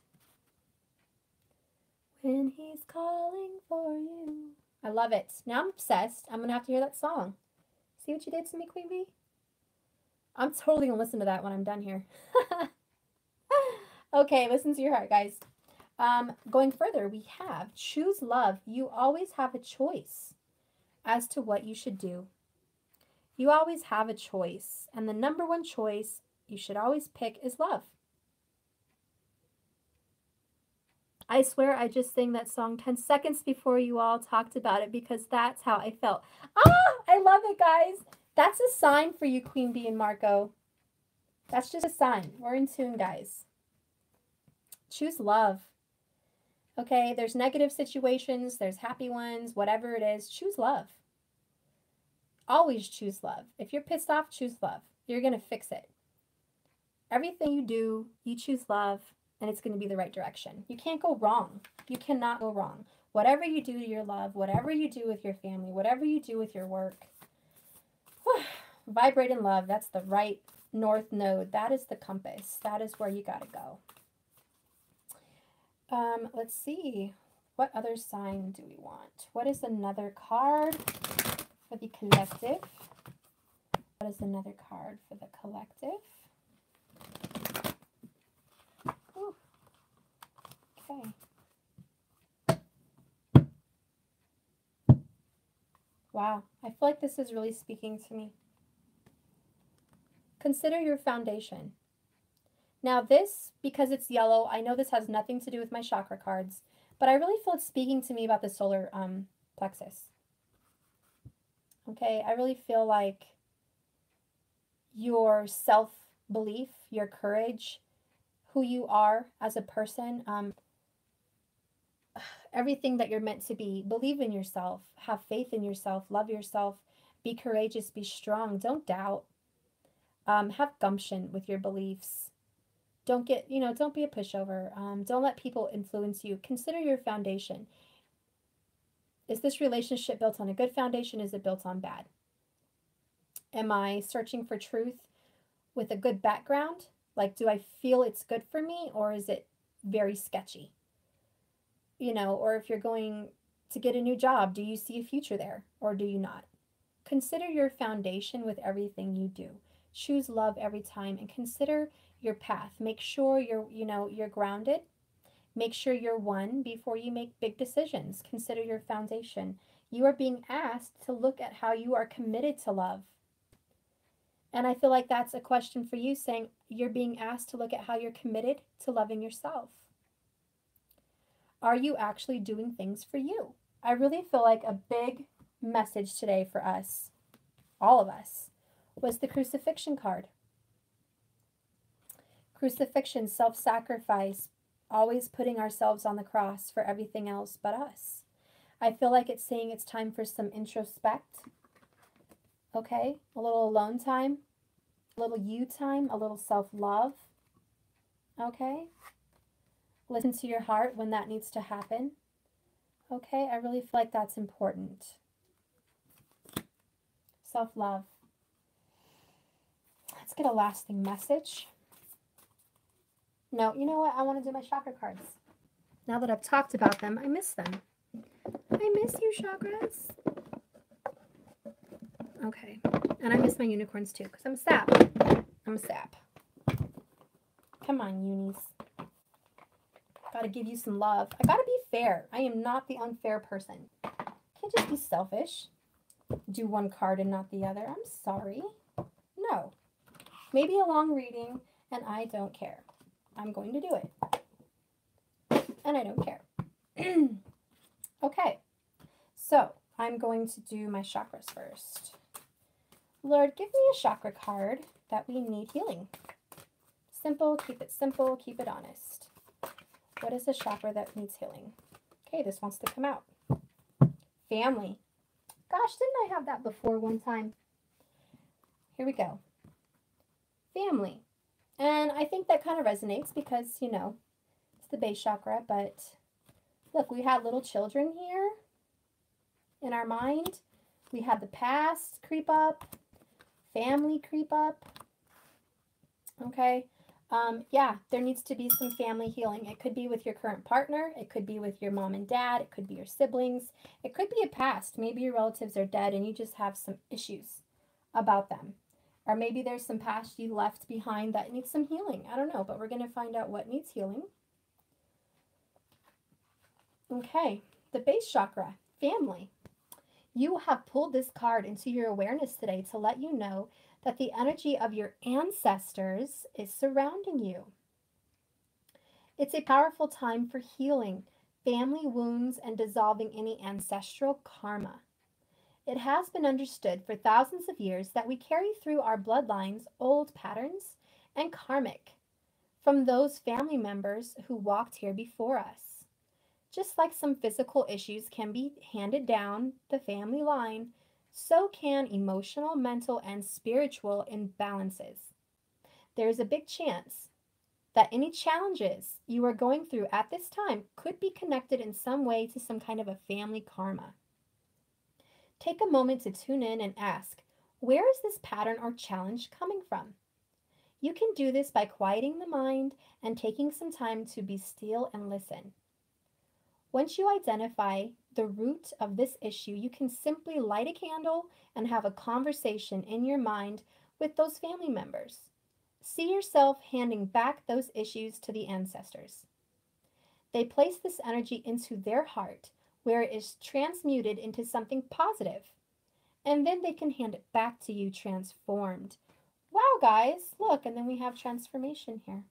Speaker 1: When he's calling for you. I love it. Now I'm obsessed. I'm going to have to hear that song. See what you did to me, Queen Bee? I'm totally going to listen to that when I'm done here. Okay, listen to your heart, guys. Going further, we have choose love. You always have a choice as to what you should do. You always have a choice, and the number one choice you should always pick is love. I swear I just sang that song 10 seconds before you all talked about it because that's how I felt. Ah, I love it, guys. That's a sign for you, Queen Bee and Marco. That's just a sign. We're in tune, guys. Choose love. Okay, there's negative situations, there's happy ones, whatever it is, choose love. Always choose love. If you're pissed off, choose love. You're going to fix it. Everything you do, you choose love, and it's going to be the right direction. You can't go wrong. You cannot go wrong. Whatever you do to your love, whatever you do with your family, whatever you do with your work, vibrate in love. That's the right north node. That is the compass. That is where you got to go. Let's see. What other sign do we want? What is another card for the collective? What is another card for the collective? Ooh. Okay. Wow. I feel like this is really speaking to me. Consider your foundation. Now this, because it's yellow, I know this has nothing to do with my chakra cards, but I really feel it's speaking to me about the solar plexus. Okay, I really feel like your self-belief, your courage, who you are as a person, everything that you're meant to be. Believe in yourself, have faith in yourself, love yourself, be courageous, be strong, don't doubt, have gumption with your beliefs. Don't get, don't be a pushover. Don't let people influence you. Consider your foundation. Is this relationship built on a good foundation? Is it built on bad? Am I searching for truth with a good background? Like, do I feel it's good for me, or is it very sketchy? Or if you're going to get a new job, do you see a future there, or do you not? Consider your foundation with everything you do. Choose love every time and consider your path. Make sure you're grounded. Make sure you're one before you make big decisions. Consider your foundation. You are being asked to look at how you are committed to love. And I feel like that's a question for you, saying you're being asked to look at how you're committed to loving yourself. Are you actually doing things for you? I really feel like a big message today for us, all of us, was the crucifixion card. Crucifixion, self-sacrifice, always putting ourselves on the cross for everything else but us. I feel like it's saying it's time for some introspect. Okay, a little alone time, a little you time, a little self-love. Okay, listen to your heart when that needs to happen. Okay, I really feel like that's important. Self-love. Let's get a lasting message. No, you know what? I want to do my chakra cards. Now that I've talked about them, I miss them. I miss you, chakras. Okay. And I miss my unicorns too, because I'm a sap. I'm a sap. Come on, unis. Gotta give you some love. I gotta be fair. I am not the unfair person. Can't just be selfish. Do one card and not the other. I'm sorry. No. Maybe a long reading, and I don't care. I'm going to do it. And I don't care. Okay. So, I'm going to do my chakras first. Lord, give me a chakra card that we need healing. Simple, keep it honest. What is a chakra that needs healing? Okay, this wants to come out. Family. Gosh, didn't I have that before one time? Here we go. Family. And I think that kind of resonates because, it's the base chakra, but look, we had little children here in our mind. We had the past creep up, family creep up. Okay. Yeah, there needs to be some family healing. It could be with your current partner. It could be with your mom and dad. It could be your siblings. It could be a past. Maybe your relatives are dead and you just have some issues about them. Or maybe there's some past you left behind that needs some healing. I don't know, but we're going to find out what needs healing. Okay, the base chakra, family. You have pulled this card into your awareness today to let you know that the energy of your ancestors is surrounding you. It's a powerful time for healing family wounds and dissolving any ancestral karma. It has been understood for thousands of years that we carry through our bloodlines old patterns and karmic from those family members who walked here before us. Just like some physical issues can be handed down the family line, so can emotional, mental, and spiritual imbalances. There's a big chance that any challenges you are going through at this time could be connected in some way to some kind of a family karma. Take a moment to tune in and ask, where is this pattern or challenge coming from? You can do this by quieting the mind and taking some time to be still and listen. Once you identify the root of this issue, you can simply light a candle and have a conversation in your mind with those family members. See yourself handing back those issues to the ancestors. They place this energy into their heart, where it is transmuted into something positive, and then they can hand it back to you transformed. Wow, guys, look, and then we have transformation here.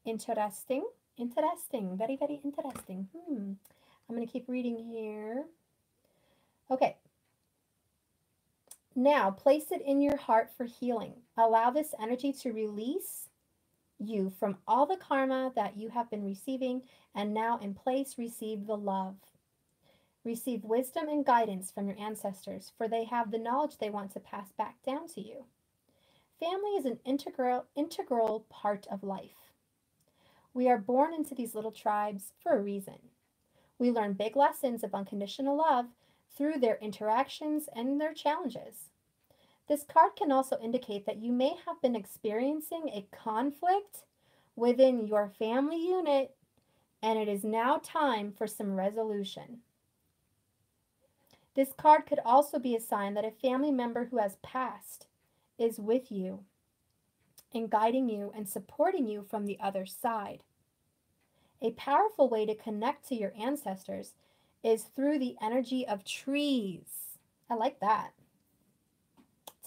Speaker 1: Interesting. Interesting. Very, very interesting. I'm going to keep reading here. Okay. Now, place it in your heart for healing. Allow this energy to release you from all the karma that you have been receiving, and now in place, receive the love. Receive wisdom and guidance from your ancestors, for they have the knowledge they want to pass back down to you. Family is an integral part of life. We are born into these little tribes for a reason. We learn big lessons of unconditional love through their interactions and their challenges. This card can also indicate that you may have been experiencing a conflict within your family unit, and it is now time for some resolution. This card could also be a sign that a family member who has passed is with you and guiding you and supporting you from the other side. A powerful way to connect to your ancestors is through the energy of trees. I like that.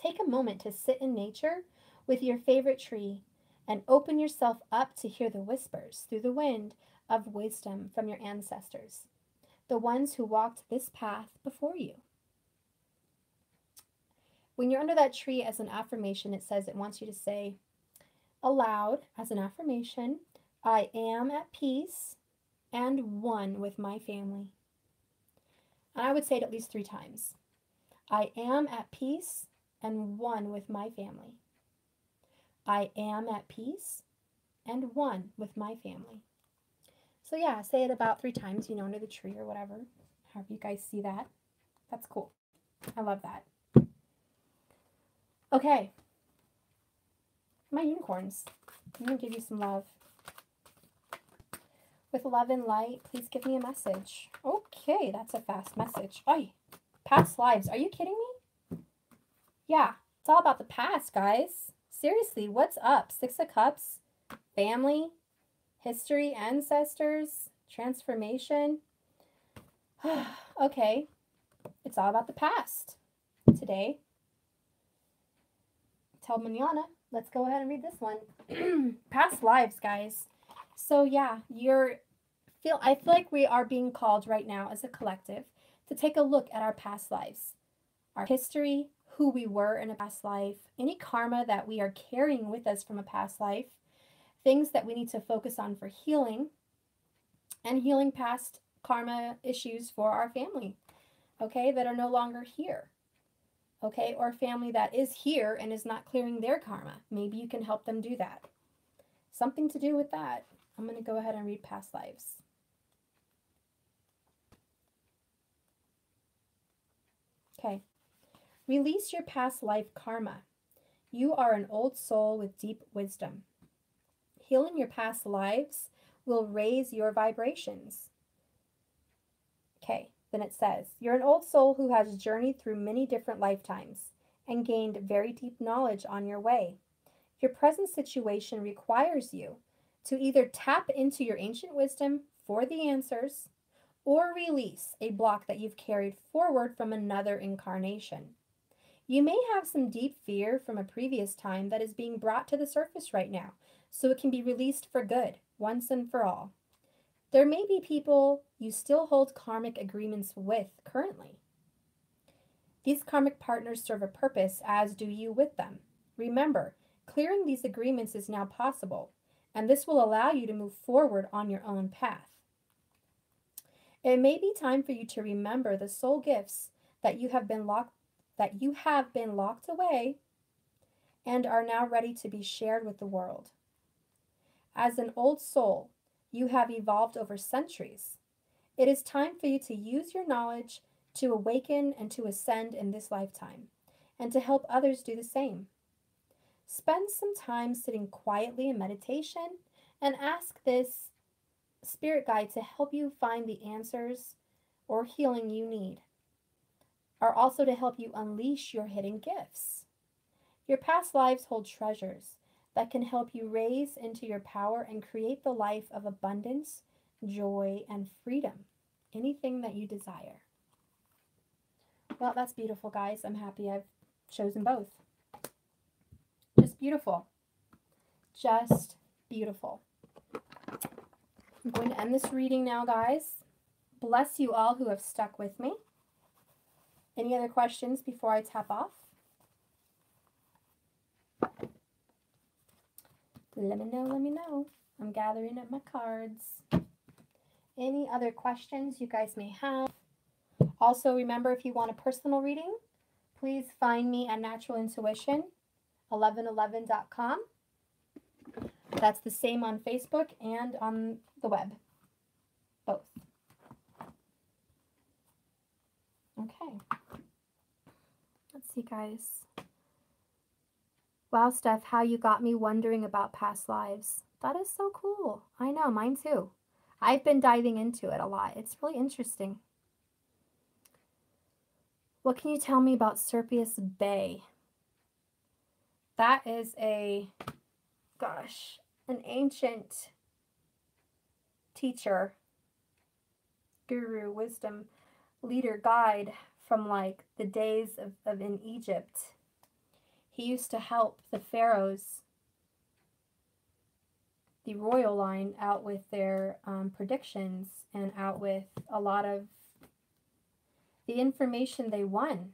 Speaker 1: Take a moment to sit in nature with your favorite tree and open yourself up to hear the whispers through the wind of wisdom from your ancestors, the ones who walked this path before you. When you're under that tree as an affirmation, it says it wants you to say aloud as an affirmation, I am at peace and one with my family. And I would say it at least 3 times. I am at peace and one with my family. I am at peace and one with my family. So yeah, say it about 3 times, under the tree or whatever. However you guys see that. That's cool. I love that. Okay. My unicorns. I'm going to give you some love. With love and light, please give me a message. Okay, that's a fast message. Ay, past lives. Are you kidding me? Yeah, it's all about the past, guys. Seriously, what's up? 6 of Cups, family, history, ancestors, transformation. Okay, it's all about the past today. Till mañana. Let's go ahead and read this one. Past lives, guys. So yeah, I feel like we are being called right now as a collective to take a look at our past lives, our history, who we were in a past life, any karma that we are carrying with us from a past life, things that we need to focus on for healing, and healing past karma issues for our family, okay, that are no longer here, okay, or family that is here and is not clearing their karma. Maybe you can help them do that. Something to do with that. I'm going to go ahead and read past lives. Okay. Release your past life karma. You are an old soul with deep wisdom. Healing your past lives will raise your vibrations. Okay, then it says, you're an old soul who has journeyed through many different lifetimes and gained very deep knowledge on your way. Your present situation requires you to either tap into your ancient wisdom for the answers or release a block that you've carried forward from another incarnation. You may have some deep fear from a previous time that is being brought to the surface right now, so it can be released for good, once and for all. There may be people you still hold karmic agreements with currently. These karmic partners serve a purpose, as do you with them. Remember, clearing these agreements is now possible, and this will allow you to move forward on your own path. It may be time for you to remember the soul gifts that you have been locked away and are now ready to be shared with the world. As an old soul, you have evolved over centuries. It is time for you to use your knowledge to awaken and to ascend in this lifetime, and to help others do the same. Spend some time sitting quietly in meditation and ask this spirit guide to help you find the answers or healing you need, or also to help you unleash your hidden gifts. Your past lives hold treasures that can help you raise into your power and create the life of abundance, joy, and freedom. Anything that you desire. Well, that's beautiful, guys. I'm happy I've chosen both. Just beautiful. Just beautiful. I'm going to end this reading now, guys. Bless you all who have stuck with me. Any other questions before I tap off? Let me know. I'm gathering up my cards. Any other questions you guys may have? Also, remember, if you want a personal reading, please find me at naturalintuition1111.com. That's the same on Facebook and on the web. Both. Okay. Let's see, guys. Wow, Steph, how you got me wondering about past lives. That is so cool. I know, mine too. I've been diving into it a lot. It's really interesting. What can you tell me about Serpius Bey? That is an ancient teacher, guru, wisdom, leader, guide from like the days of in Egypt. He used to help the pharaohs, the royal line, out with their predictions and out with a lot of the information they won,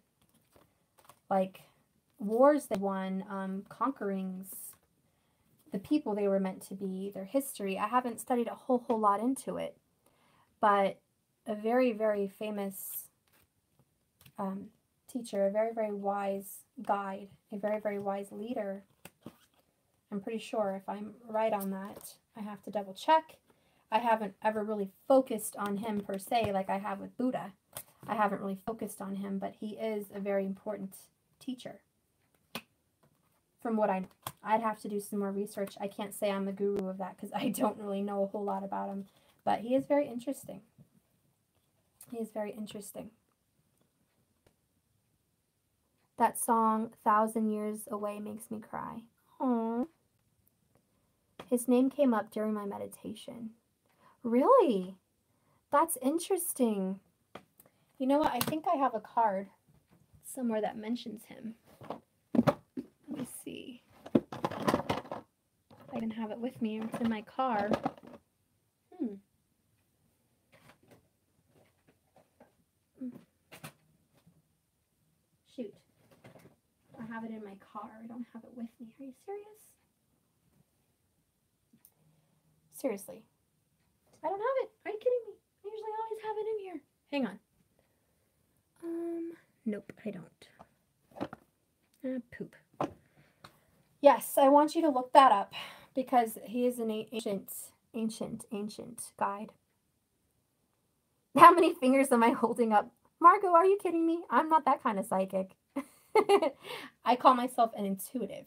Speaker 1: like wars they won, conquerings, the people they were meant to be, their history. I haven't studied a whole lot into it, but a very, very famous teacher, a very, very wise guide, a very, very wise leader. I'm pretty sure, if I'm right on that. I have to double check. I haven't ever really focused on him per se like I have with Buddha. I haven't really focused on him, but he is a very important teacher. From what I know. I'd have to do some more research. I can't say I'm the guru of that because I don't really know a whole lot about him. But he is very interesting. He is very interesting. That song, 1,000 Years Away, makes me cry. Aww. His name came up during my meditation. Really? That's interesting. You know what? I think I have a card somewhere that mentions him. Let me see. I can have it with me. It's in my car. Shoot. I have it in my car. I don't have it with me. Are you serious? Seriously. I don't have it. Are you kidding me? I usually always have it in here. Hang on. Nope, I don't. Poop. Yes, I want you to look that up because he is an ancient guide. How many fingers am I holding up? Margot, are you kidding me? I'm not that kind of psychic. I call myself an intuitive.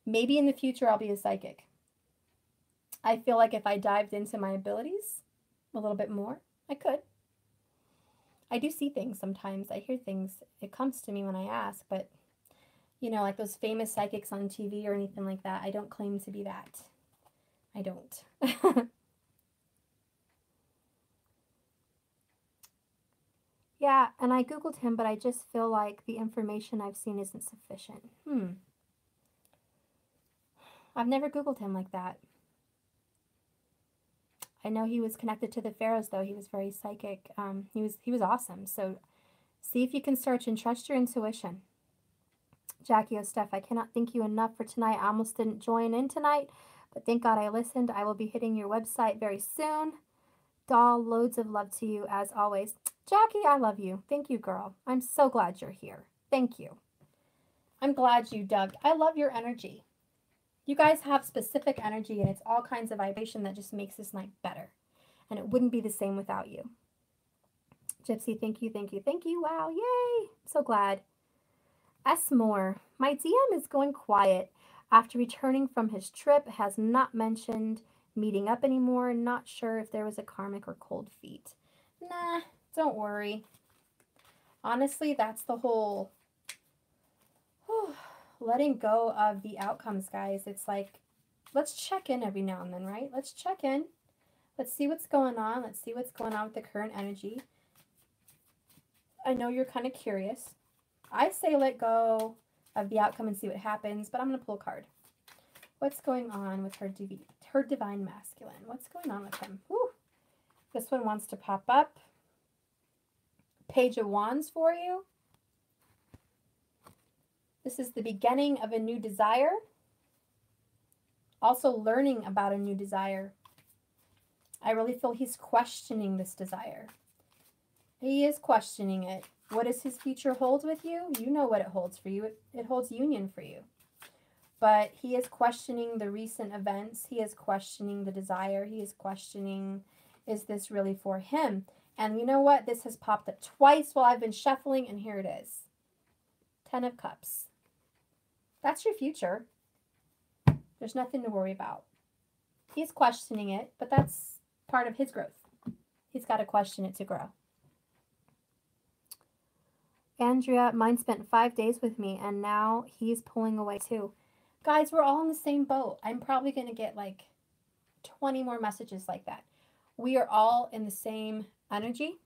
Speaker 1: Maybe in the future I'll be a psychic. I feel like if I dived into my abilities a little bit more, I could. I do see things sometimes. I hear things. It comes to me when I ask, but you know, like those famous psychics on TV or anything like that. I don't claim to be that. I don't. Yeah, and I Googled him, but I just feel like the information I've seen isn't sufficient. I've never Googled him like that. I know he was connected to the pharaohs, though. He was very psychic. He was awesome. So see if you can search and trust your intuition. Jackie O. Steph, I cannot thank you enough for tonight. I almost didn't join in tonight, but thank God I listened. I will be hitting your website very soon. Doll, loads of love to you as always. Jackie, I love you. Thank you, girl. I'm so glad you're here. Thank you. I'm glad you dug. I love your energy. You guys have specific energy, and it's all kinds of vibration that just makes this night better. And it wouldn't be the same without you. Gypsy, thank you, thank you, thank you. Wow, yay. So glad. S. Moore, my DM is going quiet. After returning from his trip, has not mentioned meeting up anymore. Not sure if there was a karmic or cold feet. Nah, don't worry. Honestly, that's the whole letting go of the outcomes, guys. It's like, let's check in every now and then, right? Let's check in. Let's see what's going on. Let's see what's going on with the current energy. I know you're kind of curious. I say let go of the outcome and see what happens, but I'm going to pull a card. What's going on with her divine masculine? What's going on with him? Whew. This one wants to pop up. Page of Wands for you. This is the beginning of a new desire. Also learning about a new desire. I really feel he's questioning this desire. He is questioning it. What does his future hold with you? You know what it holds for you. It holds union for you. But he is questioning the recent events. He is questioning the desire. He is questioning, is this really for him? And you know what? This has popped up twice while I've been shuffling, and here it is. 10 of Cups. That's your future. There's nothing to worry about. He's questioning it, but that's part of his growth. He's got to question it to grow. Andrea, mine spent 5 days with me, and now he's pulling away too. Guys, we're all in the same boat. I'm probably going to get like 20 more messages like that. We are all in the same energy.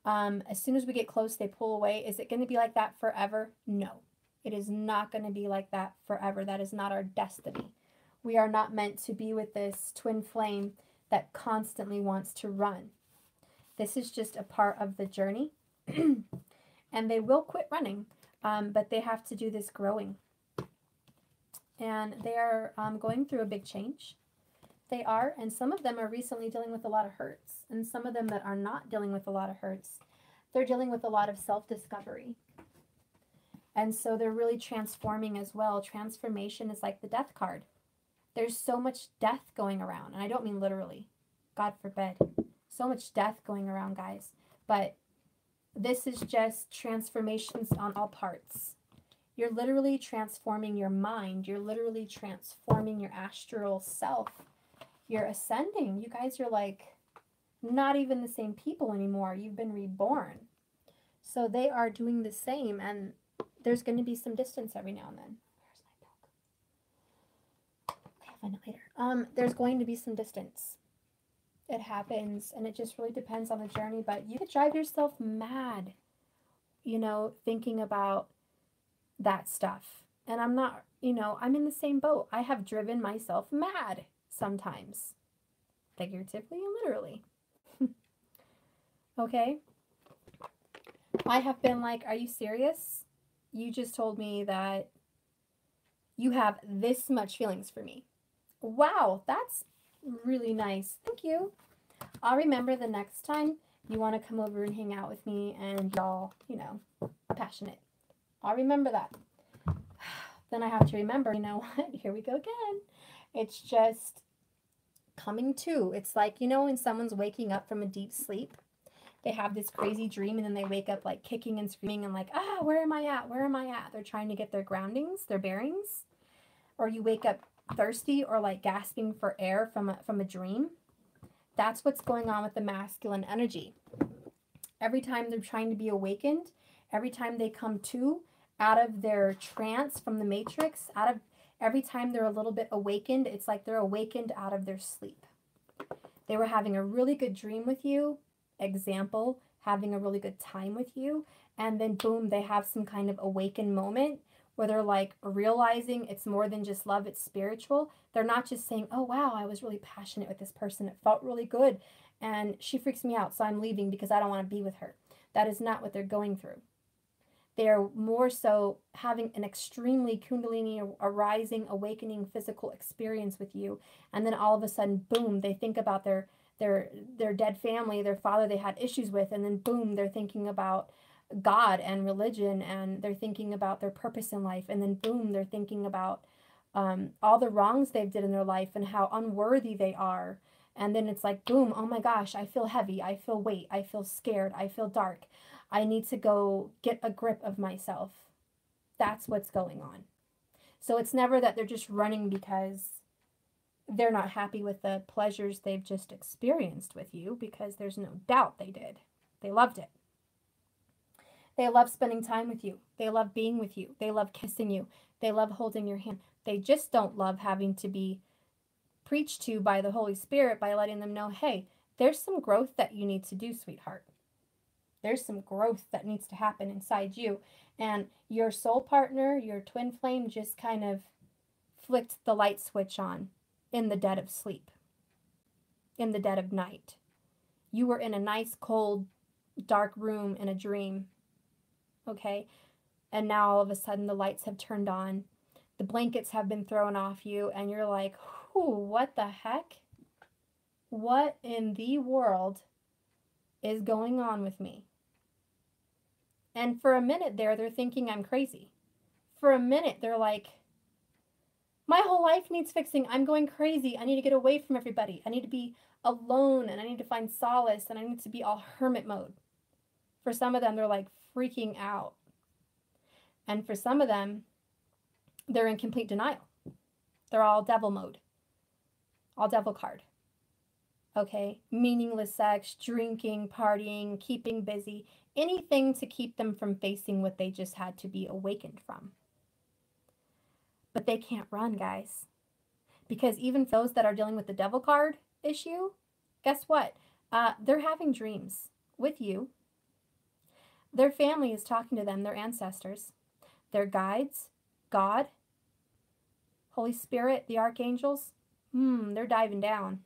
Speaker 1: As soon as we get close, they pull away. Is it going to be like that forever? No. It is not going to be like that forever. That is not our destiny. We are not meant to be with this twin flame that constantly wants to run. This is just a part of the journey. And they will quit running, but they have to do this growing. And they are going through a big change. They are, and some of them are recently dealing with a lot of hurts. And some of them that are not dealing with a lot of hurts, they're dealing with a lot of self-discovery. And so they're really transforming as well. Transformation is like the death card. There's so much death going around. And I don't mean literally. God forbid. So much death going around, guys. But this is just transformations on all parts. You're literally transforming your mind. You're literally transforming your astral self. You're ascending. You guys are like not even the same people anymore. You've been reborn. So they are doing the same, and there's going to be some distance every now and then. Where's my dog? I'll find it later. There's going to be some distance. It happens, and it just really depends on the journey, but you could drive yourself mad, you know, thinking about that stuff. And I'm not, you know, I'm in the same boat. I have driven myself mad sometimes, figuratively and literally. Okay? I have been like, are you serious? You just told me that you have this much feelings for me. Wow, that's really nice. Thank you. I'll remember the next time you want to come over and hang out with me and y'all, you know, passionate. I'll remember that. Then I have to remember, you know what? Here we go again. It's just coming to. It's like, you know, when someone's waking up from a deep sleep, they have this crazy dream and then they wake up like kicking and screaming and like, ah, where am I at? Where am I at? They're trying to get their groundings, their bearings. Or you wake up thirsty or like gasping for air from a dream. That's what's going on with the masculine energy. Every time they're trying to be awakened, every time they come to, out of their trance from the Matrix, out of every time they're a little bit awakened, it's like they're awakened out of their sleep. They were having a really good dream with you, example, having a really good time with you, and then boom, they have some kind of awakened moment where they're like realizing it's more than just love, it's spiritual. They're not just saying, oh wow, I was really passionate with this person, it felt really good, and she freaks me out, so I'm leaving because I don't want to be with her. That is not what they're going through. They're more so having an extremely kundalini arising, awakening physical experience with you, and then all of a sudden, boom, they think about their dead family, their father they had issues with, and then boom, they're thinking about God and religion, and they're thinking about their purpose in life, and then boom, they're thinking about all the wrongs they've did in their life and how unworthy they are. And then it's like, boom, oh my gosh, I feel heavy, I feel weight, I feel scared, I feel dark. I need to go get a grip of myself. That's what's going on. So it's never that they're just running because they're not happy with the pleasures they've just experienced with you, because there's no doubt they did. They loved it. They love spending time with you. They love being with you. They love kissing you. They love holding your hand. They just don't love having to be preached to by the Holy Spirit by letting them know, hey, there's some growth that you need to do, sweetheart. There's some growth that needs to happen inside you. And your soul partner, your twin flame, just kind of flicked the light switch on in the dead of sleep, in the dead of night. You were in a nice, cold, dark room in a dream, okay? And now all of a sudden the lights have turned on. The blankets have been thrown off you, and you're like, what the heck? What in the world is going on with me? And for a minute there, they're thinking I'm crazy. For a minute, they're like, my whole life needs fixing. I'm going crazy. I need to get away from everybody. I need to be alone, and I need to find solace, and I need to be all hermit mode. For some of them, they're like freaking out. And for some of them, they're in complete denial. They're all devil mode. All devil card. Okay? Meaningless sex, drinking, partying, keeping busy. Anything to keep them from facing what they just had to be awakened from. But they can't run, guys. Because even those that are dealing with the devil card issue, guess what? They're having dreams with you. Their family is talking to them, their ancestors, their guides, God, Holy Spirit, the archangels. They're diving down.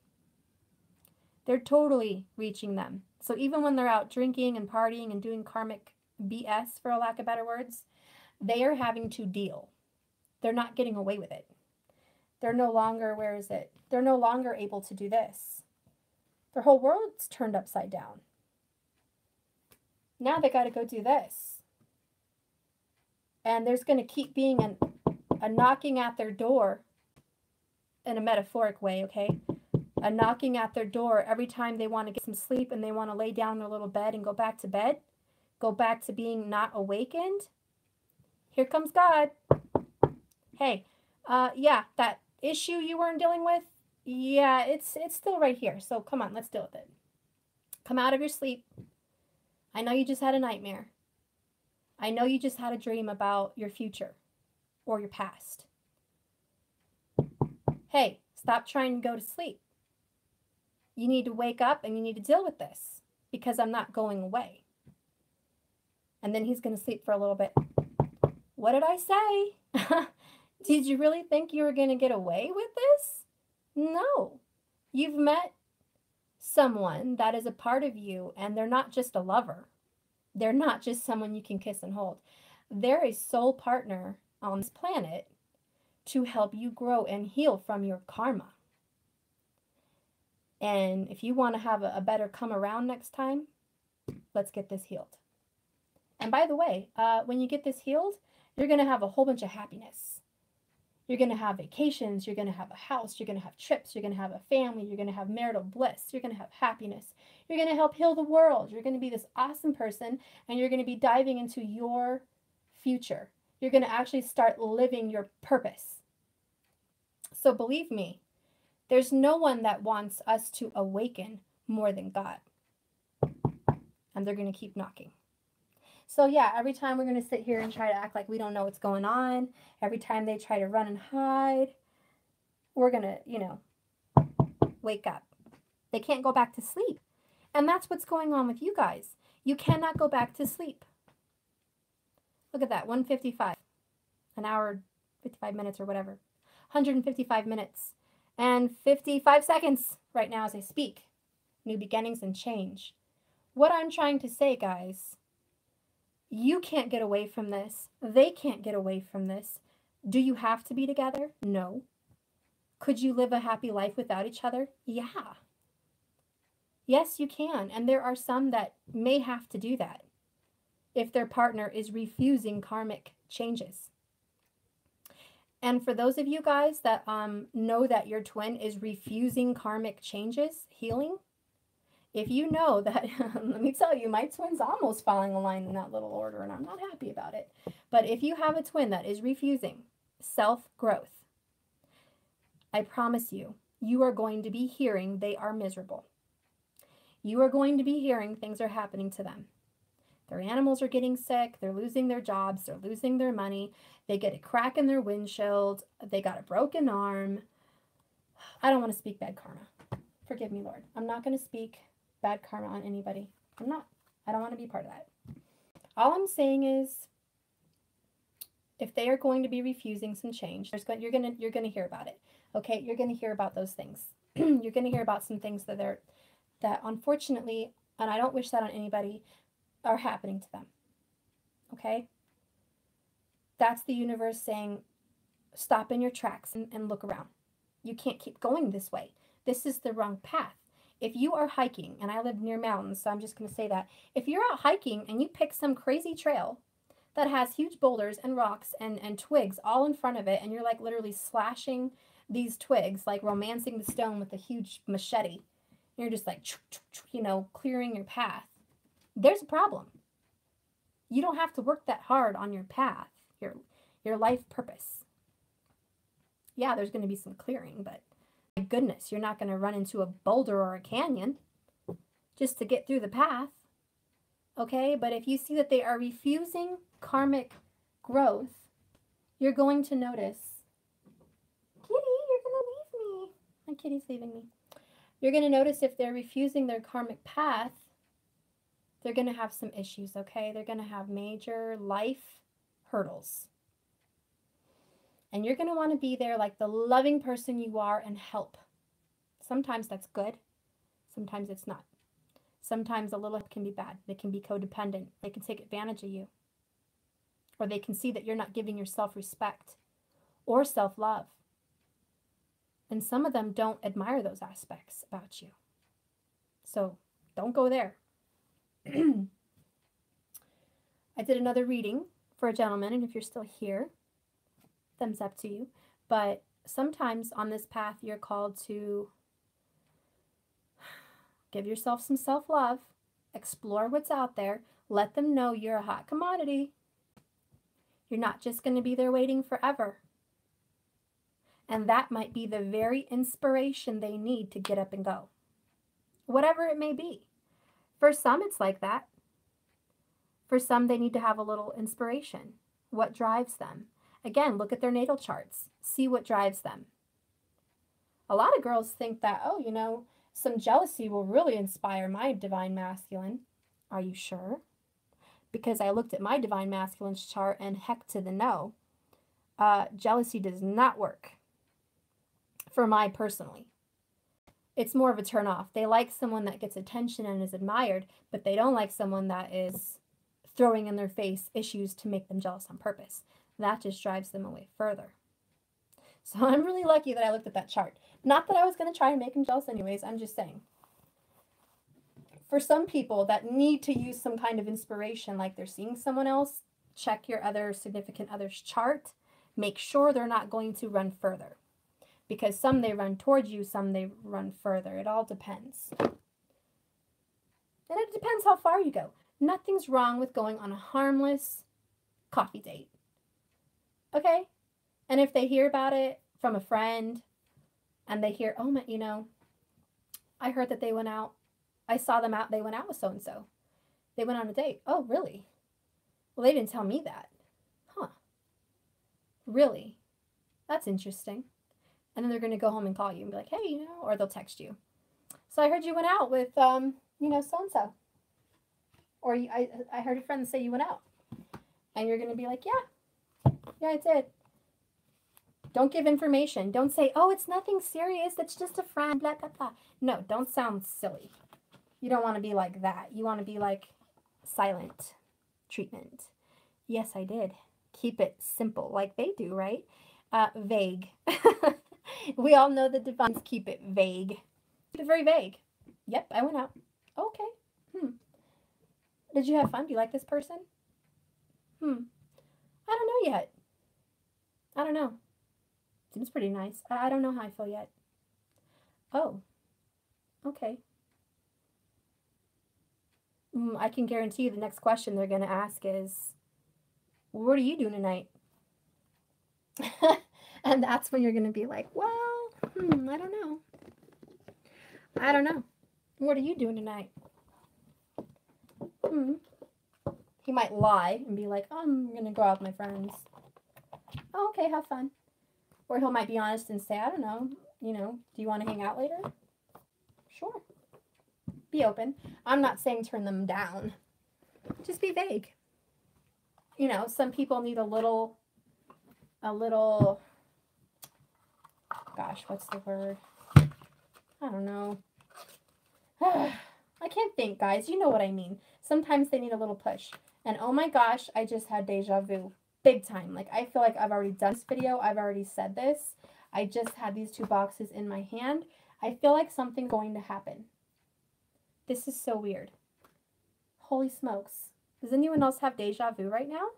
Speaker 1: They're totally reaching them. So even when they're out drinking and partying and doing karmic BS, for a lack of better words, they are having to deal. They're not getting away with it. They're no longer, They're no longer able to do this. Their whole world's turned upside down. Now they got to go do this. And there's going to keep being a knocking at their door, in a metaphoric way, okay? A knocking at their door every time they want to get some sleep and they want to lay down in their little bed and go back to bed, go back to being not awakened. Here comes God. Hey, yeah, that issue you weren't dealing with, yeah, it's still right here. So come on, let's deal with it. Come out of your sleep. I know you just had a nightmare. I know you just had a dream about your future or your past. Hey, stop trying to go to sleep. You need to wake up and you need to deal with this, because I'm not going away. And then he's going to sleep for a little bit. What did I say? Did you really think you were going to get away with this? No. You've met someone that is a part of you, and they're not just a lover. They're not just someone you can kiss and hold. They're a soul partner on this planet to help you grow and heal from your karma. And if you want to have a better come around next time, let's get this healed. And by the way, when you get this healed, you're going to have a whole bunch of happiness. You're going to have vacations. You're going to have a house. You're going to have trips. You're going to have a family. You're going to have marital bliss. You're going to have happiness. You're going to help heal the world. You're going to be this awesome person, and you're going to be diving into your future. You're going to actually start living your purpose. So believe me, there's no one that wants us to awaken more than God. And they're going to keep knocking. So yeah, every time we're going to sit here and try to act like we don't know what's going on, every time they try to run and hide, we're going to, wake up. They can't go back to sleep. And that's what's going on with you guys. You cannot go back to sleep. Look at that, 1:55, an hour, 55 minutes or whatever. 155 minutes and 55 seconds right now as I speak. New beginnings and change. What I'm trying to say, guys, you can't get away from this. They can't get away from this. Do you have to be together? No. Could you live a happy life without each other? Yeah. Yes, you can. And there are some that may have to do that if their partner is refusing karmic changes. And for those of you guys that know that your twin is refusing karmic changes, healing, if you know that, let me tell you, my twin's almost falling in line in that little order, and I'm not happy about it. But if you have a twin that is refusing self-growth, I promise you, you are going to be hearing they are miserable. You are going to be hearing things are happening to them. Their animals are getting sick. They're losing their jobs. They're losing their money. They get a crack in their windshield. They got a broken arm. I don't want to speak bad karma. Forgive me, Lord. I'm not going to speak bad karma on anybody. I'm not. I don't want to be part of that. All I'm saying is, if they are going to be refusing some change, you're going to hear about it. Okay, you're going to hear about those things. You're going to hear about some things that unfortunately, and I don't wish that on anybody, are happening to them. Okay? That's the universe saying, stop in your tracks and look around. You can't keep going this way. This is the wrong path. If you are hiking, and I live near mountains, so I'm just going to say that. If you're out hiking and you pick some crazy trail that has huge boulders and rocks and twigs all in front of it, and you're like literally slashing these twigs, like romancing the stone with a huge machete, you're just like, clearing your path, there's a problem. You don't have to work that hard on your path, your life purpose. Yeah, there's going to be some clearing, but my goodness, you're not going to run into a boulder or a canyon just to get through the path. Okay, but if you see that they are refusing karmic growth, you're going to notice, Kitty, you're going to leave me. My kitty's leaving me. You're going to notice if they're refusing their karmic path, they're going to have some issues, okay? They're going to have major life hurdles. And you're going to want to be there like the loving person you are and help. Sometimes that's good. Sometimes it's not. Sometimes a little can be bad. They can be codependent. They can take advantage of you. Or they can see that you're not giving yourself respect or self-love. And some of them don't admire those aspects about you. So don't go there. I did another reading for a gentleman, and if you're still here, thumbs up to you. But sometimes on this path, you're called to give yourself some self-love, explore what's out there, let them know you're a hot commodity. You're not just going to be there waiting forever. And that might be the very inspiration they need to get up and go. Whatever it may be. For some, it's like that. For some, they need to have a little inspiration. What drives them? Again, look at their natal charts. See what drives them. A lot of girls think that, some jealousy will really inspire my divine masculine. Are you sure? Because I looked at my divine masculine's chart, and heck to the no. Jealousy does not work. For my personally. It's more of a turn off. They like someone that gets attention and is admired, but they don't like someone that is throwing in their face issues to make them jealous on purpose. That just drives them away further. So I'm really lucky that I looked at that chart. Not that I was going to try and make them jealous anyways. I'm just saying. For some people that need to use some kind of inspiration, like they're seeing someone else, check your other significant other's chart. Make sure they're not going to run further. Because some they run towards you, some they run further. It all depends. And it depends how far you go. Nothing's wrong with going on a harmless coffee date. Okay? And if they hear about it from a friend, and they hear, oh, I heard that they went out. I saw them out. They went out with so-and-so. They went on a date. Oh, really? Well, they didn't tell me that. Huh. Really? That's interesting. And then they're going to go home and call you and be like, hey, you know, or they'll text you. So I heard you went out with, you know, so-and-so. Or I heard a friend say you went out. And you're going to be like, yeah, I did. Don't give information. Don't say, oh, it's nothing serious. It's just a friend, blah, blah, blah. No, don't sound silly. You don't want to be like that. You want to be like silent treatment. Yes, I did. Keep it simple like they do, right? Vague. We all know the divines keep it vague. Keep it very vague. Yep, I went out. Okay. Did you have fun? Do you like this person? I don't know yet. I don't know. Seems pretty nice. I don't know how I feel yet. Oh. Okay. I can guarantee you the next question they're going to ask is, what are you doing tonight? And that's when you're going to be like, well, I don't know. I don't know. What are you doing tonight? He might lie and be like, I'm going to go out with my friends. Oh, okay, have fun. Or he might be honest and say, I don't know, you know, do you want to hang out later? Sure. Be open. I'm not saying turn them down. Just be vague. You know, some people need a little, gosh, what's the word? I don't know. I can't think, guys. You know what I mean. Sometimes they need a little push. And oh my gosh, I just had deja vu. Big time. Like, I feel like I've already done this video. I've already said this. I just had these two boxes in my hand. I feel like something's going to happen. This is so weird. Holy smokes. Does anyone else have deja vu right now?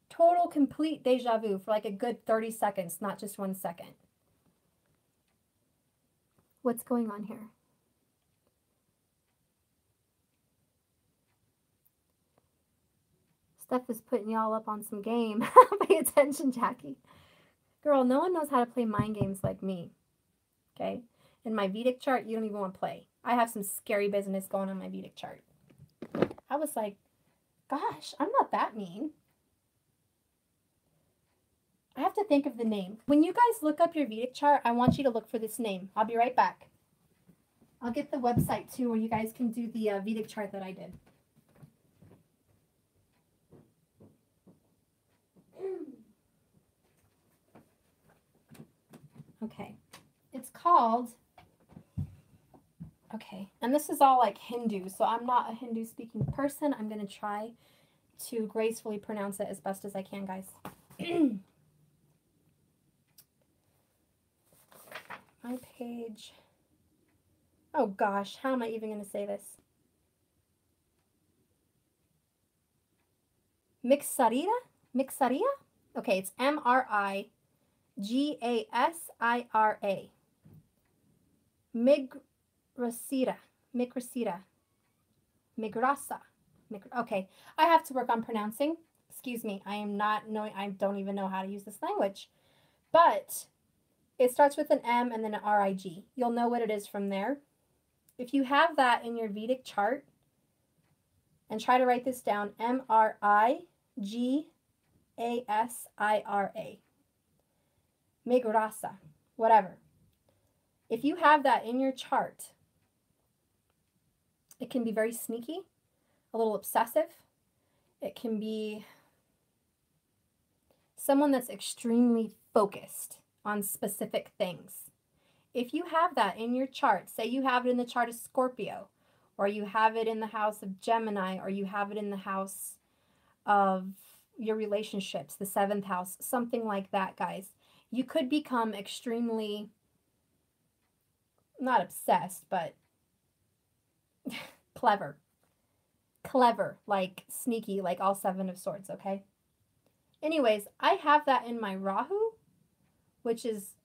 Speaker 1: Total, complete deja vu for like a good 30 seconds, not just 1 second. What's going on here? Steph is putting y'all up on some game. Pay attention, Jackie. Girl, no one knows how to play mind games like me. Okay? In my Vedic chart, you don't even want to play. I have some scary business going on my Vedic chart. I was like, gosh, I'm not that mean. I have to think of the name. When you guys look up your Vedic chart, I want you to look for this name. I'll be right back. I'll get the website too where you guys can do the Vedic chart that I did. Okay. It's called, okay, and this is all like Hindu, so I'm not a Hindu speaking person. I'm going to try to gracefully pronounce it as best as I can, guys. My page. Oh gosh, how am I even going to say this? Mixarira? Mixarira? Okay, it's Mrisira. Migrasira. Migrasira. Migrasa. Okay, I have to work on pronouncing. Excuse me, I don't even know how to use this language. But it starts with an M and then an RIG. You'll know what it is from there. If you have that in your Vedic chart, and try to write this down, Mrisira. Migrasa. Whatever. If you have that in your chart, it can be very sneaky, a little obsessive. It can be someone that's extremely focused on specific things. If you have that in your chart, say you have it in the chart of Scorpio, or you have it in the house of Gemini, or you have it in the house of your relationships, the 7th house, something like that, guys. You could become extremely, not obsessed, but clever. Clever, like sneaky, like all 7 of swords, okay? Anyways, I have that in my Rahu, which is,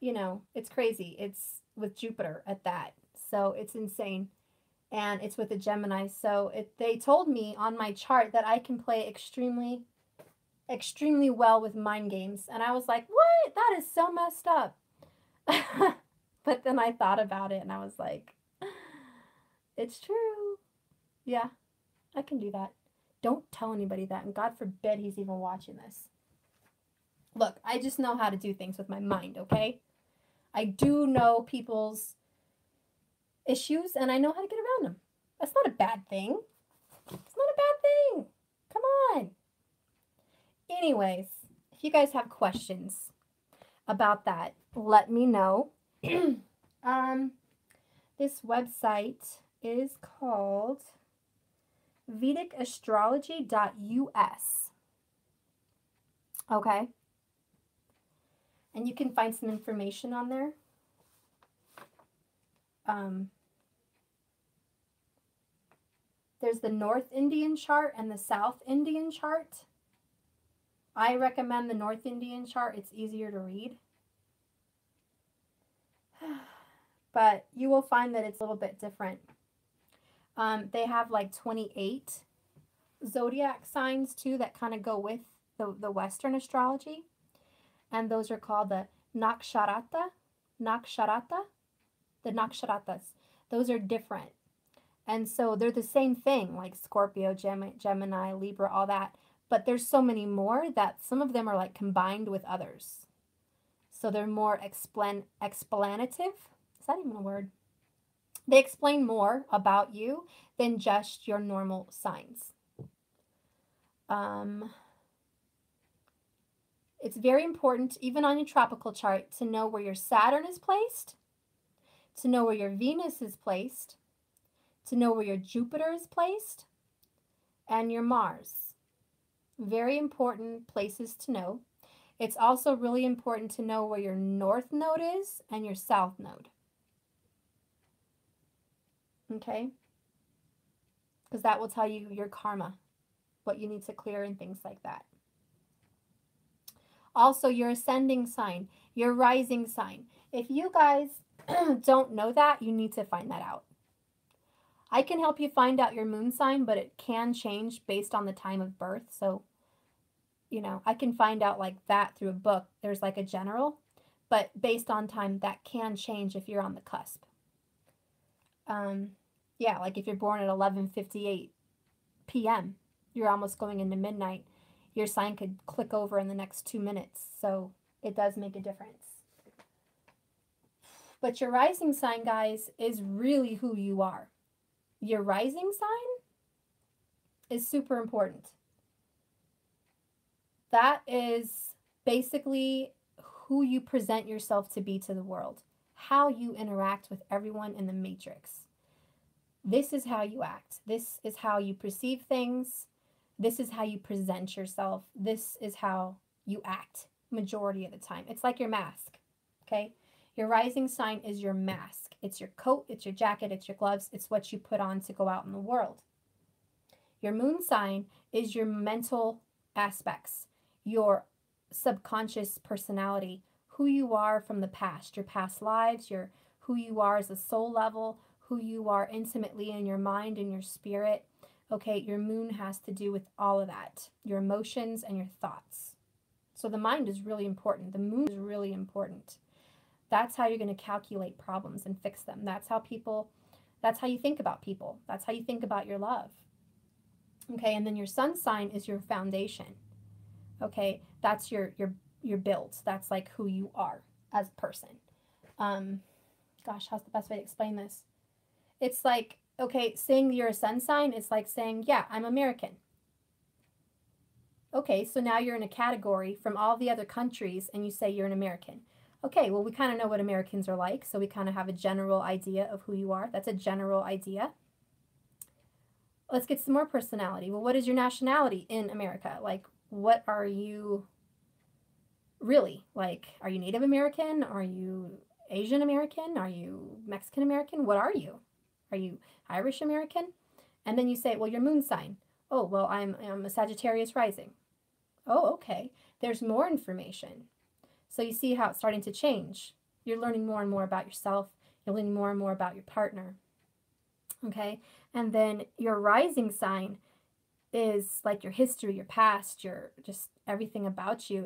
Speaker 1: you know, it's crazy. It's with Jupiter at that. So it's insane. And it's with a Gemini. So they told me on my chart that I can play extremely, extremely well with mind games. And I was like, what? That is so messed up. But then I thought about it and I was like, it's true. Yeah, I can do that. Don't tell anybody that, and God forbid he's even watching this. Look, I just know how to do things with my mind, okay? I do know people's issues, and I know how to get around them. That's not a bad thing. It's not a bad thing. Come on. Anyways, if you guys have questions about that, let me know. This website is called VedicAstrology.us. Okay? And you can find some information on there. There's the North Indian chart and the South Indian chart. I recommend the North Indian chart. It's easier to read. But you will find that it's a little bit different. They have like 28 zodiac signs too that kind of go with the Western astrology. And those are called the Naksharata. The Naksharatas. Those are different. And so they're the same thing, like Scorpio, Gemini, Libra, all that. But there's so many more that some of them are like combined with others. So they're more explanative. Is that even a word? They explain more about you than just your normal signs. It's very important, even on your tropical chart, to know where your Saturn is placed, to know where your Venus is placed, to know where your Jupiter is placed, and your Mars. Very important places to know. It's also really important to know where your North Node is and your South Node. Okay? Because that will tell you your karma, what you need to clear and things like that. Also, your ascending sign, your rising sign. If you guys don't know that, you need to find that out. I can help you find out your moon sign, but it can change based on the time of birth. So, you know, I can find out like that through a book. There's like a general, but based on time, that can change if you're on the cusp. Yeah, like if you're born at 11:58 p.m., you're almost going into midnight. Your sign could click over in the next 2 minutes. So it does make a difference. But your rising sign, guys, is really who you are. Your rising sign is super important. That is basically who you present yourself to be to the world, how you interact with everyone in the matrix. This is how you act. This is how you perceive things. This is how you present yourself. This is how you act majority of the time. It's like your mask, okay? Your rising sign is your mask. It's your coat, it's your jacket, it's your gloves. It's what you put on to go out in the world. Your moon sign is your mental aspects, your subconscious personality, who you are from the past, your past lives, your who you are as a soul level, who you are intimately in your mind and your spirit. Okay, your moon has to do with all of that, your emotions and your thoughts. So the mind is really important. The moon is really important. That's how you're going to calculate problems and fix them. That's how you think about people. That's how you think about your love. Okay, and then your sun sign is your foundation. Okay, that's your build. That's like who you are as a person. Gosh, how's the best way to explain this? It's like, okay, saying you're a sun sign is like saying, yeah, I'm American. Okay, so now you're in a category from all the other countries and you say you're an American. Okay, well, we kind of know what Americans are like, so we kind of have a general idea of who you are. That's a general idea. Let's get some more personality. Well, what is your nationality in America? Like, what are you really? Like, are you Native American? Are you Asian American? Are you Mexican American? What are you? Are you Irish American? And then you say, well, your moon sign. Oh, well, I'm a Sagittarius rising. Oh, okay. There's more information. So you see how it's starting to change. You're learning more and more about yourself. You're learning more and more about your partner. Okay? And then your rising sign is like your history, your past, your just everything about you.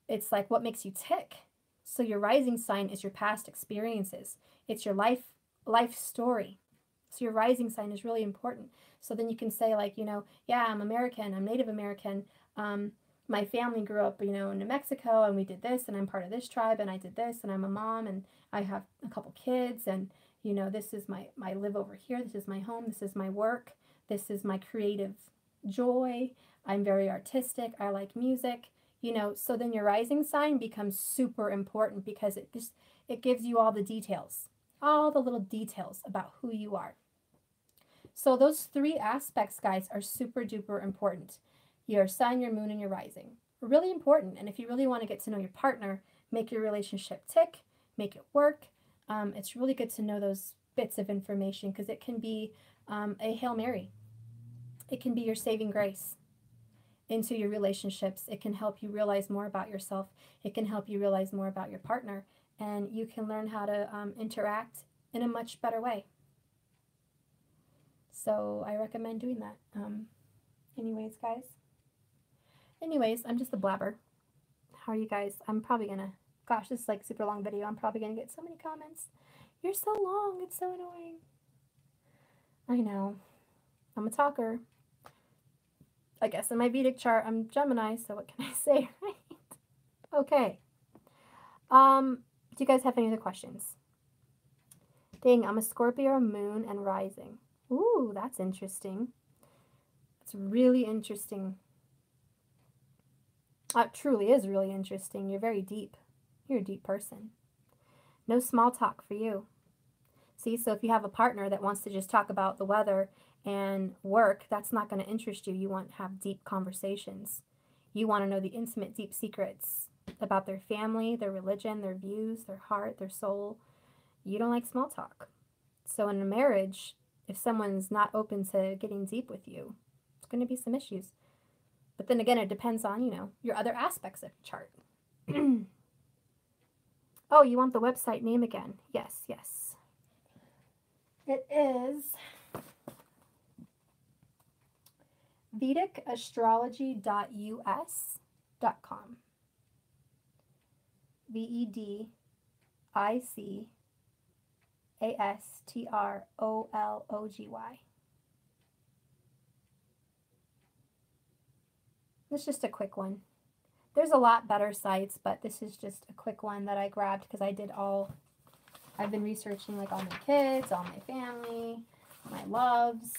Speaker 1: It's like what makes you tick. So your rising sign is your past experiences. It's your life story. So your rising sign is really important. So then you can say like, you know, yeah, I'm American, I'm Native American. My family grew up, you know, in New Mexico, and we did this, and I'm part of this tribe, and I did this, and I'm a mom, and I have a couple kids, and, you know, this is my live over here, this is my home, this is my work, this is my creative joy, I'm very artistic, I like music, you know. So then your rising sign becomes super important because it gives you all the details, all the little details about who you are. So those three aspects, guys, are super duper important. Your sun, your moon, and your rising. Really important. And if you really want to get to know your partner, make your relationship tick, make it work, it's really good to know those bits of information because it can be a Hail Mary. It can be your saving grace into your relationships. It can help you realize more about yourself. It can help you realize more about your partner. And you can learn how to interact in a much better way. So I recommend doing that. Anyways, guys. Anyways, I'm just a blabber. How are you guys? I'm probably gonna, gosh, this is like super long video. I'm probably gonna get so many comments. You're so long. It's so annoying. I know. I'm a talker. I guess in my Vedic chart, I'm Gemini, so what can I say, right? Okay. Do you guys have any other questions? Dang, I'm a Scorpio, moon, and rising. Ooh, that's interesting. It's really interesting. It truly is really interesting. You're very deep. You're a deep person. No small talk for you. See, so if you have a partner that wants to just talk about the weather and work, that's not going to interest you. You want to have deep conversations. You want to know the intimate, deep secrets about their family, their religion, their views, their heart, their soul. You don't like small talk. So in a marriage, if someone's not open to getting deep with you, it's going to be some issues. But then again, it depends on, you know, your other aspects of the chart. Oh, you want the website name again? Yes, yes. It is VedicAstrology.us.com. VedicAstrology. It's just a quick one. There's a lot better sites, but this is just a quick one that I grabbed because I've been researching like all my kids, all my family, my loves,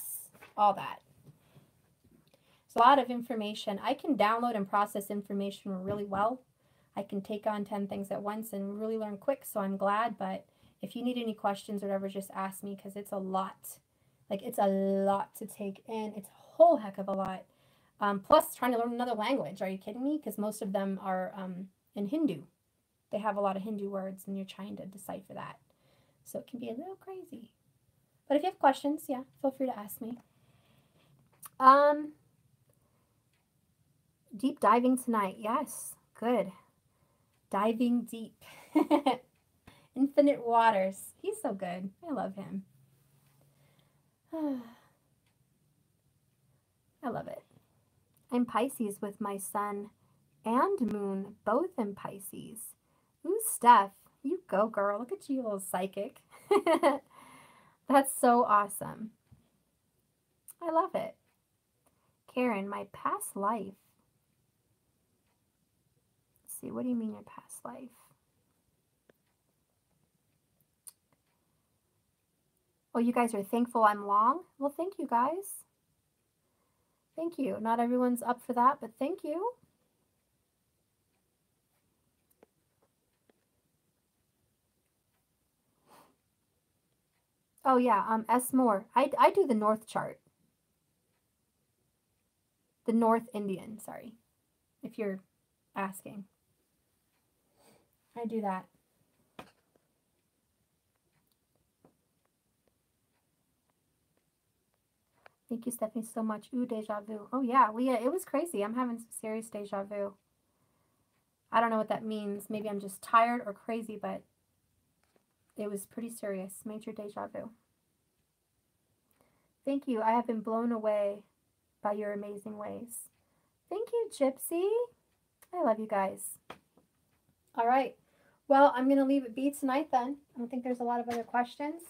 Speaker 1: all that. It's a lot of information. I can download and process information really well. I can take on 10 things at once and really learn quick, so I'm glad. But if you need any questions or whatever, just ask me because it's a lot. Like, it's a lot to take in. It's a whole heck of a lot. Plus, trying to learn another language. Are you kidding me? Because most of them are in Hindu. They have a lot of Hindu words, and you're trying to decipher that. So it can be a little crazy. But if you have questions, yeah, feel free to ask me. Deep diving tonight. Yes, good. Diving deep. Infinite Waters. He's so good. I love him. I love it. I'm Pisces with my sun and moon, both in Pisces. Ooh, Steph, you go, girl. Look at you, little psychic. That's so awesome. I love it. Karen, my past life. Let's see, what do you mean your past life? Oh, you guys are thankful I'm long? Well, thank you, guys. Thank you. Not everyone's up for that, but thank you. Oh, yeah, S. Moore. I do the North chart. The North Indian, sorry, if you're asking. I do that. Thank you, Stephanie, so much. Ooh, deja vu. Oh, yeah, Leah, it was crazy. I'm having some serious deja vu. I don't know what that means. Maybe I'm just tired or crazy, but it was pretty serious. Major deja vu. Thank you. I have been blown away by your amazing ways. Thank you, Gypsy. I love you guys. All right. Well, I'm going to leave it be tonight then. I don't think there's a lot of other questions.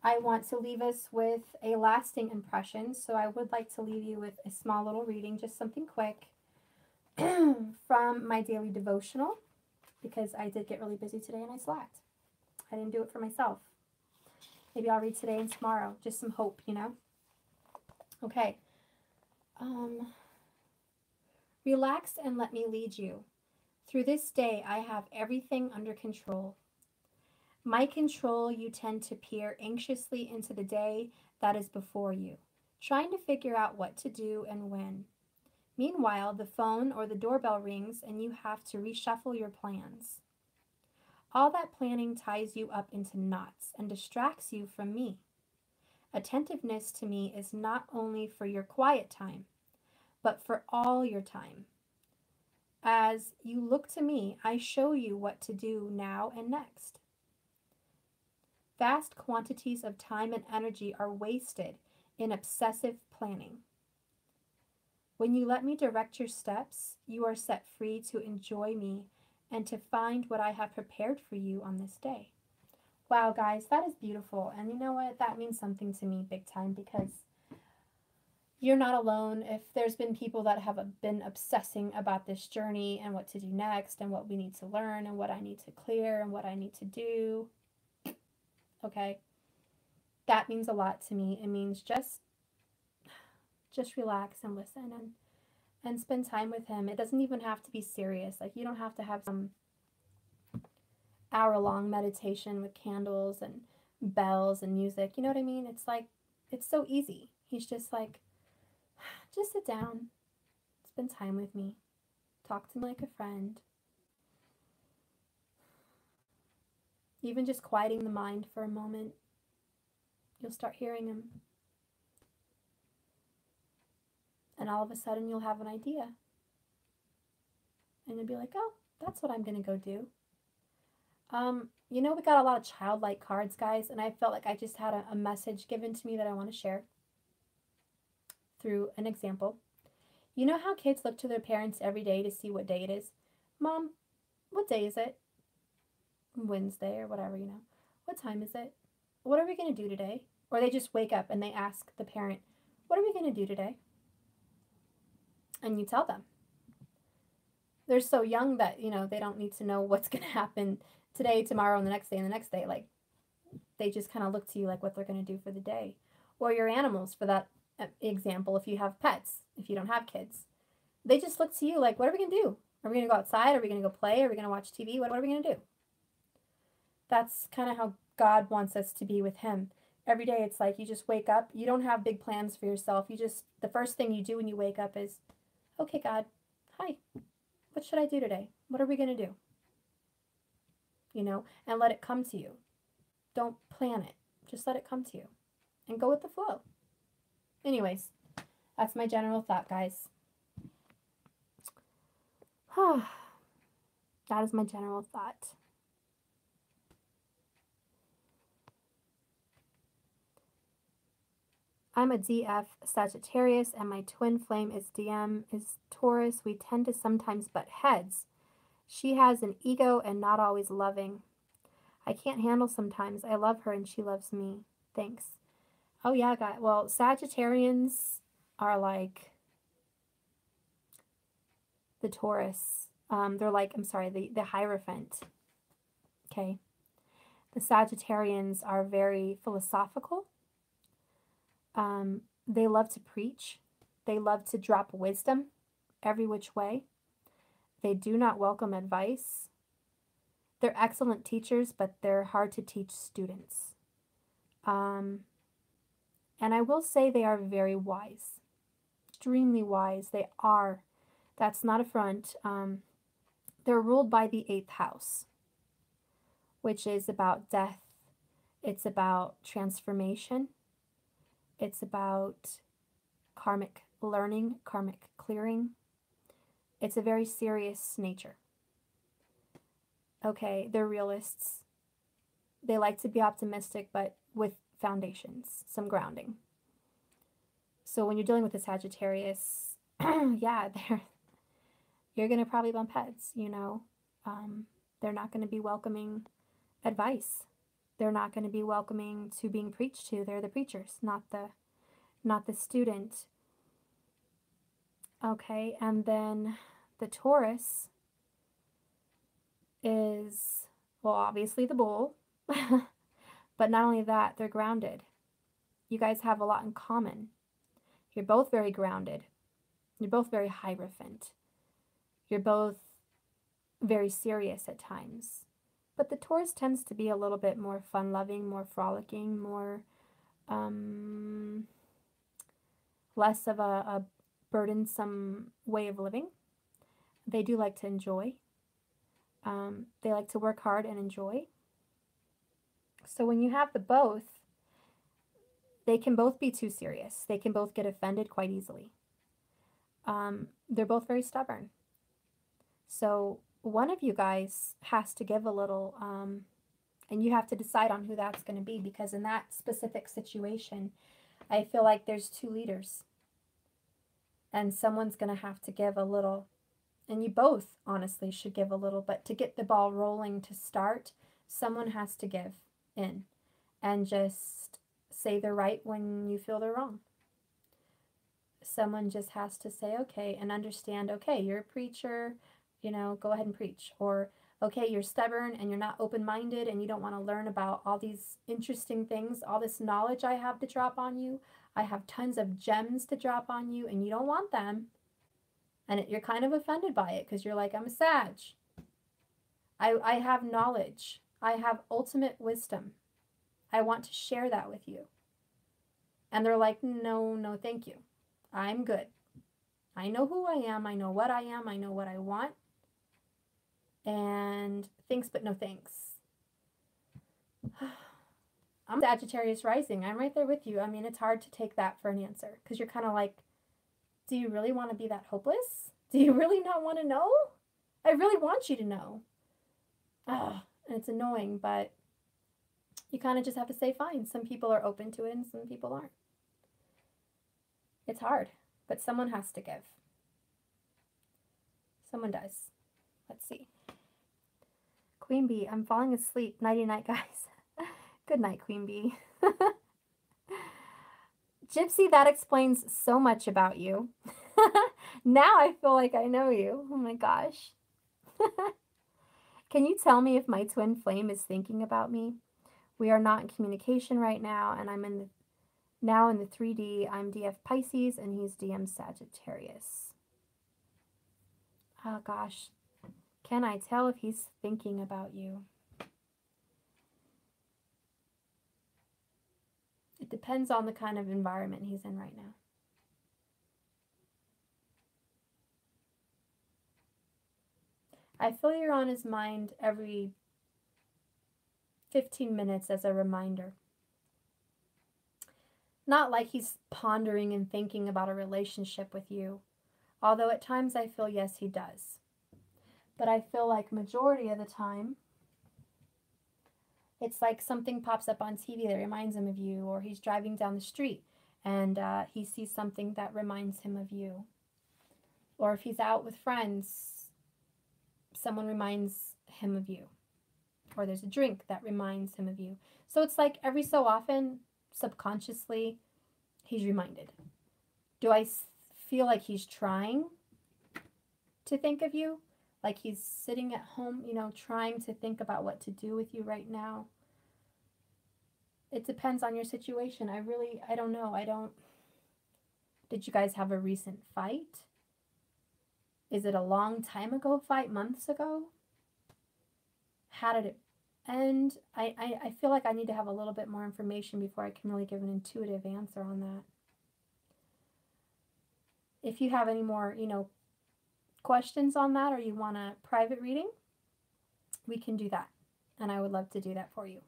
Speaker 1: I want to leave us with a lasting impression. So I would like to leave you with a small little reading, just something quick from my daily devotional, because I did get really busy today and I slacked. I didn't do it for myself. Maybe I'll read today and tomorrow. Just some hope, you know? Okay. Relax and let me lead you. Through this day, I have everything under control. My control, you tend to peer anxiously into the day that is before you, trying to figure out what to do and when. Meanwhile, the phone or the doorbell rings and you have to reshuffle your plans. All that planning ties you up into knots and distracts you from me. Attentiveness to me is not only for your quiet time, but for all your time. As you look to me, I show you what to do now and next. Vast quantities of time and energy are wasted in obsessive planning. When you let me direct your steps, you are set free to enjoy me and to find what I have prepared for you on this day. Wow, guys, that is beautiful. And you know what? That means something to me big time, because you're not alone. If there's been people that have been obsessing about this journey and what to do next and what we need to learn and what I need to clear and what I need to do, okay, that means a lot to me. It means just relax and listen and spend time with him. It doesn't even have to be serious. Like, you don't have to have some hour-long meditation with candles and bells and music. You know what I mean? It's like, it's so easy. He's just like, just sit down, spend time with me, talk to me like a friend. Even just quieting the mind for a moment, you'll start hearing him. And all of a sudden you'll have an idea. And you'll be like, oh, that's what I'm going to go do. You know, we got a lot of childlike cards, guys, and I felt like I just had a message given to me that I want to share through an example. You know how kids look to their parents every day to see what day it is? Mom, what day is it? Wednesday or whatever, you know. What time is it? What are we going to do today? Or they just wake up and they ask the parent, what are we going to do today? And you tell them. They're so young that, you know, they don't need to know what's going to happen today, tomorrow, and the next day, and the next day. Like, they just kind of look to you like what they're going to do for the day. Or your animals, for that example, if you have pets, if you don't have kids. They just look to you like, what are we going to do? Are we going to go outside? Are we going to go play? Are we going to watch TV? What are we going to do? That's kind of how God wants us to be with him. Every day it's like you just wake up. You don't have big plans for yourself. The first thing you do when you wake up is, okay, God, hi, what should I do today? What are we going to do? You know, and let it come to you. Don't plan it. Just let it come to you. And go with the flow. Anyways, that's my general thought, guys. That is my general thought. I'm a DF Sagittarius, and my twin flame is DM is Taurus. We tend to sometimes butt heads. She has an ego and not always loving. I can't handle sometimes. I love her and she loves me. Thanks. Oh yeah, guys. Well, Sagittarians are like the Taurus. They're like, I'm sorry, the Hierophant. Okay. The Sagittarians are very philosophical. They love to preach. They love to drop wisdom every which way. They do not welcome advice. They're excellent teachers, but they're hard to teach students. And I will say they are very wise. Extremely wise. They are. That's not a front. They're ruled by the 8th house, which is about death. It's about transformation. It's about karmic learning, karmic clearing. It's a very serious nature. Okay, they're realists. They like to be optimistic, but with foundations, some grounding. So when you're dealing with a Sagittarius, yeah, you're going to probably bump heads, you know. They're not going to be welcoming advice. They're not going to be welcoming to being preached to. They're the preachers, not the student. Okay, and then the Taurus is, well, obviously the bull, but not only that, they're grounded. You guys have a lot in common. You're both very grounded. You're both very hierophant. You're both very serious at times. But the Taurus tends to be a little bit more fun-loving, more frolicking, more less of a burdensome way of living. They do like to enjoy. They like to work hard and enjoy. So when you have the both, they can both be too serious. They can both get offended quite easily. They're both very stubborn. So one of you guys has to give a little, and you have to decide on who that's going to be, because in that specific situation, I feel like there's two leaders. And someone's going to have to give a little, and you both honestly should give a little, but to get the ball rolling to start, someone has to give in and just say they're right when you feel they're wrong. Someone just has to say, okay, and understand, okay, you're a preacher, you know, go ahead and preach. Or, okay, you're stubborn and you're not open-minded and you don't want to learn about all these interesting things, all this knowledge I have to drop on you. I have tons of gems to drop on you and you don't want them. And you're kind of offended by it because you're like, I'm a Sag. I have knowledge. I have ultimate wisdom. I want to share that with you. And they're like, no, no, thank you. I'm good. I know who I am. I know what I am. I know what I want. And thanks, but no thanks. I'm Sagittarius rising. I'm right there with you. I mean, it's hard to take that for an answer because you're kind of like, do you really want to be that hopeless? Do you really not want to know? I really want you to know. And it's annoying, but you kind of just have to say fine. Some people are open to it and some people aren't. It's hard, but someone has to give. Someone does. Let's see. Queen Bee, I'm falling asleep. Nighty night, guys. Good night, Queen Bee. Gypsy, that explains so much about you. Now I feel like I know you. Oh my gosh. Can you tell me if my twin flame is thinking about me? We are not in communication right now, and I'm in the 3D. I'm DF Pisces, and he's DM Sagittarius. Oh gosh. Can I tell if he's thinking about you? It depends on the kind of environment he's in right now. I feel you're on his mind every 15 minutes as a reminder. Not like he's pondering and thinking about a relationship with you. Although at times I feel, yes, he does. But I feel like majority of the time, it's like something pops up on TV that reminds him of you, or he's driving down the street and he sees something that reminds him of you. Or if he's out with friends, someone reminds him of you. Or there's a drink that reminds him of you. So it's like every so often, subconsciously, he's reminded. Do I feel like he's trying to think of you? Like he's sitting at home, you know, trying to think about what to do with you right now? It depends on your situation. I don't know. Did you guys have a recent fight? Is it a long time ago fight, months ago? How did it end? I feel like I need to have a little bit more information before I can really give an intuitive answer on that. If you have any more, you know, questions on that, or you want a private reading, we can do that. And I would love to do that for you.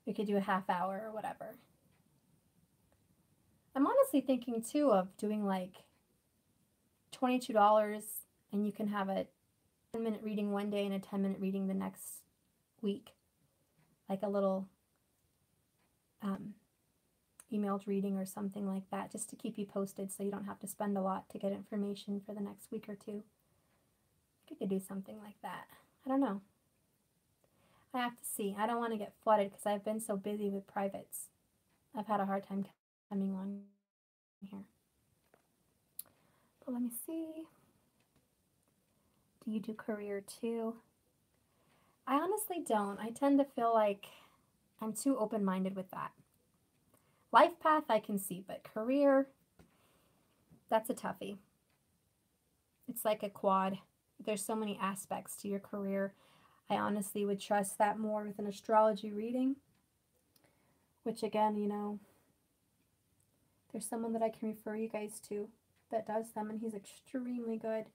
Speaker 1: We could do a half hour or whatever. I'm honestly thinking too of doing like $22, and you can have a 10-minute reading one day and a 10-minute reading the next week. Like a little emailed reading or something like that, just to keep you posted so you don't have to spend a lot to get information for the next week or two. I could do something like that. I don't know. I have to see. I don't want to get flooded because I've been so busy with privates. I've had a hard time coming on here. But let me see. Do you do career too? I honestly don't. I tend to feel like I'm too open-minded with that. Life path I can see, but career, that's a toughie. It's like a quad. There's so many aspects to your career. I honestly would trust that more with an astrology reading, which again, you know, there's someone that I can refer you guys to that does them, and he's extremely good,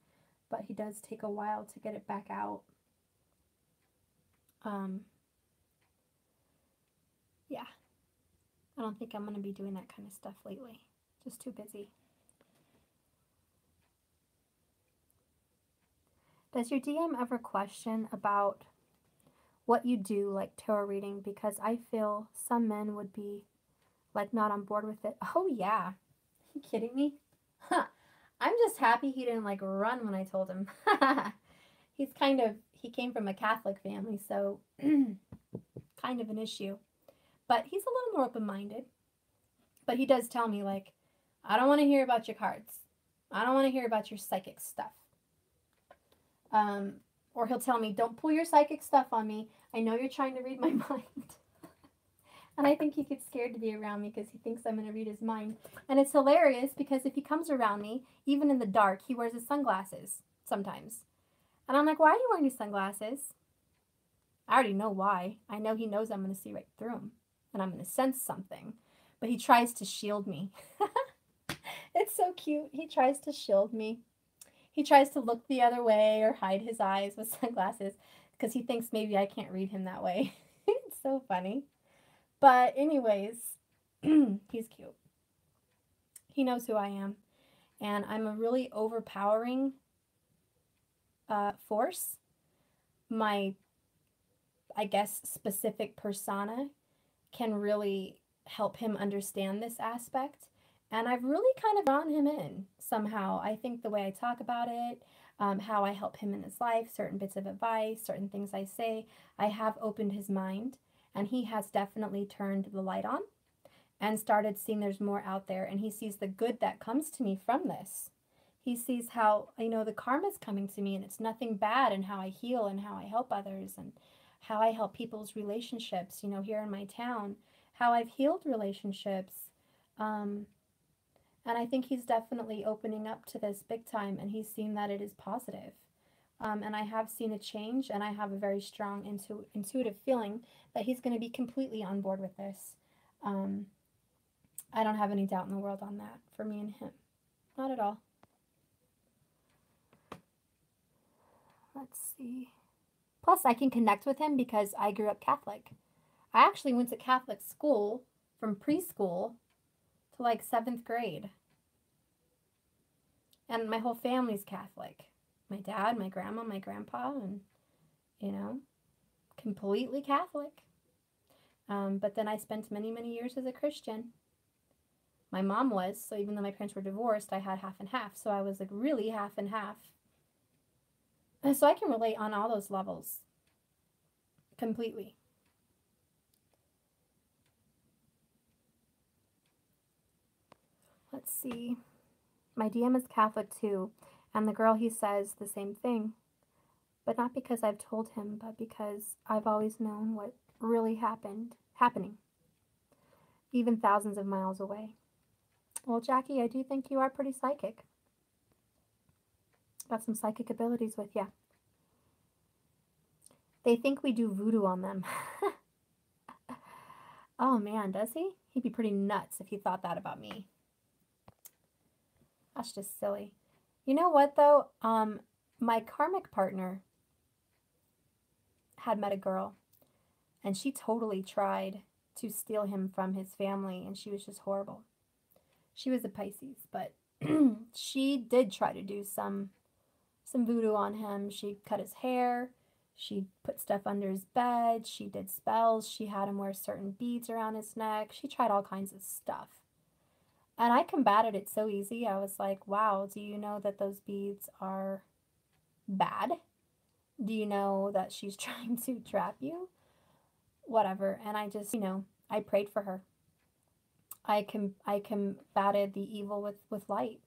Speaker 1: but he does take a while to get it back out. Yeah, I don't think I'm going to be doing that kind of stuff lately. Just too busy. Does your DM ever question about what you do, like tarot reading? Because I feel some men would be like not on board with it. Oh yeah. Are you kidding me? Huh. I'm just happy he didn't like run when I told him. He came from a Catholic family, so kind of an issue. But he's a little more open-minded. But he does tell me, like, I don't want to hear about your cards. I don't want to hear about your psychic stuff. Or he'll tell me, don't pull your psychic stuff on me. I know you're trying to read my mind. And I think he gets scared to be around me because he thinks I'm going to read his mind. And it's hilarious because if he comes around me, even in the dark, he wears his sunglasses sometimes. And I'm like, why are you wearing your sunglasses? I already know why. I know he knows I'm going to see right through him. And I'm going to sense something. But he tries to shield me. It's so cute. He tries to shield me. He tries to look the other way or hide his eyes with sunglasses because he thinks maybe I can't read him that way. It's so funny. But anyways, he's cute. He knows who I am. And I'm a really overpowering force. My, I guess, specific persona can really help him understand this aspect. And I've really kind of drawn him in somehow. I think the way I talk about it, how I help him in his life, certain bits of advice, certain things I say, I have opened his mind. And he has definitely turned the light on and started seeing there's more out there. And he sees the good that comes to me from this. He sees how, you know, the karma's coming to me and it's nothing bad, and how I heal and how I help others and how I help people's relationships, you know, here in my town, how I've healed relationships. And I think he's definitely opening up to this big time, and he's seen that it is positive. And I have seen a change, and I have a very strong intuitive feeling that he's going to be completely on board with this. I don't have any doubt in the world on that for me and him. Not at all. Let's see. Plus, I can connect with him because I grew up Catholic. I actually went to Catholic school from preschool to like 7th grade. And my whole family's Catholic. My dad, my grandma, my grandpa, and, you know, completely Catholic. But then I spent many, many years as a Christian. My mom was, so even though my parents were divorced, I had half and half. So I was like really half and half. And so I can relate on all those levels. Completely. Let's see. My DM is Catholic too, and the girl, he says the same thing. But not because I've told him, but because I've always known what really happening, even thousands of miles away. Well, Jackie, I do think you are pretty psychic. Got some psychic abilities with you. They think we do voodoo on them. Oh man, does he? He'd be pretty nuts if he thought that about me. That's just silly. You know what though? My karmic partner had met a girl, and she totally tried to steal him from his family, and she was just horrible. She was a Pisces, but she did try to do some voodoo on him. She cut his hair. She put stuff under his bed. She did spells. She had him wear certain beads around his neck. She tried all kinds of stuff. And I combated it so easy. I was like, wow, do you know that those beads are bad? Do you know that she's trying to trap you? whatever. And I just, I prayed for her. I combated the evil with light.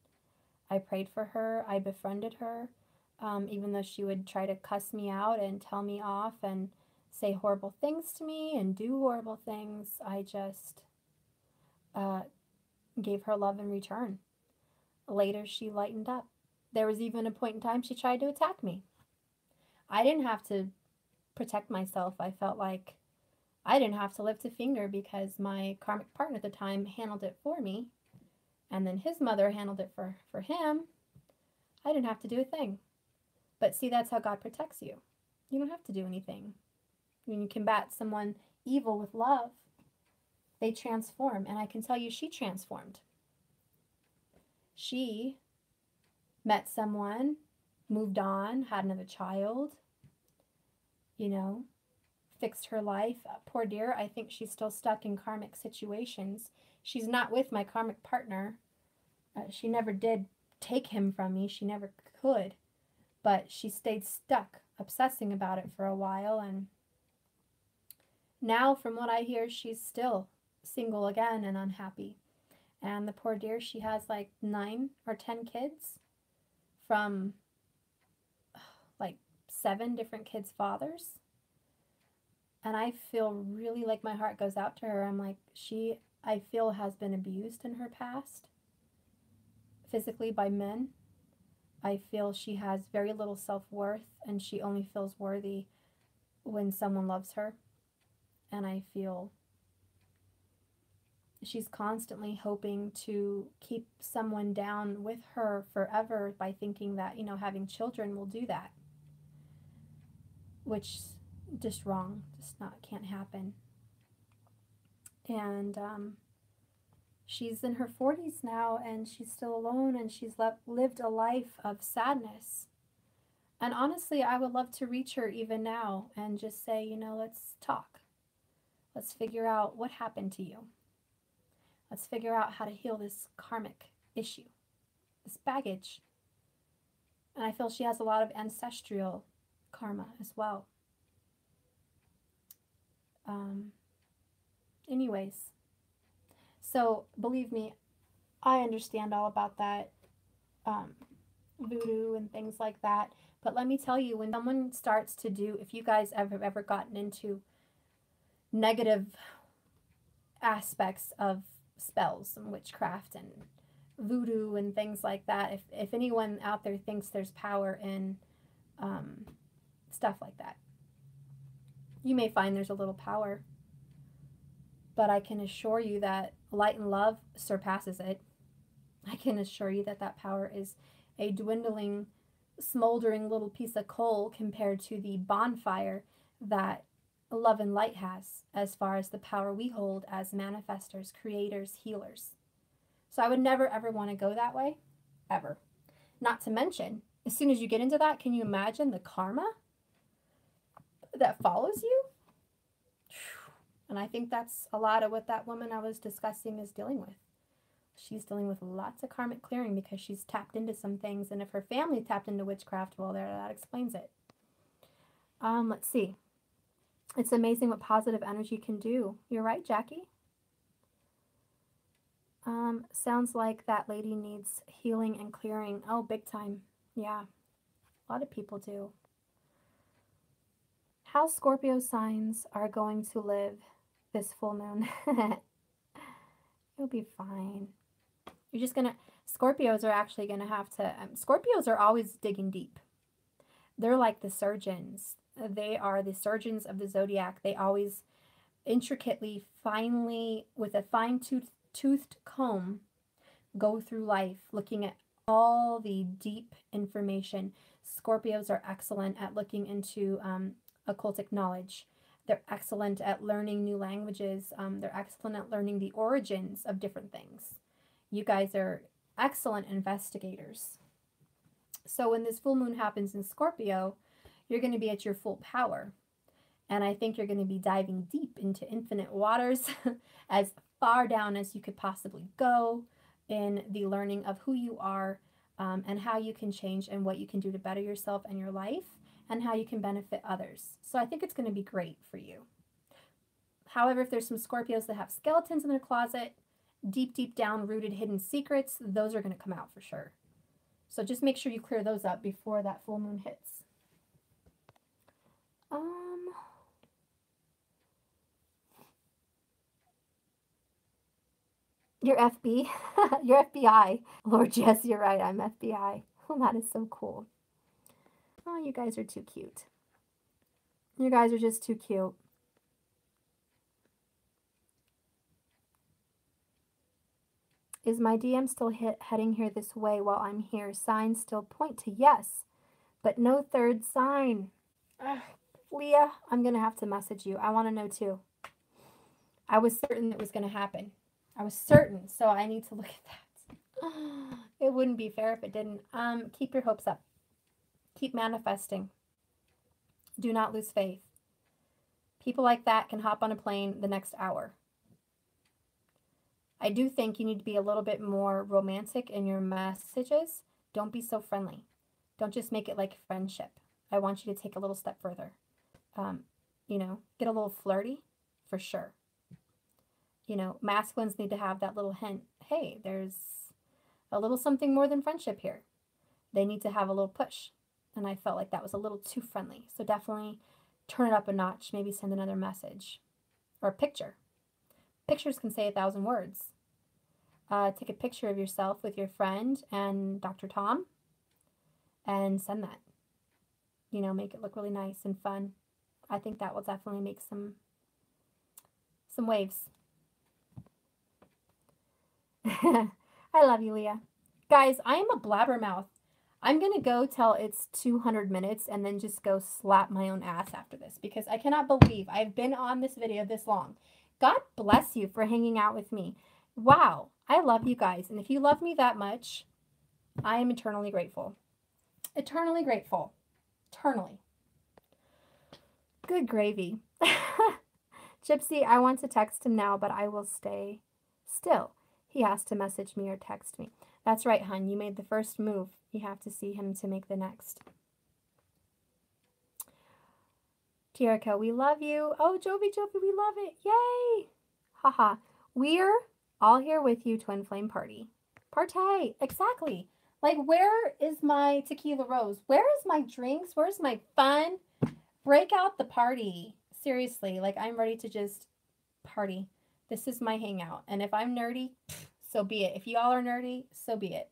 Speaker 1: I prayed for her. I befriended her, even though she would try to cuss me out and tell me off and say horrible things to me and do horrible things. I just uh, gave her love in return. Later, she lightened up. There was even a point in time she tried to attack me. I didn't have to protect myself. I felt like I didn't have to lift a finger because my karmic partner at the time handled it for me, and then his mother handled it for him. I didn't have to do a thing. But see, that's how God protects you. You don't have to do anything. When you combat someone evil with love, they transform. And I can tell you, she transformed. She met someone, moved on, had another child, fixed her life. Poor dear, I think she's still stuck in karmic situations. She's not with my karmic partner. She never did take him from me. She never could. But she stayed stuck, obsessing about it for a while. And now, from what I hear, she's still single again and unhappy. And the poor dear, she has like 9 or 10 kids from like 7 different kids' fathers. And I feel really like my heart goes out to her. I'm like, I feel has been abused in her past, physically by men. I feel she has very little self-worth, and she only feels worthy when someone loves her. And I feel she's constantly hoping to keep someone down with her forever by thinking that, having children will do that. Which is just wrong. Can't happen. And she's in her 40s now, and she's still alone, and she's lived a life of sadness. And honestly, I would love to reach her even now and just say, let's talk. Let's figure out what happened to you. Let's figure out how to heal this karmic issue, this baggage. And I feel she has a lot of ancestral karma as well. Anyways, so believe me, I understand all about that voodoo and things like that. But let me tell you, when someone starts to do, if you guys have ever gotten into negative aspects of spells and witchcraft and voodoo and things like that, if anyone out there thinks there's power in stuff like that, you may find there's a little power. But I can assure you that light and love surpasses it. I can assure you that power is a dwindling, smoldering little piece of coal compared to the bonfire that love and light has, as far as the power we hold as manifestors, creators, healers. So I would never ever want to go that way, ever. Not to mention, as soon as you get into that, can you imagine the karma that follows you? And I think that's a lot of what that woman I was discussing is dealing with. She's dealing with lots of karmic clearing because she's tapped into some things. And if her family tapped into witchcraft, well, that explains it. Let's see. It's amazing what positive energy can do. You're right, Jackie. Sounds like that lady needs healing and clearing. Oh, big time. Yeah, a lot of people do. How Scorpio signs are going to live this full moon. You'll be fine. You're just gonna, Scorpios are actually gonna have to, Scorpios are always digging deep. They're like the surgeons. They are the surgeons of the zodiac. They always intricately, finely, with a fine-toothed comb, go through life looking at all the deep information. Scorpios are excellent at looking into occultic knowledge. They're excellent at learning new languages. They're excellent at learning the origins of different things. You guys are excellent investigators. So when this full moon happens in Scorpio, you're going to be at your full power. And I think you're going to be diving deep into infinite waters, as far down as you could possibly go in the learning of who you are, and how you can change and what you can do to better yourself and your life, and how you can benefit others. So I think it's going to be great for you. However, if there's some Scorpios that have skeletons in their closet, deep, deep down rooted hidden secrets, those are going to come out for sure. So just make sure you clear those up before that full moon hits. Your FB, your FBI. Lord, yes, you're right. I'm FBI. Oh, that is so cool. Oh, you guys are too cute. You guys are just too cute. Is my DM still heading here this way while I'm here? Signs still point to yes, but no third sign. Ugh. Leah, I'm going to have to message you. I want to know too. I was certain it was going to happen. I was certain, so I need to look at that. It wouldn't be fair if it didn't. Keep your hopes up. Keep manifesting. Do not lose faith. People like that can hop on a plane the next hour. I do think you need to be a little bit more romantic in your messages. Don't be so friendly. Don't just make it like friendship. I want you to take a little step further. You know, get a little flirty for sure. You know, masculines need to have that little hint. Hey, there's a little something more than friendship here. They need to have a little push. And I felt like that was a little too friendly. So definitely turn it up a notch. Maybe send another message or a picture. Pictures can say 1,000 words. Take a picture of yourself with your friend and Dr. Tom and send that. You know, make it look really nice and fun. I think that will definitely make some waves. I love you, Leah. Guys, I am a blabbermouth. I'm going to go till it's 200 minutes and then just go slap my own ass after this because I cannot believe I've been on this video this long. God bless you for hanging out with me. Wow, I love you guys. And if you love me that much, I am eternally grateful. Eternally grateful. Eternally. Good gravy. Gypsy, I want to text him now, but I will stay still. He has to message me or text me. That's right, hon. You made the first move. You have to see him to make the next. Jericho, we love you. Oh, Jovi, we love it. Yay! Haha. We're all here with you, Twin Flame Party. Partay. Exactly. Like, where is my tequila rose? Where is my drinks? Where's my fun? Break out the party. Seriously, like, I'm ready to just party. This is my hangout. And if I'm nerdy, so be it. If y'all are nerdy, so be it.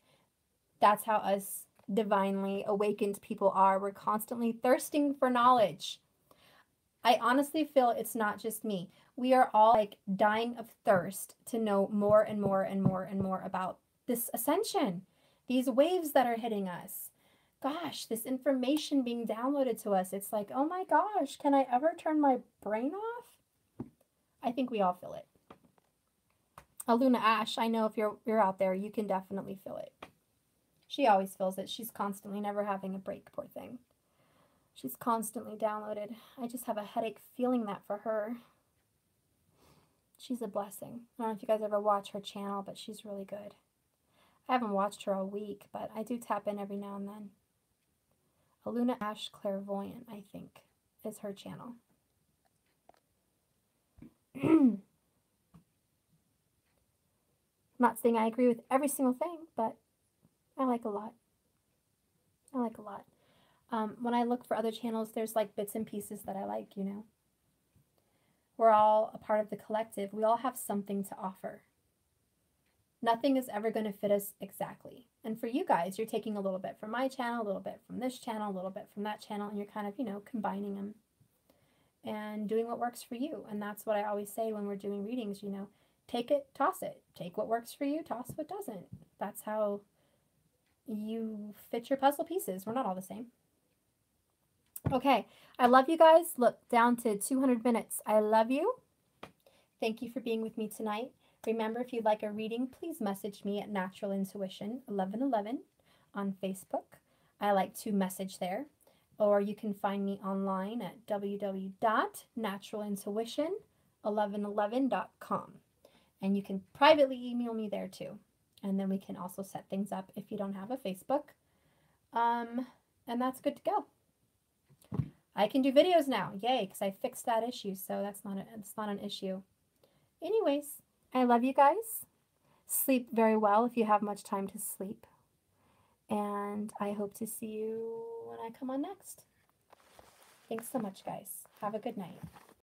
Speaker 1: That's how us divinely awakened people are. We're constantly thirsting for knowledge. I honestly feel it's not just me. We are all like dying of thirst to know more and more and more and more about this ascension, these waves that are hitting us. Gosh, this information being downloaded to us. It's like, oh my gosh, can I ever turn my brain off? I think we all feel it. Aluna Ash, I know if you're out there, you can definitely feel it. She always feels it. She's constantly never having a break, poor thing. She's constantly downloaded. I just have a headache feeling that for her. She's a blessing. I don't know if you guys ever watch her channel, but she's really good. I haven't watched her all week, but I do tap in every now and then. Aluna Ash Clairvoyant, I think, is her channel. I'm not saying I agree with every single thing, but I like a lot. I like a lot. When I look for other channels, there's like bits and pieces that I like, you know. We're all a part of the collective. We all have something to offer. Nothing is ever going to fit us exactly. And for you guys, you're taking a little bit from my channel, a little bit from this channel, a little bit from that channel, and you're kind of, you know, combining them and doing what works for you. And that's what I always say when we're doing readings, you know, take it, toss it. Take what works for you, toss what doesn't. That's how you fit your puzzle pieces. We're not all the same. Okay, I love you guys. Look, down to 200 minutes. I love you. Thank you for being with me tonight. Remember, if you'd like a reading, please message me at Natural Intuition 1111 on Facebook. I like to message there. Or you can find me online at www.naturalintuition1111.com. And you can privately email me there too. And then we can also set things up if you don't have a Facebook. And that's good to go. I can do videos now. Yay, because I fixed that issue, so it's not an issue. Anyways, I love you guys. Sleep very well if you have much time to sleep. And I hope to see you when I come on next. Thanks so much, guys. Have a good night.